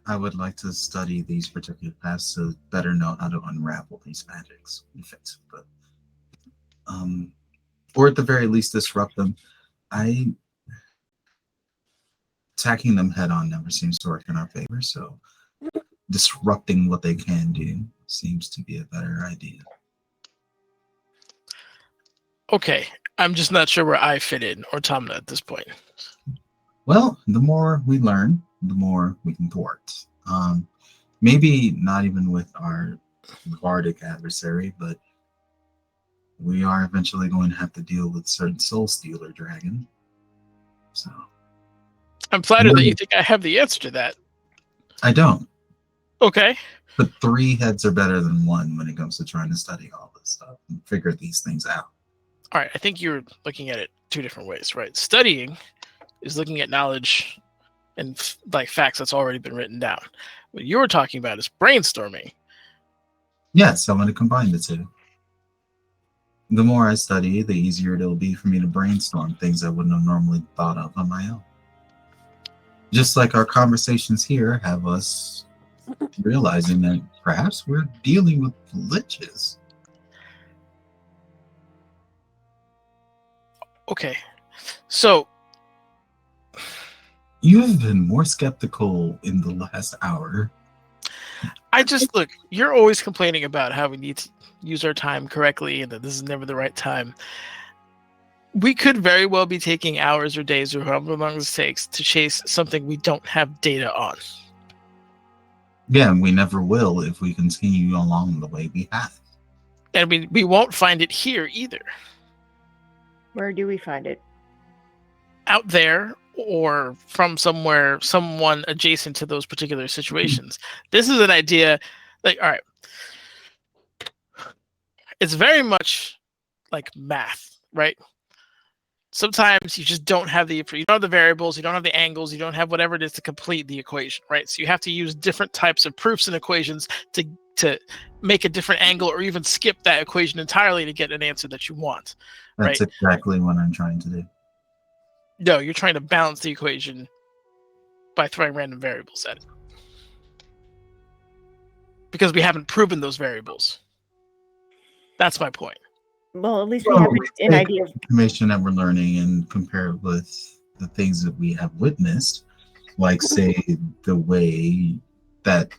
I would like to study these particular paths to better know how to unravel these magics, but or at the very least disrupt them. Attacking them head on never seems to work in our favor, so disrupting what they can do seems to be a better idea. Okay, I'm just not sure where I fit in, or Tamna at this point. Well, the more we learn, the more we can thwart. Maybe not even with our bardic adversary, but we are eventually going to have to deal with certain soul stealer dragon. So I'm flattered that you think I have the answer to that. I don't. Okay. But 3 heads are better than 1 when it comes to trying to study all this stuff and figure these things out. All right, I think you're looking at it 2 different ways, right? Studying is looking at knowledge and like facts that's already been written down. What you're talking about is brainstorming. Yes, I want to combine the 2. The more I study, the easier it'll be for me to brainstorm things I wouldn't have normally thought of on my own. Just like our conversations here have us realizing that perhaps we're dealing with liches. Okay, so you have been more skeptical in the last hour. I just look, you're always complaining about how we need to use our time correctly and that this is never the right time. We could very well be taking hours or days or however long it takes to chase something we don't have data on. Yeah, and we never will if we continue along the way we have. And we won't find it here either. Where do we find it? out there or from someone adjacent to those particular situations. This is an idea, like, all right, it's very much like math, right? Sometimes you just don't have the variables, you don't have the angles, you don't have whatever it is to complete the equation, right? So you have to use different types of proofs and equations to make a different angle, or even skip that equation entirely to get an answer that you want. That's right? exactly what I'm trying to do. No, you're trying to balance the equation by throwing random variables at it. Because we haven't proven those variables. That's my point. Well, at least we have an idea of information that we're learning and compare it with the things that we have witnessed, like say the way that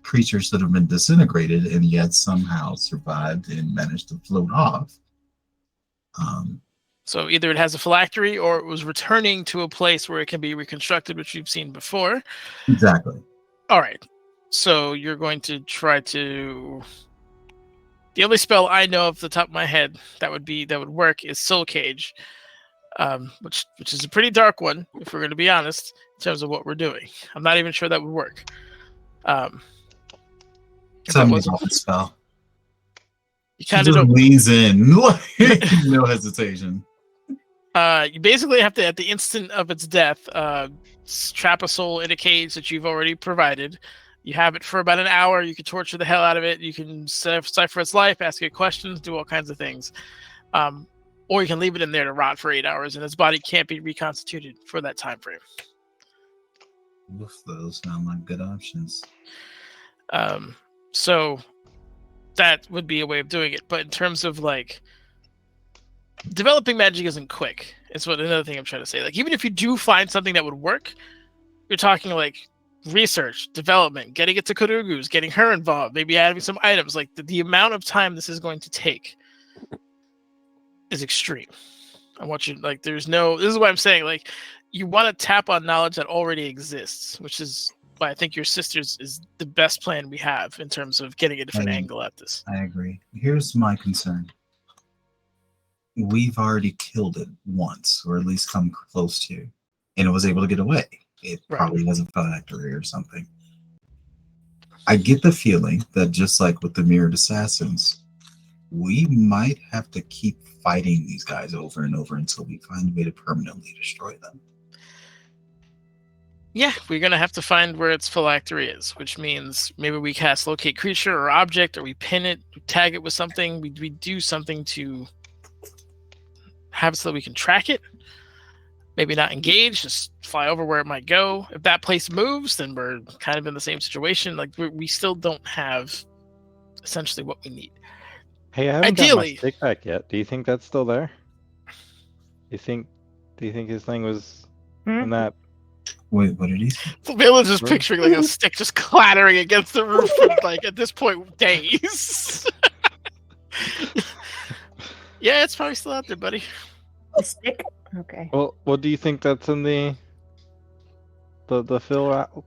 creatures that have been disintegrated and yet somehow survived and managed to float off. So either it has a phylactery or it was returning to a place where it can be reconstructed, which you've seen before. Exactly. All right. So you're going to try to... The only spell I know off the top of my head that would work is Soul Cage, which is a pretty dark one, if we're going to be honest, in terms of what we're doing. I'm not even sure that would work. Tell me about the spell. You kind of leans in, like, no hesitation. You basically have to, at the instant of its death, trap a soul in a cage that you've already provided. You have it for about an hour. You can torture the hell out of it. You can cipher its life, ask it questions, do all kinds of things. Or you can leave it in there to rot for 8 hours, and its body can't be reconstituted for that time frame. Oof, those sound like good options. So that would be a way of doing it. But in terms of like developing magic isn't quick. It's another thing I'm trying to say. Like, even if you do find something that would work, you're talking like research, development, getting it to Kurugu's, getting her involved, maybe adding some items. Like the amount of time this is going to take is extreme. I want you like this is what I'm saying. Like, you want to tap on knowledge that already exists, which is why I think your sister's is the best plan we have in terms of getting a different angle at this. I agree. Here's my concern. We've already killed it once, or at least come close to, and it was able to get away. It probably has a phylactery or something. I get the feeling that just like with the Mirrored Assassins, we might have to keep fighting these guys over and over until we find a way to permanently destroy them. Yeah, we're going to have to find where its phylactery is, which means maybe we cast Locate Creature or Object, or we pin it, tag it with something. We do something to have it so that we can track it. Maybe not engage, just fly over where it might go. If that place moves, then we're kind of in the same situation. Like, we still don't have essentially what we need. Hey, I haven't got my stick back yet. Do you think that's still there? Do you think his thing was in that? Wait, what did he say? Villain's just picturing like a stick just clattering against the roof for like at this point days. Yeah, it's probably still out there, buddy. The stick. Okay. Well, do you think that's in the phylactery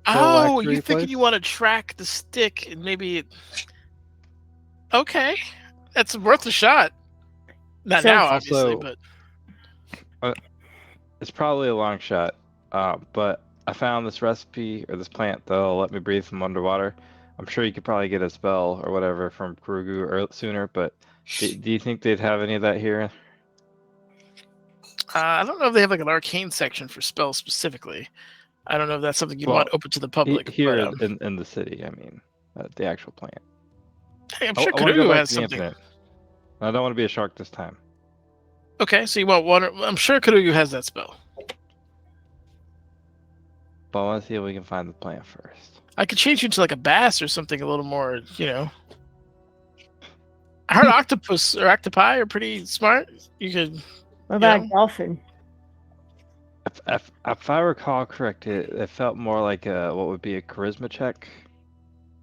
you thinking place? you want to track the stick and maybe okay, that's worth a shot. Not now, obviously, but it's probably a long shot. But I found this recipe or this plant that'll let me breathe from underwater. I'm sure you could probably get a spell or whatever from Kurugu sooner, but do you think they'd have any of that here? I don't know if they have like an arcane section for spells specifically. I don't know if that's something you want open to the public. Here in the city, I mean, the actual plant. Hey, I'm sure Kurugu has something. Infinite. I don't want to be a shark this time. Okay, so you want water. I'm sure Kurugu has that spell. But I want to see if we can find the plant first. I could change you to like a bass or something a little more, I heard octopus or octopi are pretty smart. You could. What about a dolphin? If I recall correct, it felt more like what would be a charisma check.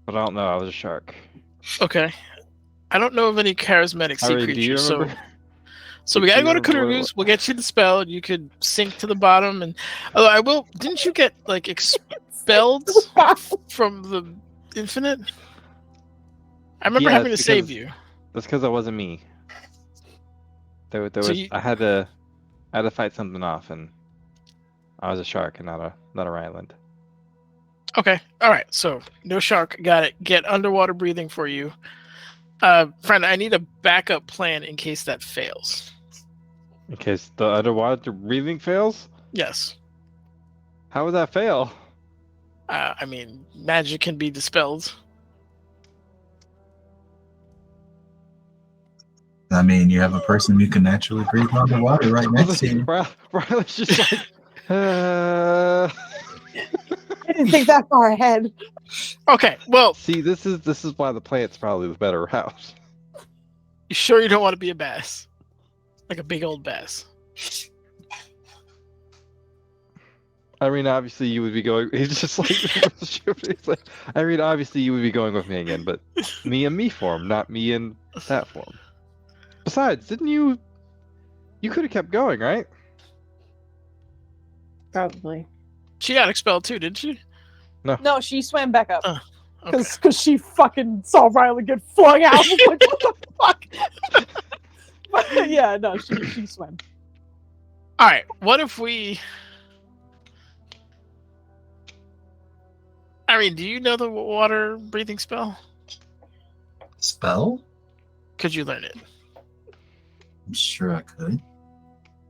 But I don't know. I was a shark. Okay. I don't know of any charismatic sea creatures. So we gotta go to Kurugu's. We'll get you the spell. You could sink to the bottom, and although I will. Didn't you get like expelled from the infinite? I remember having to save you. That's because it wasn't me. There was. I had to fight something off, and I was a shark and not a Ryland. Okay. All right. So no shark. Got it. Get underwater breathing for you. Friend, I need a backup plan in case that fails. In case the underwater breathing fails? Yes. How would that fail? I mean, magic can be dispelled. I mean, you have a person who can naturally breathe underwater right next to you. Riley's just like, I didn't think that far ahead. Okay. Well, see, this is why the plant's probably the better route. you sure you don't want to be a bass? Like a big old bass. Irene, obviously you would be going. He's just like, he's like, Irene, obviously you would be going with me again, but me in me form, not me in that form. Besides, didn't you? You could have kept going, right? Probably. She got expelled too, didn't she? No, she swam back up. Okay. Because she fucking saw Riley get flung out. I was like, what the fuck? But, yeah, no, she swam. All right. What if we? Irene, do you know the water breathing spell? Spell? Could you learn it? I'm sure I could.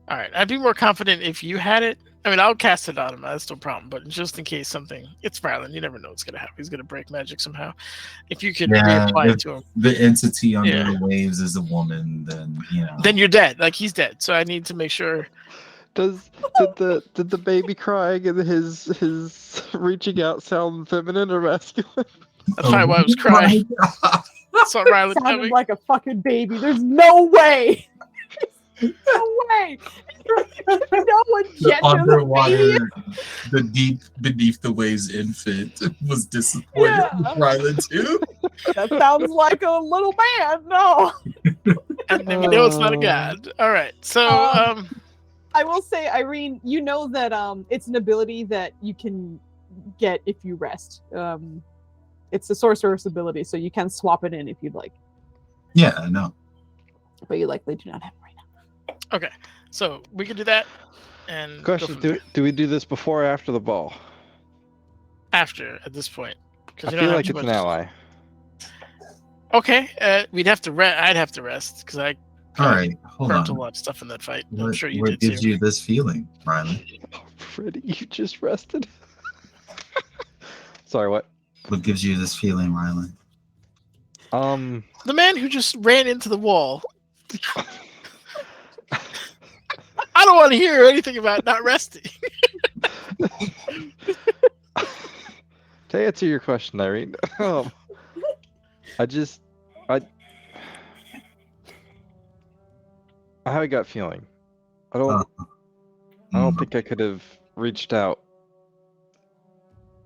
All right. I'd be more confident if you had it. I mean, I'll cast it on him. That's no problem. But just in case something, it's Ryland. You never know what's gonna happen. He's gonna break magic somehow. If you could reapply it to him, the entity under the waves is a woman, then you know. then you're dead. Like he's dead. So I need to make sure. Did the baby crying and his reaching out sound feminine or masculine? That's probably why I was crying. Saw Ryland Sounded coming. like a fucking baby. There's no way. No way. No one The genders a baby. underwater, the deep beneath the waves infant was disappointed with Ryland too. That sounds like a little man. No. And then we know it's not a god. All right. So I will say, Irene, you know that it's an ability that you can get if you rest. It's a sorcerer's ability, so you can swap it in if you'd like. Yeah, I know. But you likely do not have it right now. okay. So we can do that. And Question: go from Do we do this before or after the ball? after at this point? I feel like it's an ally. Okay. We'd have to rest. I'd have to rest because I. All right, hold burnt a on. lot of stuff in that fight. I'm What, sure you what did gives too. you this feeling, Ryland? Oh, Freddie, you just rested. Sorry, what? What gives you this feeling, Ryland? The man who just ran into the wall. I don't want to hear anything about not resting. To answer your question, Irene, I have a gut feeling. I don't think I could have reached out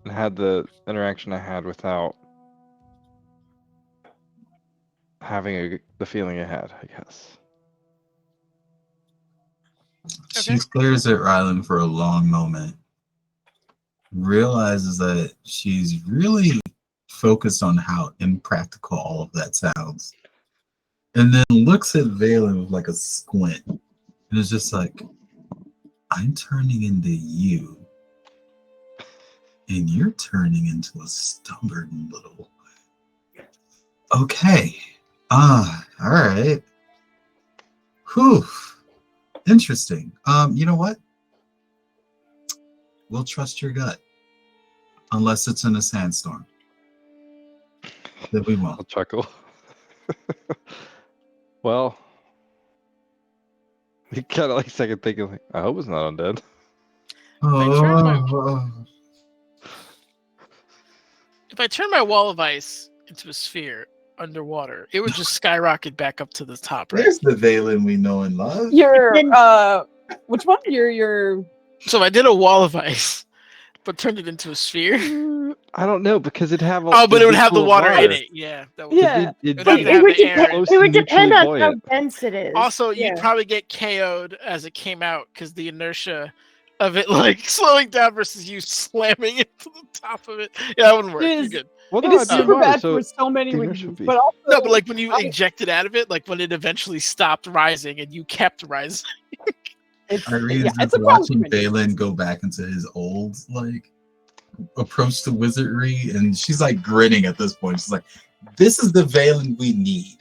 and had the interaction I had without having the feeling I had, I guess. She stares at Ryland for a long moment, realizes that she's really focused on how impractical all of that sounds, and then looks at Valen with like a squint, and is just like, I'm turning into you, and you're turning into a stubborn little... Okay. All right. Whew. Interesting. You know what? We'll trust your gut. Unless it's in a sandstorm. Then we won't. I'll chuckle. Well, he kind of like second thinking, like, I hope it's not undead. If I turn my wall of ice into a sphere underwater, it would just skyrocket back up to the top, right? There's the Valen we know and love. Your which one? Your So if I did a wall of ice, but turned it into a sphere. I don't know, because it'd have Oh, but it would have the pool of water in it. Yeah. That would, Yeah. It'd But be it would close It to would depend mutually on how buoyant. dense it is. Also, Yeah. you'd probably get KO'd as it came out because the inertia of it like slowing down versus you slamming into the top of it. Yeah, that wouldn't work. It You're is- good. Well, it no, is I'd be super water, bad so for so many the reasons. inertia But also, No, but like when you I- ejected out of it, like when it eventually stopped rising and you kept rising. Irene's it's just a problem for watching me. Valen go back into his old approach to wizardry, and she's like grinning at this point. She's like, "This is the Valen we need,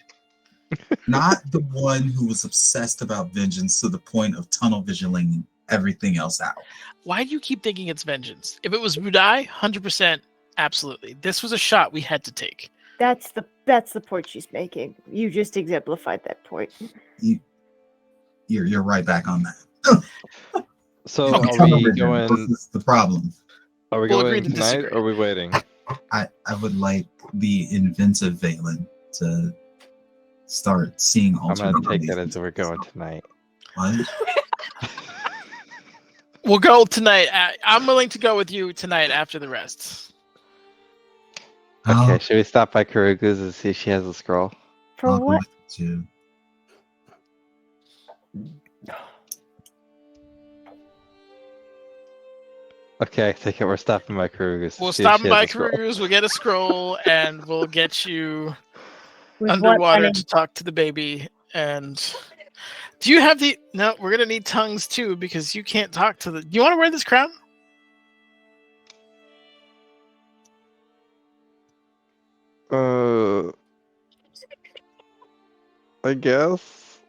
not the one who was obsessed about vengeance to the point of tunnel visioning everything else out." Why do you keep thinking it's vengeance? If it was Budai, 100%, absolutely. This was a shot we had to take. That's the point she's making. You just exemplified that point. You're right back on that. So Okay. are we going? This is the problem. Are we We'll agree going to tonight, disagree. or are we waiting? I would like the inventive Valen to start seeing I'm alternate gonna take that reasons. as we're going tonight. What? We'll go tonight. I'm willing to go with you tonight after the rest. Okay, I'll- should we stop by Karuga's and see if she has a scroll? For I'll go what? with you. Okay, I take it we're stopping by Karuga's. to We'll see if stop she has by a scroll. Cruise, we'll get a scroll, and we'll get you With what underwater money? to talk to the baby. And do you have the... No, we're going to need tongues too, because you can't talk to the... Do you want to wear this crown? I guess.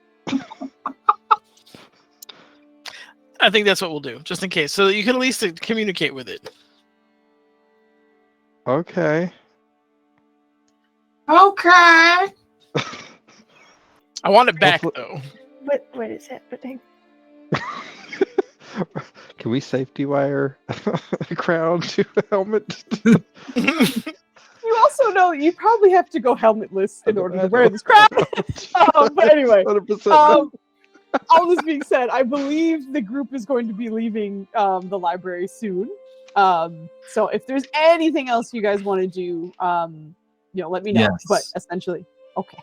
I think that's what we'll do, just in case. So that you can at least communicate with it. Okay. Okay. I want it back, Hopefully- though. What is happening? Can we safety wire a crown to a helmet? You also know you probably have to go helmetless in order to wear this crown. But anyway, 100%. all this being said, I believe the group is going to be leaving the library soon. So if there's anything else you guys want to do, let me know. Yes. But essentially, okay.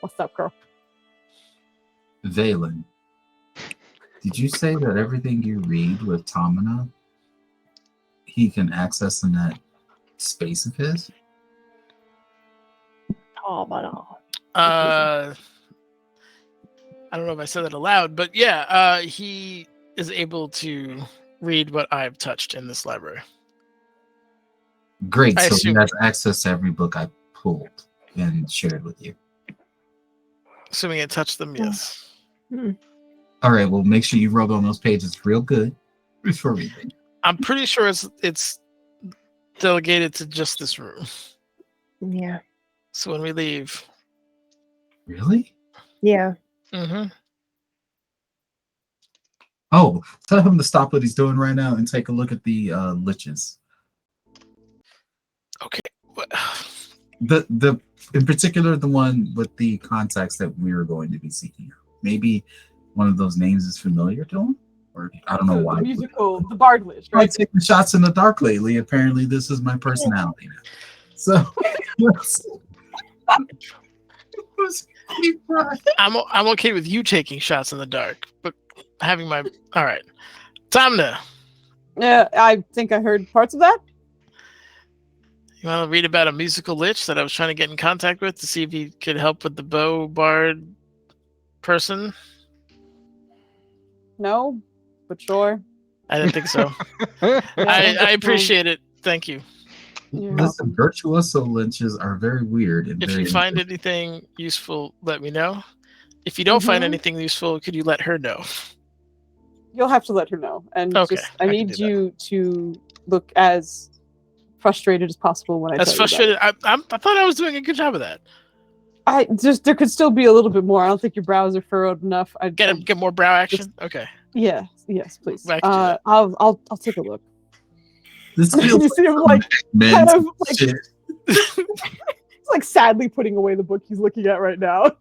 What's up, girl? Valen, did you say that everything you read with Tamina, he can access in that space of his? Oh, but all. I don't know if I said that aloud, but yeah, he is able to read what I've touched in this library. Great. I So he assume- has access to every book I pulled and shared with you. Assuming I touched them, yes. All right. Well, make sure you rub on those pages real good before reading. I'm pretty sure it's delegated to just this room. Yeah. So when we leave, Really? Yeah. Oh, tell him to stop what he's doing right now and take a look at the liches. okay. The in particular the one with the contacts that we were going to be seeking out. Maybe one of those names is familiar to him, or I don't know why. The musical, the Bard list, I right? taking shots in the dark lately. Apparently, this is my personality now. So I'm okay with you taking shots in the dark, but having my all right. Tamna, Yeah, I think I heard parts of that. you want to read about a musical lich that I was trying to get in contact with to see if he could help with the bow bard person? No, but sure. I didn't think so. I appreciate it. Thank you. Listen, virtuoso lynches are very weird. And If very you find anything useful, let me know. If you don't find Mhm. anything useful, could you let her know? You'll have to let her know, and Okay, just I I can need do that. you to look as frustrated as possible when I That's tell you about frustrated. I thought I was doing a good job of that. it. There could still be a little bit more. I don't think your brows are furrowed enough. Get more brow action. Okay. Yeah, yes, please. I can do that. I'll take a look. This You feels see him like men kind of like shit. he's like sadly putting away the book he's looking at right now.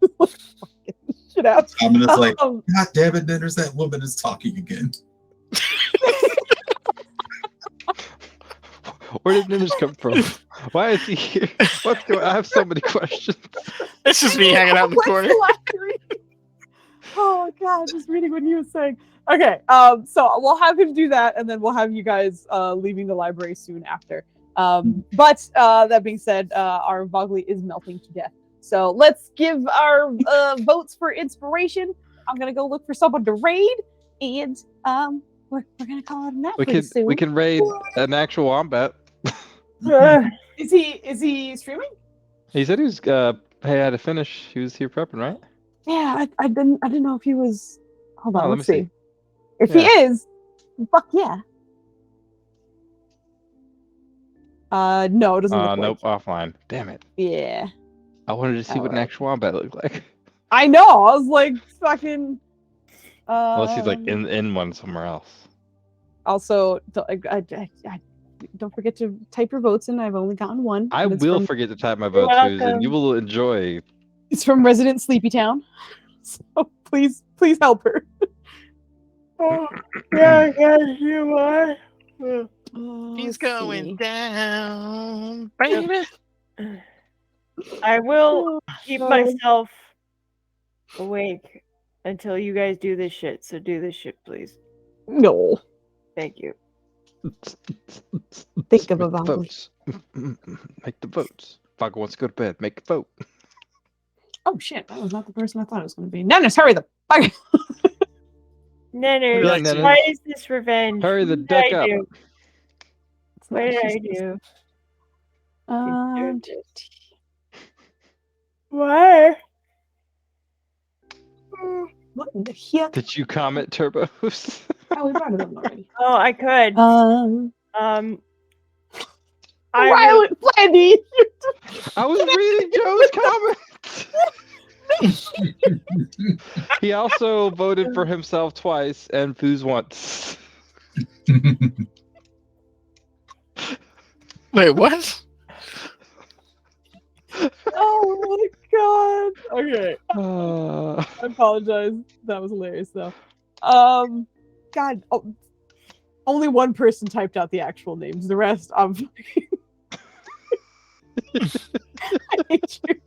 Shit out. I'm just like, Um, God damn it, there's that woman is talking again. Where did Ninja come from? Why is he here? What's going? I have so many questions. It's just me hanging out in the Where's corner. library? Oh god, just reading what he was saying. Okay, so we'll have him do that, and then we'll have you guys leaving the library soon after. But that being said, our Vogley is melting to death. So let's give our votes for inspiration. I'm gonna go look for someone to raid, And we're gonna call it a night We pretty can soon. we can raid an actual wombat. Is he streaming? He said he was had to finish. He was here prepping, right? Yeah, I didn't know if he was. Hold on, Oh, let let's me see. see. If he is, fuck yeah. No, it doesn't look Nope, like. offline. Damn it. Yeah. I wanted to see what an Alright. actual wombat looked like. I know. I was like fucking. Unless he's like in one somewhere else. Also, don't forget to type your votes in. I've only gotten one. I and it's will from- forget to type my You're vote, Susan. welcome. You will enjoy. It's from Resident Sleepy Town. So please help her. Oh, yeah, yes, you are. He's going down, baby. I will keep myself awake until you guys do this shit. So do this shit, please. No. Thank you. Think of a Make the volley. votes. Make the votes. Fogger wants to go to bed. Make a vote. Oh shit, that was not the person I thought it was going to be. Nennis, hurry the fuck. Nenner, Yeah, Nenner. why is this revenge? Hurry the What did duck I up. do? What did I do? What? What in the heck? Did you comment turbos? Oh, we brought it up already. Oh, I could. I Violet Flandy! I was reading Joe's comments. He also voted for himself twice and Foos once. Wait, what? Oh my god. Okay. Uh, I apologize. That was hilarious though. God. Oh, only one person typed out the actual names. The rest, I'm I hate you.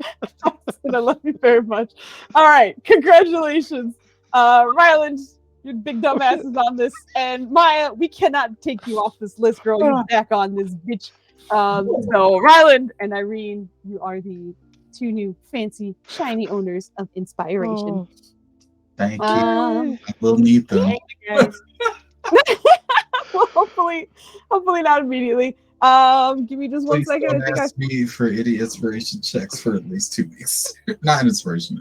Austin, I love you very much. All right. Congratulations. Ryland, your big dumb ass is on this. And Maya, we cannot take you off this list, girl. You're back on this bitch. So Ryland and Irene, you are the two new fancy shiny owners of Inspiration. Thank you. I will need them. Thank you guys. Well, hopefully not immediately. Give me just one Please second. I don't think ask me for idiot inspiration checks for at least 2 weeks. Not inspiration,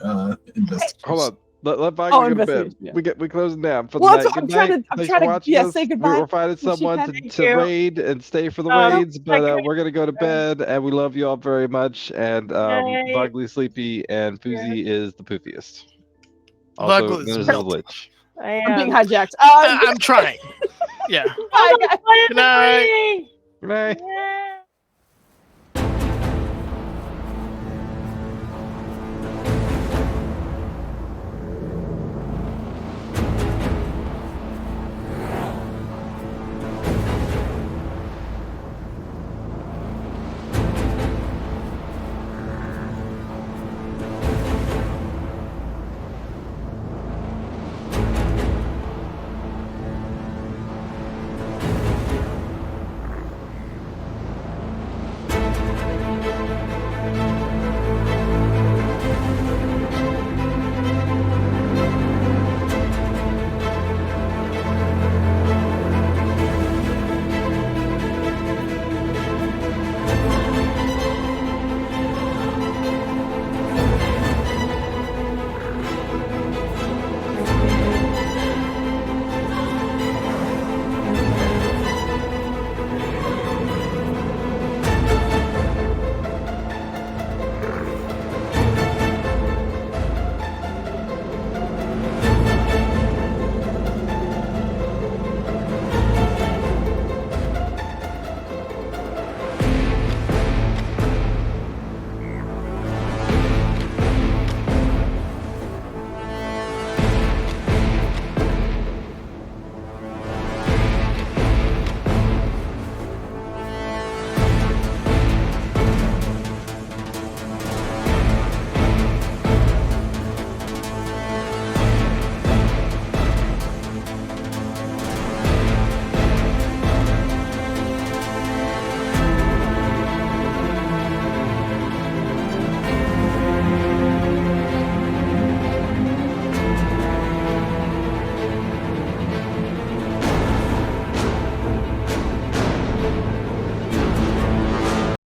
investigation. hold on. Let Oh, Fogger go to bed. investigation, yeah. We closing down for the Well, night. that's what I'm Good trying night. to- I'm Thanks trying for to- watching yeah, us. say goodbye. We're finding Well, she someone had- to Thank you. raid and stay for the Um, raids, but I could- we're gonna go to bed and we love you all very much. And Night. Bugly Sleepy and Fousey is the poofiest. Bugly Also, is there's a perfect. glitch. I'm being am. hijacked. I'm trying. Yeah. Bye, guys. Good night. Waiting. Good night. Yeah.